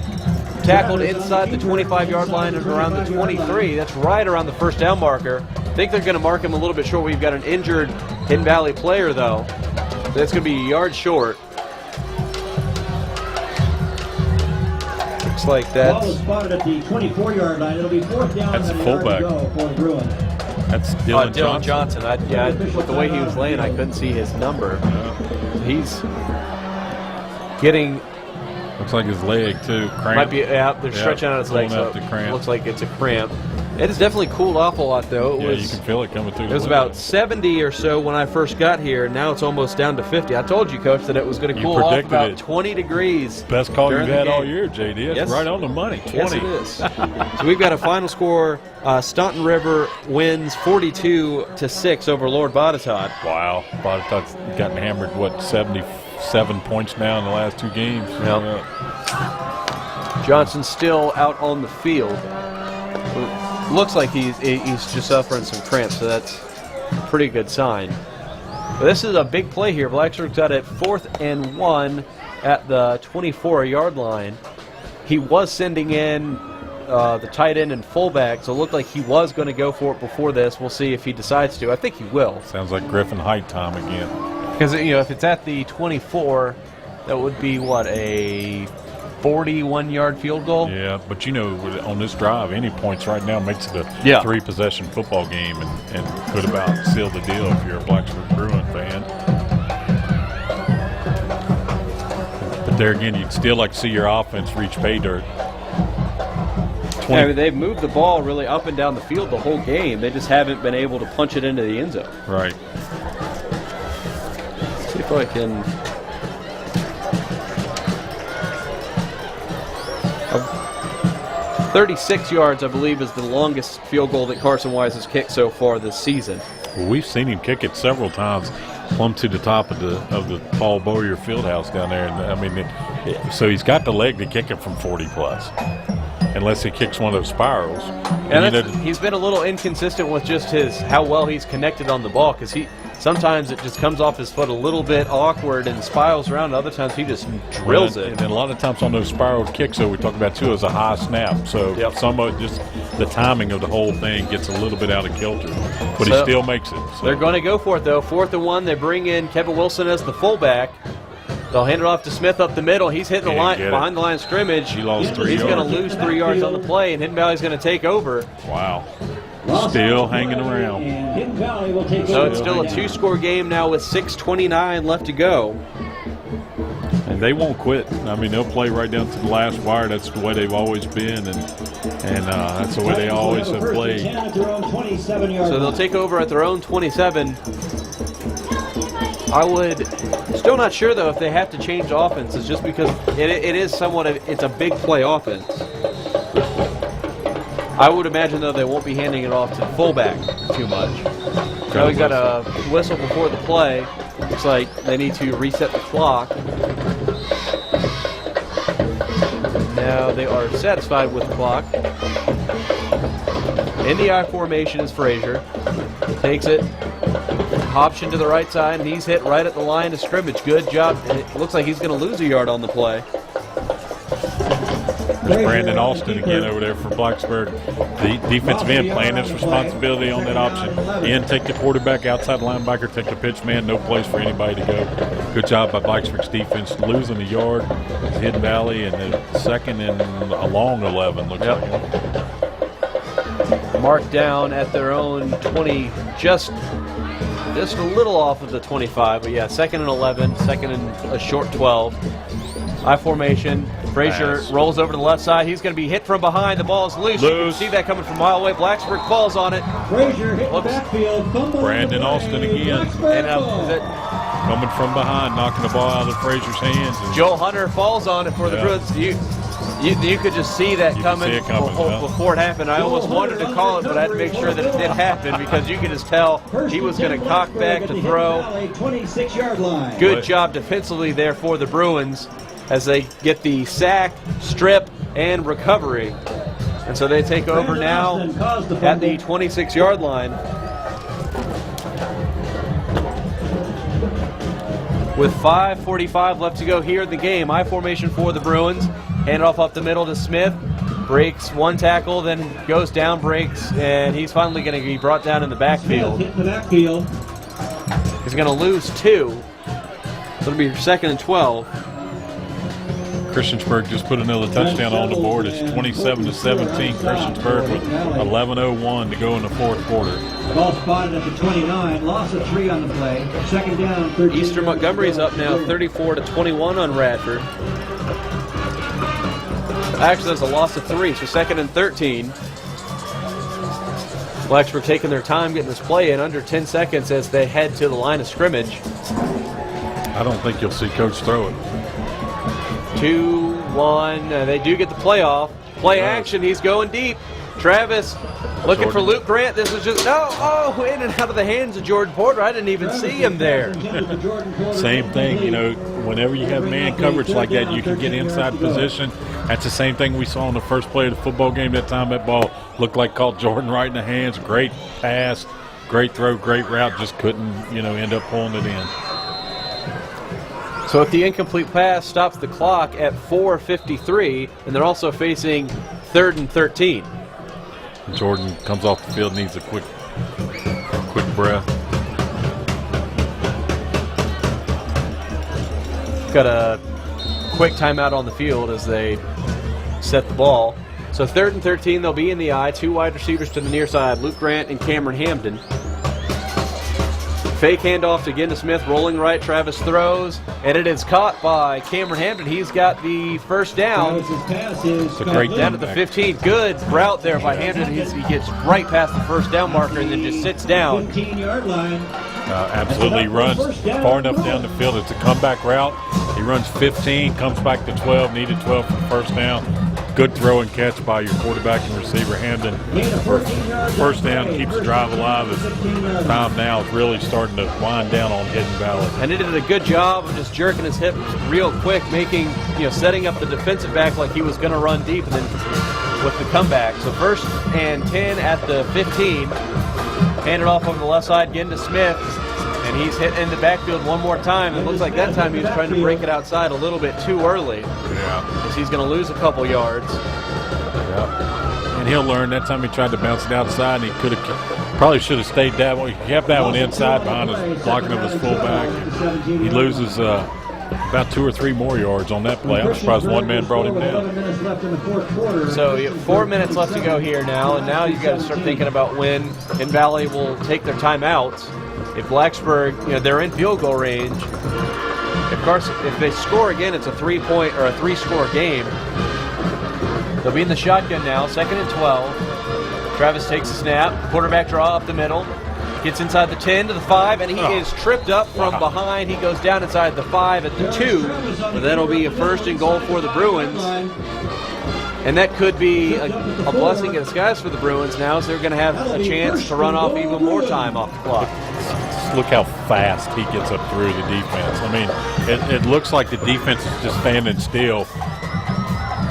Speaker 1: tackled inside the 25-yard line and around the 23. That's right around the first down marker. I think they're going to mark him a little bit short. We've got an injured Hidden Valley player, though. That's going to be a yard short. Looks like that.
Speaker 3: Ball is spotted at the 24-yard line. It'll be 4th down.
Speaker 2: That's the fullback.
Speaker 3: For the Bruins.
Speaker 2: That's Dylan
Speaker 1: Johnson. With the way he was laying, I couldn't see his number. He's getting.
Speaker 2: Looks like his leg too. Cramp.
Speaker 1: Might be. Yeah, they're stretching out his legs. So it looks like it's a cramp. It has definitely cooled off a lot, though.
Speaker 2: You can feel it coming through.
Speaker 1: It was about 70 or so when I first got here. Now it's almost down to 50. I told you, Coach, that it was going to cool off about 20 degrees.
Speaker 2: Best call you've had all year, JD. That's right on the money. 20.
Speaker 1: Yes, it is. So we've got a final score. Staunton River wins 42-6 over Lord Botetourt.
Speaker 2: Wow. Botetourt's gotten hammered, 77 points now in the last 2 games.
Speaker 1: Yep. Johnson's still out on the field. Looks like he's just suffering some cramps, so that's a pretty good sign. But this is a big play here. Blacksburg's got it 4th and 1 at the 24-yard line. He was sending in the tight end and fullback, so it looked like he was going to go for it before this. We'll see if he decides to. I think he will.
Speaker 2: Sounds like Griffin Height time again.
Speaker 1: Because if it's at the 24, that would be a 41-yard field goal.
Speaker 2: Yeah, but on this drive, any points right now makes it a 3-possession football game and could about seal the deal if you're a Blacksburg Bruin fan. But there again, you'd still like to see your offense reach pay dirt.
Speaker 1: They've moved the ball really up and down the field the whole game. They just haven't been able to punch it into the end zone.
Speaker 2: Right.
Speaker 1: Let's see if I can. 36 yards, I believe, is the longest field goal that Carson Wise has kicked so far this season.
Speaker 2: Well, we've seen him kick it several times, plumb to the top of the Paul Bowyer Fieldhouse down there. And so he's got the leg to kick it from 40+, unless he kicks one of those spirals.
Speaker 1: And he's been a little inconsistent with just how well he's connected on the ball, because sometimes it just comes off his foot a little bit awkward and spirals around. Other times he just drills it.
Speaker 2: And a lot of times on those spiraled kicks, we talk about too, is a high snap. So some of just the timing of the whole thing gets a little bit out of kilter, but he still makes it. So.
Speaker 1: They're going to go for it, though. 4th and 1. They bring in Kevin Wilson as the fullback. They'll hand it off to Smith up the middle. He's hitting the line behind the line of scrimmage.
Speaker 2: He lost 3
Speaker 1: He's
Speaker 2: yards.
Speaker 1: going to lose 3 yards on the play, and Hidden Valley's going to take over.
Speaker 2: Wow. Still hanging around.
Speaker 1: So it's still a 2-score game now with 6:29 left to go.
Speaker 2: And they won't quit. They'll play right down to the last wire. That's the way they've always been, and that's the way they always have played.
Speaker 1: So they'll take over at their own 27. I would still not sure, though, if they have to change offenses, just because it is somewhat it's a big play offense. I would imagine, though, they won't be handing it off to the fullback too much. Now we got a whistle before the play. Looks like they need to reset the clock. Now they are satisfied with the clock. In the I formation is Frazier. Takes it. Option to the right side, and he's hit right at the line of scrimmage. Good job. And it looks like he's going to lose a yard on the play.
Speaker 2: There's Brandon Austin again over there for Blacksburg. The defensive end playing his responsibility on that option. In, take the quarterback, outside linebacker, take the pitch man. No place for anybody to go. Good job by Blacksburg's defense. Losing a yard, Hidden Valley, and then 2nd and a long 11, looks like.
Speaker 1: Marked down at their own 20, just a little off of the 25. But, yeah, 2nd and 11, 2nd and a short 12. I formation. Frazier rolls over to the left side. He's going to be hit from behind. The ball is loose. You can see that coming from a mile away. Blacksburg falls on it.
Speaker 3: Frazier hit the backfield.
Speaker 2: Brandon Austin again.
Speaker 1: And
Speaker 2: coming from behind, knocking the ball out of Frazier's hands. And
Speaker 1: Joel Hunter falls on it for the Bruins. You could just see that coming, before it happened. I almost wanted to call it, but I had to make sure that it did happen because you could just tell he was going to cock back to throw.
Speaker 3: 26-yard line.
Speaker 1: Good job defensively there for the Bruins as they get the sack, strip, and recovery. And so they take over now at the 26-yard line. With 5:45 left to go here in the game, I formation for the Bruins. Hand it off up the middle to Smith. Breaks one tackle, then goes down, breaks, and he's finally going to be brought down in the backfield.
Speaker 3: Hit the backfield.
Speaker 1: He's going to lose 2. So it'll be 2nd and 12.
Speaker 2: Christiansburg just put another touchdown on the board. It's 27-17. Christiansburg with 11:01 to go in the fourth quarter.
Speaker 3: Ball spotted at the 29. Loss of 3 on the play. 2nd down, 13.
Speaker 1: Eastern Montgomery's up now 34-21 on Radford. Actually, that's a loss of 3, so 2nd and 13. Blacksburg taking their time getting this play in under 10 seconds as they head to the line of scrimmage.
Speaker 2: I don't think you'll see Coach throw it.
Speaker 1: 2-1. They do get the play off. Play action. He's going deep. Travis looking for Luke Grant. This is just in and out of the hands of Jordan Porter. I didn't even see him there.
Speaker 2: Same thing, whenever you have man coverage like that, you can get inside position. That's the same thing we saw in the first play of the football game. That time that ball looked like caught Jordan right in the hands. Great pass, great throw, great route. Just couldn't, end up pulling it in.
Speaker 1: So if the incomplete pass stops the clock at 4:53, and they're also facing 3rd and 13.
Speaker 2: Jordan comes off the field, needs a quick breath.
Speaker 1: Got a quick timeout on the field as they set the ball. So 3rd and 13, they'll be in the eye. 2 wide receivers to the near side, Luke Grant and Cameron Hampton. Fake handoff again to Smith, rolling right. Travis throws, and it is caught by Cameron Hampton. He's got the first down.
Speaker 2: It's a great
Speaker 1: down to the 15. Good route there by Hampton. He gets right past the first down marker and then just sits down.
Speaker 3: 15-yard line.
Speaker 2: Absolutely runs far enough down the field. It's a comeback route. He runs 15, comes back to 12, needed 12 for the first down. Good throw and catch by your quarterback and receiver, Hampton. First down, keeps the drive alive. As time now is really starting to wind down on Hidden Valley.
Speaker 1: And he did a good job of just jerking his hip real quick, setting up the defensive back like he was going to run deep, and then with the comeback. So 1st and 10 at the 15. Handed off over the left side again to Smith. And he's hit in the backfield one more time. It looks like that time he was trying to break it outside a little bit too early.
Speaker 2: Yeah.
Speaker 1: Because he's going to lose a couple yards.
Speaker 2: Yeah. And he'll learn. That time he tried to bounce it outside, and he probably should have stayed that way. He kept that one inside behind his blocking of his fullback. He loses about 2 or 3 more yards on that play. I'm surprised one man brought him down.
Speaker 1: So you have 4 minutes left to go here now, and now you've got to start thinking about when Hidden Valley will take their timeouts. If Blacksburg, they're in field goal range. If they score again, it's a 3-point or a 3-score game. They'll be in the shotgun now, 2nd and 12. Travis takes the snap, quarterback draw up the middle, gets inside the 10 to the 5, and he is tripped up from behind. He goes down inside the 5 at the 2, but that'll be a 1st and goal for the Bruins. And that could be a blessing in disguise for the Bruins now, as they're going to have a chance to run off even more time off the clock.
Speaker 2: Look how fast he gets up through the defense. I mean, it looks like the defense is just standing still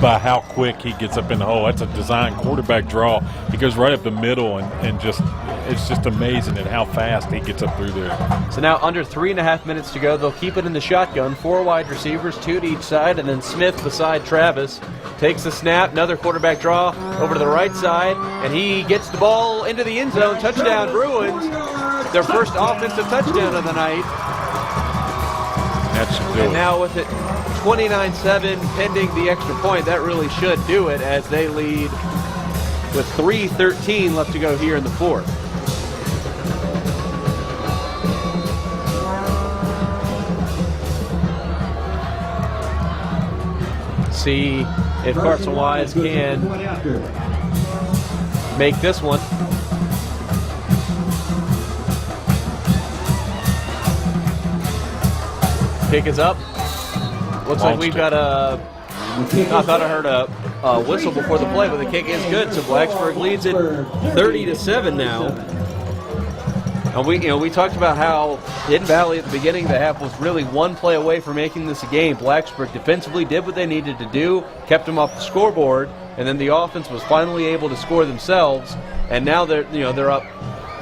Speaker 2: by how quick he gets up in the hole. That's a design quarterback draw. He goes right up the middle and just it's just amazing at how fast he gets up through there.
Speaker 1: So now under 3.5 minutes to go. They'll keep it in the shotgun. 4 wide receivers, 2 to each side, and then Smith beside Travis. Takes the snap, another quarterback draw over to the right side, and he gets the ball into the end zone. Touchdown Bruins. Their first offensive touchdown of the night.
Speaker 2: That should do it.
Speaker 1: And now with it 29-7 pending the extra point, that really should do it as they lead with 3:13 left to go here in the fourth. See if Carson Wise can make this one. Kick is up. Looks like we've got a. I thought I heard a whistle before the play, but the kick is good. So Blacksburg leads it 30-7 now. And we talked about how Hidden Valley at the beginning of the half was really one play away from making this a game. Blacksburg defensively did what they needed to do, kept them off the scoreboard, and then the offense was finally able to score themselves. And now they're up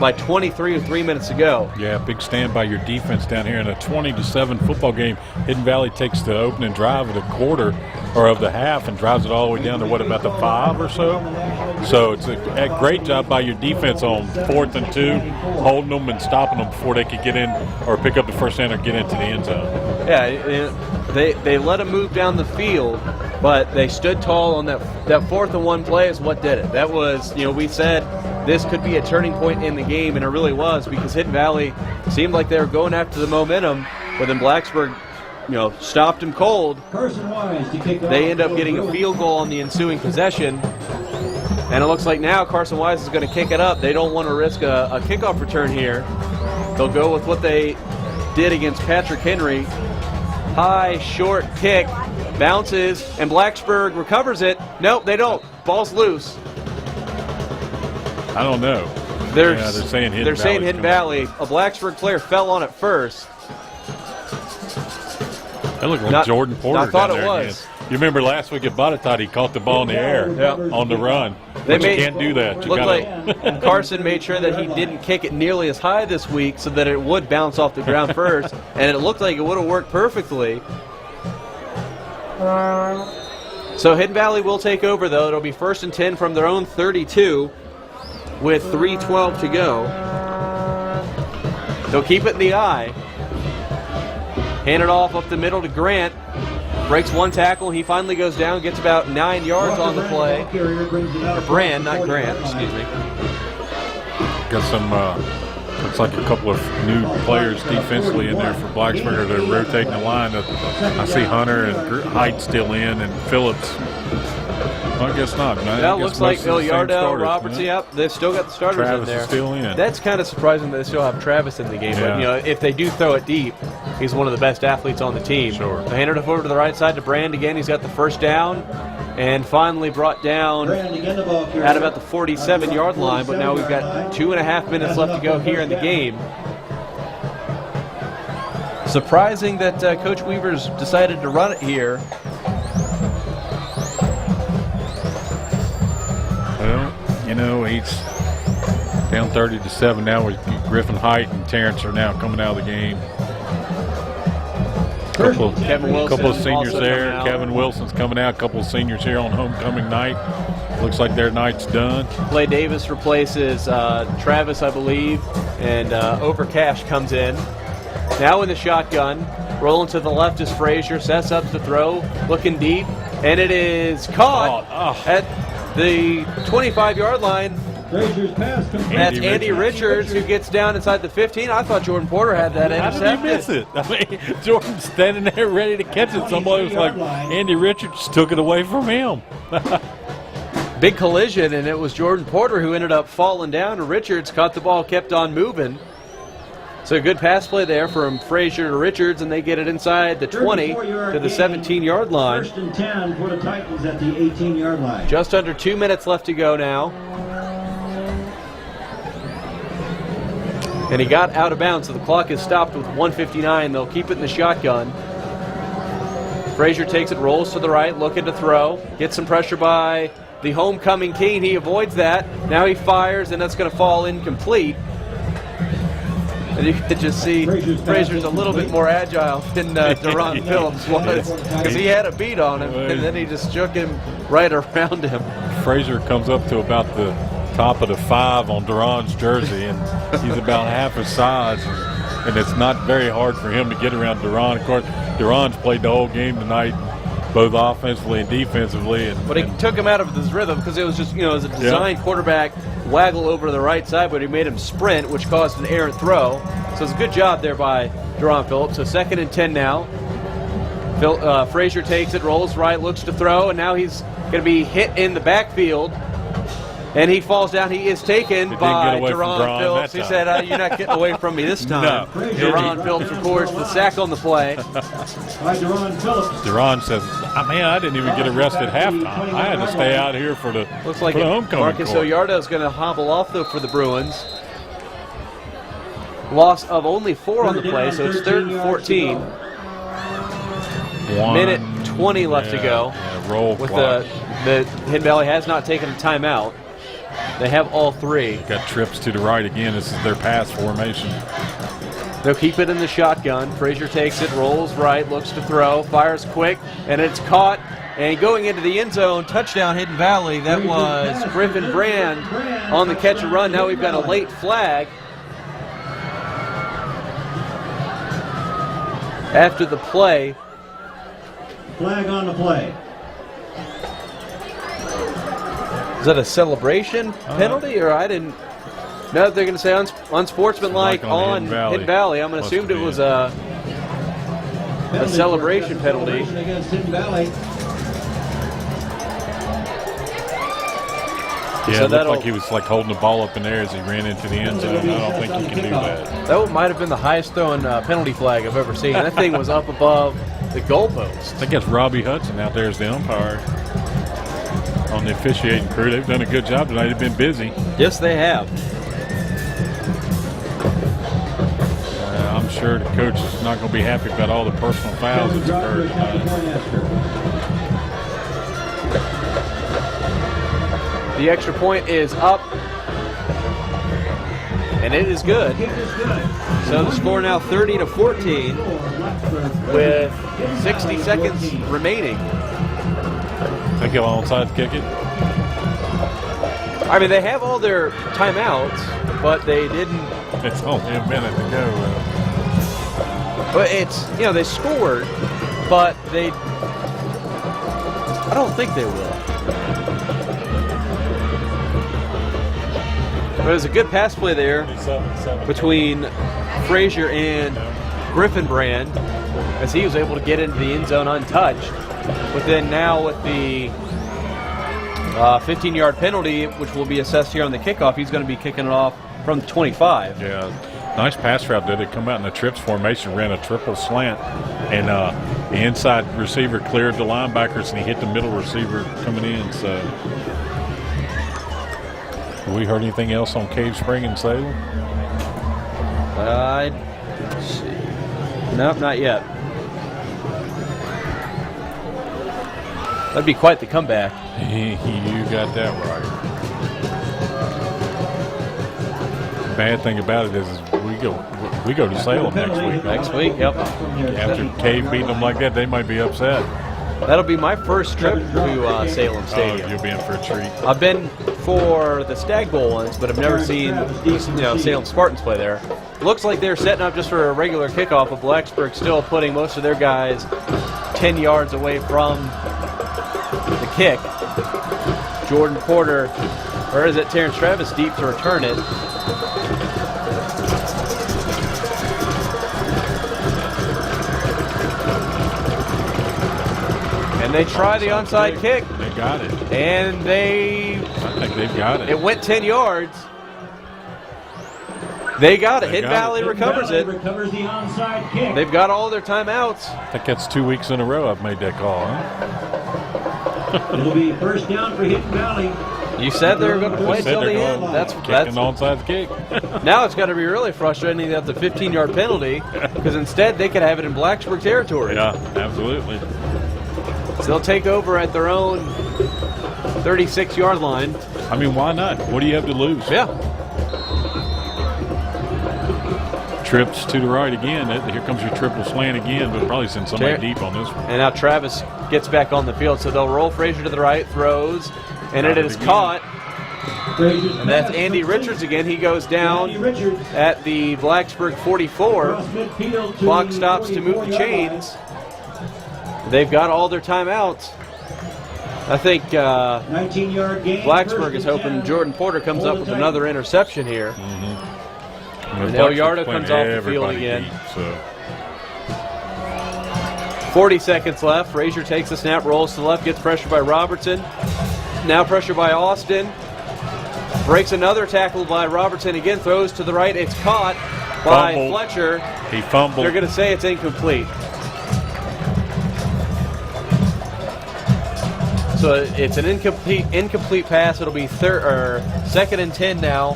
Speaker 1: by 23 with 3 minutes to go.
Speaker 2: Yeah, big stand by your defense down here in a 20-7 football game. Hidden Valley takes the opening drive of the quarter or of the half and drives it all the way down to about the 5 or so. So it's a great job by your defense on 4th and 2, holding them and stopping them before they could get in or pick up the first down or get into the end zone.
Speaker 1: Yeah, they let them move down the field, but they stood tall on that 4th and 1 play is what did it. That was, we said this could be a turning point in the game, and it really was, because Hidden Valley seemed like they were going after the momentum, but then Blacksburg, stopped them cold. They end up getting a field goal on the ensuing possession, and it looks like now Carson Wise is going to kick it up. They don't want to risk a kickoff return here. They'll go with what they did against Patrick Henry. High, short kick, bounces, and Blacksburg recovers it. Nope, they don't. Ball's loose.
Speaker 2: I don't know.
Speaker 1: They're
Speaker 2: saying
Speaker 1: Hidden Valley. A Blacksburg player fell on it first.
Speaker 2: That looked like Jordan Porter.
Speaker 1: I thought
Speaker 2: down
Speaker 1: it
Speaker 2: there
Speaker 1: was.
Speaker 2: Again. You remember last week at Botetourt, he caught the ball in the air on the run. You can't do that.
Speaker 1: Looked like Carson made sure that he didn't kick it nearly as high this week so that it would bounce off the ground first, and it looked like it would have worked perfectly. So Hidden Valley will take over, though. It'll be 1st and 10 from their own 32 with 3:12 to go. They'll keep it in the eye. Hand it off up the middle to Grant. Breaks one tackle. He finally goes down, gets about 9 yards on the play. Or Brand, not Grant, excuse me.
Speaker 2: Got some, looks like a couple of new players defensively in there for Blacksburg. They're rotating the line. I see Hunter and Height still in, and Phillips. I guess not.
Speaker 1: That looks like Ilyardo, Roberts. Yep, they've still got the starters
Speaker 2: Travis
Speaker 1: in there.
Speaker 2: Is still in.
Speaker 1: That's kind of surprising that they still have Travis in the game.
Speaker 2: Yeah.
Speaker 1: But if they do throw it deep, he's one of the best athletes on the team.
Speaker 2: Sure.
Speaker 1: They handed it over to the right side to Brand again. He's got the first down, and finally brought down at about the 47-yard line. But now we've got 2.5 minutes left to go here in the game. Surprising that Coach Weaver's decided to run it here.
Speaker 2: Well, he's down 30-7 now with Griffin Height and Terrence are now coming out of the game. Couple of seniors there. Kevin Wilson's coming out. Couple of seniors here on homecoming night. Looks like their night's done.
Speaker 1: Clay Davis replaces Travis, I believe, and Overcash comes in. Now in the shotgun. Rolling to the left is Frazier. Sets up to throw. Looking deep. And it is caught at the 25-yard line. That's Andy Richards who gets down inside the 15. I thought Jordan Porter had that intercepted.
Speaker 2: How did he miss it? I mean, Jordan's standing there ready to catch it. Somebody was like, Andy Richards took it away from him.
Speaker 1: Big collision, and it was Jordan Porter who ended up falling down. Richards caught the ball, kept on moving. So a good pass play there from Frazier to Richards, and they get it inside the 20 to the 17-yard line.
Speaker 3: 1st and 10 for the Titans at the 18-yard line.
Speaker 1: Just under 2 minutes left to go now. And he got out of bounds, so the clock is stopped with 1:59. They'll keep it in the shotgun. Frazier takes it, rolls to the right, looking to throw. Gets some pressure by the homecoming Keene. He avoids that. Now he fires, and that's going to fall incomplete. And you can just see Frazier's a little bit more agile than Deron Phillips was, because he had a beat on him, and then he just shook him right around him.
Speaker 2: Frazier comes up to about the top of the 5 on Deron's jersey, and he's about half his size, and it's not very hard for him to get around Deron. Of course, Deron's played the whole game tonight, both offensively and defensively.
Speaker 1: But he took him out of his rhythm, because it was just, it was a designed quarterback waggle over to the right side, but he made him sprint, which caused an errant throw. So it's a good job there by Deron Phillips. So 2nd and 10 now. Frazier takes it, rolls right, looks to throw, and now he's going to be hit in the backfield. And he falls down. He is taken by
Speaker 2: get away from
Speaker 1: Deron
Speaker 2: Deron
Speaker 1: Phillips.
Speaker 2: that
Speaker 1: He
Speaker 2: time.
Speaker 1: said, "You're not getting away from me this time."
Speaker 2: No.
Speaker 1: Deron Phillips records the sack on the play.
Speaker 3: By Deron Phillips.
Speaker 2: Deron says, I didn't even get arrested halftime. I had to stay out here for the,
Speaker 1: Looks like
Speaker 2: for the homecoming
Speaker 1: Marcus
Speaker 2: court."
Speaker 1: Oyardo is going to hobble off, though, for the Bruins. Loss of only 4 on the play, so it's 3rd and 14. 1:20 left to go.
Speaker 2: Yeah, roll
Speaker 1: with
Speaker 2: clock.
Speaker 1: the Hidden Valley has not taken a timeout. They have all 3.
Speaker 2: Got trips to the right again. This is their pass formation.
Speaker 1: They'll keep it in the shotgun. Frazier takes it, rolls right, looks to throw, fires quick, and it's caught. And going into the end zone, touchdown Hidden Valley. That was Griffin Brand on the catch and run. Now we've got a late flag. After the play.
Speaker 3: Flag on the play.
Speaker 1: Is that a celebration penalty, or I didn't? No, they're going to say unsportsmanlike on Hidden Valley. I'm going to assume it was a celebration penalty.
Speaker 3: Against Hidden Valley.
Speaker 2: Yeah,
Speaker 1: So
Speaker 2: it looked like he was like holding the ball up in there as he ran into the end zone. I don't think he can do that.
Speaker 1: That might have been the highest throwing penalty flag I've ever seen. That thing was up above the goalpost.
Speaker 2: I think that's Robbie Hudson out there as the umpire on the officiating crew. They've done a good job tonight. They've been busy.
Speaker 1: Yes, they have.
Speaker 2: I'm sure the coach is not going to be happy about all the personal fouls that's occurred tonight.
Speaker 1: The extra point is up, and it is good. So the score now 30-14 with 60 seconds remaining.
Speaker 2: Think he'll onside kick it?
Speaker 1: I mean, they have all their timeouts, but they didn't.
Speaker 2: It's only a minute to go.
Speaker 1: But it's, they scored, but I don't think they will. But it was a good pass play there between Frazier and Griffin Brand as he was able to get into the end zone untouched. But then now with the 15-yard penalty, which will be assessed here on the kickoff, he's going to be kicking it off from the 25.
Speaker 2: Yeah, nice pass route there. They come out in the trips formation, ran a triple slant, and the inside receiver cleared the linebackers, and he hit the middle receiver coming in. So, have we heard anything else on Cave Spring and Salem?
Speaker 1: Let's see. Nope, not yet. That'd be quite the comeback.
Speaker 2: You got that right. The bad thing about it is we go to Salem next week.
Speaker 1: Next week, yep.
Speaker 2: After Cave beating them like that, they might be upset.
Speaker 1: That'll be my first trip to Salem Stadium.
Speaker 2: Oh, you'll be in for a treat.
Speaker 1: I've been for the Stag Bowl once, but I've never seen Salem Spartans play there. It looks like they're setting up just for a regular kickoff, but Blacksburg still putting most of their guys 10 yards away from the kick. Jordan Porter, or is it Terrence Travis deep to return it? And they try the onside kick.
Speaker 2: They got it.
Speaker 1: And
Speaker 2: I think they've got it.
Speaker 1: It went 10 yards. They got it. Hidden Valley recovers it.
Speaker 3: Recovers the onside kick.
Speaker 1: They've got all their timeouts.
Speaker 2: I think that's 2 weeks in a row I've made that call, huh?
Speaker 3: It'll be first down for Hidden Valley.
Speaker 1: You said they were going to play till the end.
Speaker 2: That's an onside kick.
Speaker 1: Now it's got to be really frustrating that the 15-yard penalty, because instead they could have it in Blacksburg territory.
Speaker 2: Yeah, absolutely.
Speaker 1: So they'll take over at their own 36-yard line.
Speaker 2: I mean, why not? What do you have to lose?
Speaker 1: Yeah.
Speaker 2: Trips to the right again. Here comes your triple slant again, but probably send somebody deep on this one.
Speaker 1: And now Travis gets back on the field, so they'll roll Frazier to the right, throws, and it is caught. And that's Andy Richards again. He goes down at the Blacksburg 44. Clock stops to move the chains. They've got all their timeouts. I think
Speaker 3: 19-yard gain.
Speaker 1: Blacksburg is hoping Jordan Porter comes up with another interception here. And Oyardo comes off the field again.
Speaker 2: Deep, so.
Speaker 1: 40 seconds left. Frazier takes the snap, rolls to the left, gets pressure by Robertson. Now pressure by Austin. Breaks another tackle by Robertson. Again, throws to the right. It's caught by
Speaker 2: Fumbled.
Speaker 1: Fletcher.
Speaker 2: He fumbled.
Speaker 1: They're going to say it's incomplete. So it's an incomplete pass. It'll be second and 10 now.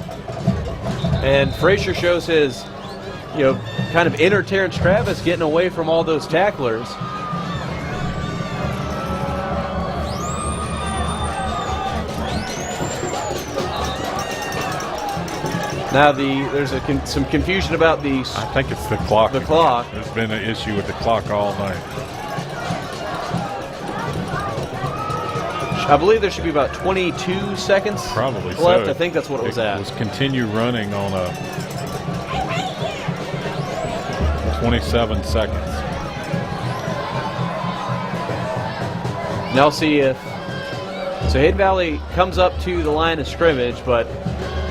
Speaker 1: And Frazier shows his, kind of inner Terrence Travis, getting away from all those tacklers. Now there's some confusion about the.
Speaker 2: I think it's the clock.
Speaker 1: The clock.
Speaker 2: There's been an issue with the clock all night.
Speaker 1: I believe there should be about 22 seconds
Speaker 2: Probably
Speaker 1: left.
Speaker 2: so.
Speaker 1: I think that's what it was at.
Speaker 2: It was continue running on a 27 seconds.
Speaker 1: Now see if. So Hidden Valley comes up to the line of scrimmage, but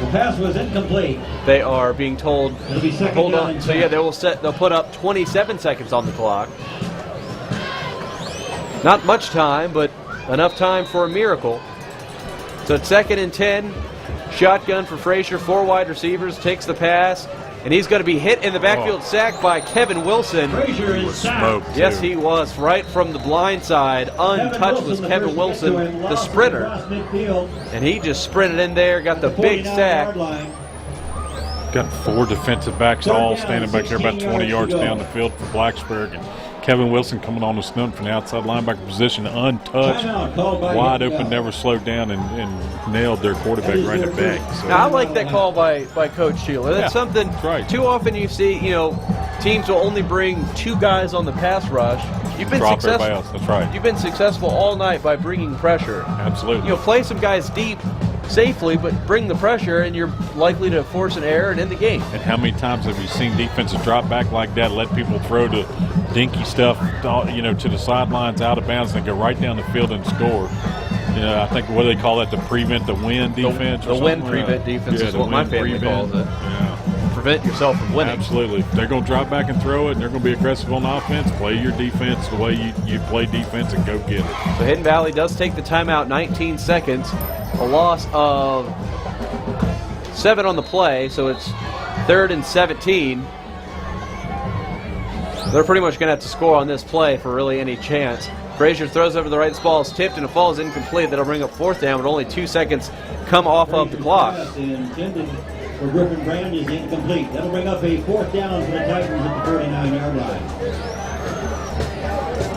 Speaker 3: The pass was incomplete.
Speaker 1: they are being told,
Speaker 3: It'll be second
Speaker 1: hold
Speaker 3: down
Speaker 1: on.
Speaker 3: and
Speaker 1: So
Speaker 3: 10.
Speaker 1: yeah, they'll put up 27 seconds on the clock. Not much time, but enough time for a miracle. So it's second and 10. Shotgun for Frazier. 4 wide receivers. Takes the pass. And he's going to be hit in the backfield, sacked by Kevin Wilson.
Speaker 3: Frazier is sacked.
Speaker 2: Smoked,
Speaker 1: Yes,
Speaker 2: too.
Speaker 1: he was. Right from the blind side. Untouched was Kevin Wilson, the sprinter. And he just sprinted in there, got the big sack.
Speaker 2: Got 4 defensive backs all standing back there about 20 yards down the field for Blacksburg. And Kevin Wilson coming on the snub from the outside linebacker position, untouched, wide open, never slowed down, and nailed their quarterback right in the back. So.
Speaker 1: Now, I like that call by Coach Sheila. That's something
Speaker 2: right.
Speaker 1: Too often you see, teams will only bring 2 guys on the pass rush. You've been
Speaker 2: Drop
Speaker 1: successful.
Speaker 2: everybody else. That's right.
Speaker 1: You've been successful all night by bringing pressure.
Speaker 2: Absolutely.
Speaker 1: Play some guys deep safely, but bring the pressure, and you're likely to force an error and end the game.
Speaker 2: And how many times have you seen defenses drop back like that, let people throw the dinky stuff, to the sidelines, out of bounds, and go right down the field and score? I think, what do they call that, the prevent the win defense?
Speaker 1: The win prevent defense is what my family calls it.
Speaker 2: Yeah.
Speaker 1: Prevent yourself from winning.
Speaker 2: Absolutely. They're going to drop back and throw it, and they're going to be aggressive on offense. Play your defense the way you play defense and go get it.
Speaker 1: So Hidden Valley does take the timeout, 19 seconds. A loss of 7 on the play, so it's 3rd and 17. They're pretty much going to have to score on this play for really any chance. Frazier throws over the right. This ball is tipped, and it falls incomplete. That'll bring up 4th down, but only 2 seconds come off of the clock.
Speaker 3: Intended for Griffin Brand is incomplete. That'll bring up a 4th down for the Titans at the 49-yard line.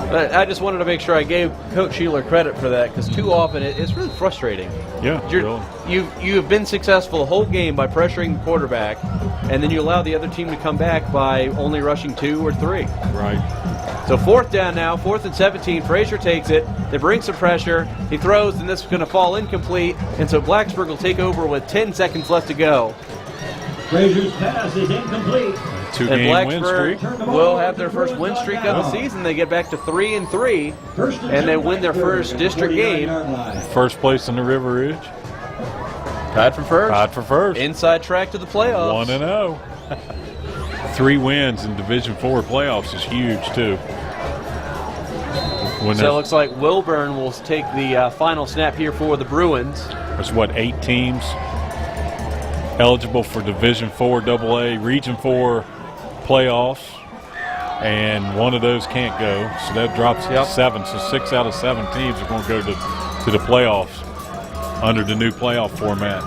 Speaker 1: But I just wanted to make sure I gave Coach Sheeler credit for that, because too often it's really frustrating.
Speaker 2: Yeah, really.
Speaker 1: You have been successful the whole game by pressuring the quarterback, and then you allow the other team to come back by only rushing 2 or 3.
Speaker 2: Right.
Speaker 1: So 4th down now, 4th and 17. Frazier takes it. They bring some pressure. He throws, and this is going to fall incomplete. And so Blacksburg will take over with 10 seconds left to go.
Speaker 3: Frazier's pass is incomplete.
Speaker 2: And
Speaker 1: Blacksburg will have their first win streak of the season. They get back to 3-3, and they win their first district game.
Speaker 2: First place in the River Ridge.
Speaker 1: Tied for first.
Speaker 2: Tied for first.
Speaker 1: Inside track to the playoffs.
Speaker 2: 1-0. 3 wins in Division IV playoffs is huge, too.
Speaker 1: So it looks like Wilburn will take the final snap here for the Bruins.
Speaker 2: There's, 8 teams eligible for Division IV AA, Region 4 playoffs, and one of those can't go. So that drops to 7. So 6 out of 7 teams are going to go to the playoffs under the new playoff format.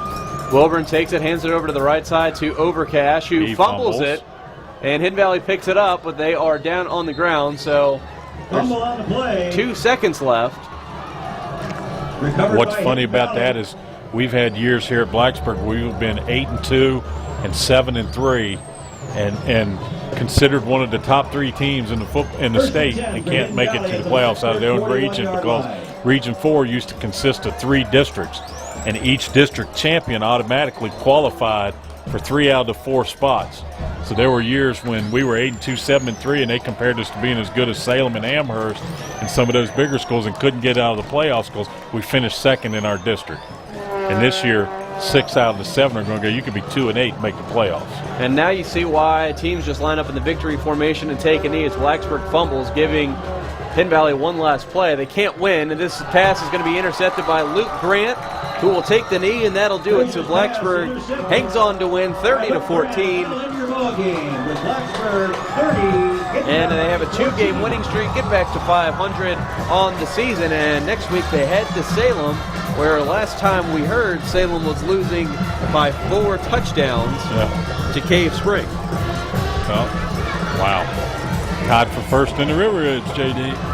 Speaker 1: Wilburn takes it, hands it over to the right side to Overcash, who
Speaker 2: He
Speaker 1: fumbles
Speaker 2: fumbles
Speaker 1: it. And Hidden Valley picks it up, but they are down on the ground. So
Speaker 3: Fumble on the play.
Speaker 1: 2 seconds left.
Speaker 2: What's funny about that is we've had years here at Blacksburg where we've been 8-2 and 7-3, and considered one of the top 3 teams in the state, and can't make it to the playoffs out of their own region, because Region 4 used to consist of 3 districts, and each district champion automatically qualified for 3 out of the 4 spots. So there were years when we were 8-2, 7-3, and they compared us to being as good as Salem and Amherst and some of those bigger schools, and couldn't get out of the playoffs because we finished 2nd in our district. And this year, 6 out of the 7 are going to go. You could be 2-8 and make the playoffs.
Speaker 1: And now you see why teams just line up in the victory formation and take a knee as Blacksburg fumbles, giving Hidden Valley one last play. They can't win, and this pass is going to be intercepted by Luke Grant. who will take the knee, and that'll do it. So Blacksburg hangs on to win 30-14. And they have a 2-game winning streak, get back to 500 on the season. And next week they head to Salem, where last time we heard Salem was losing by 4 touchdowns to Cave Spring.
Speaker 2: Well, wow. Tied for first in the River Ridge, JD.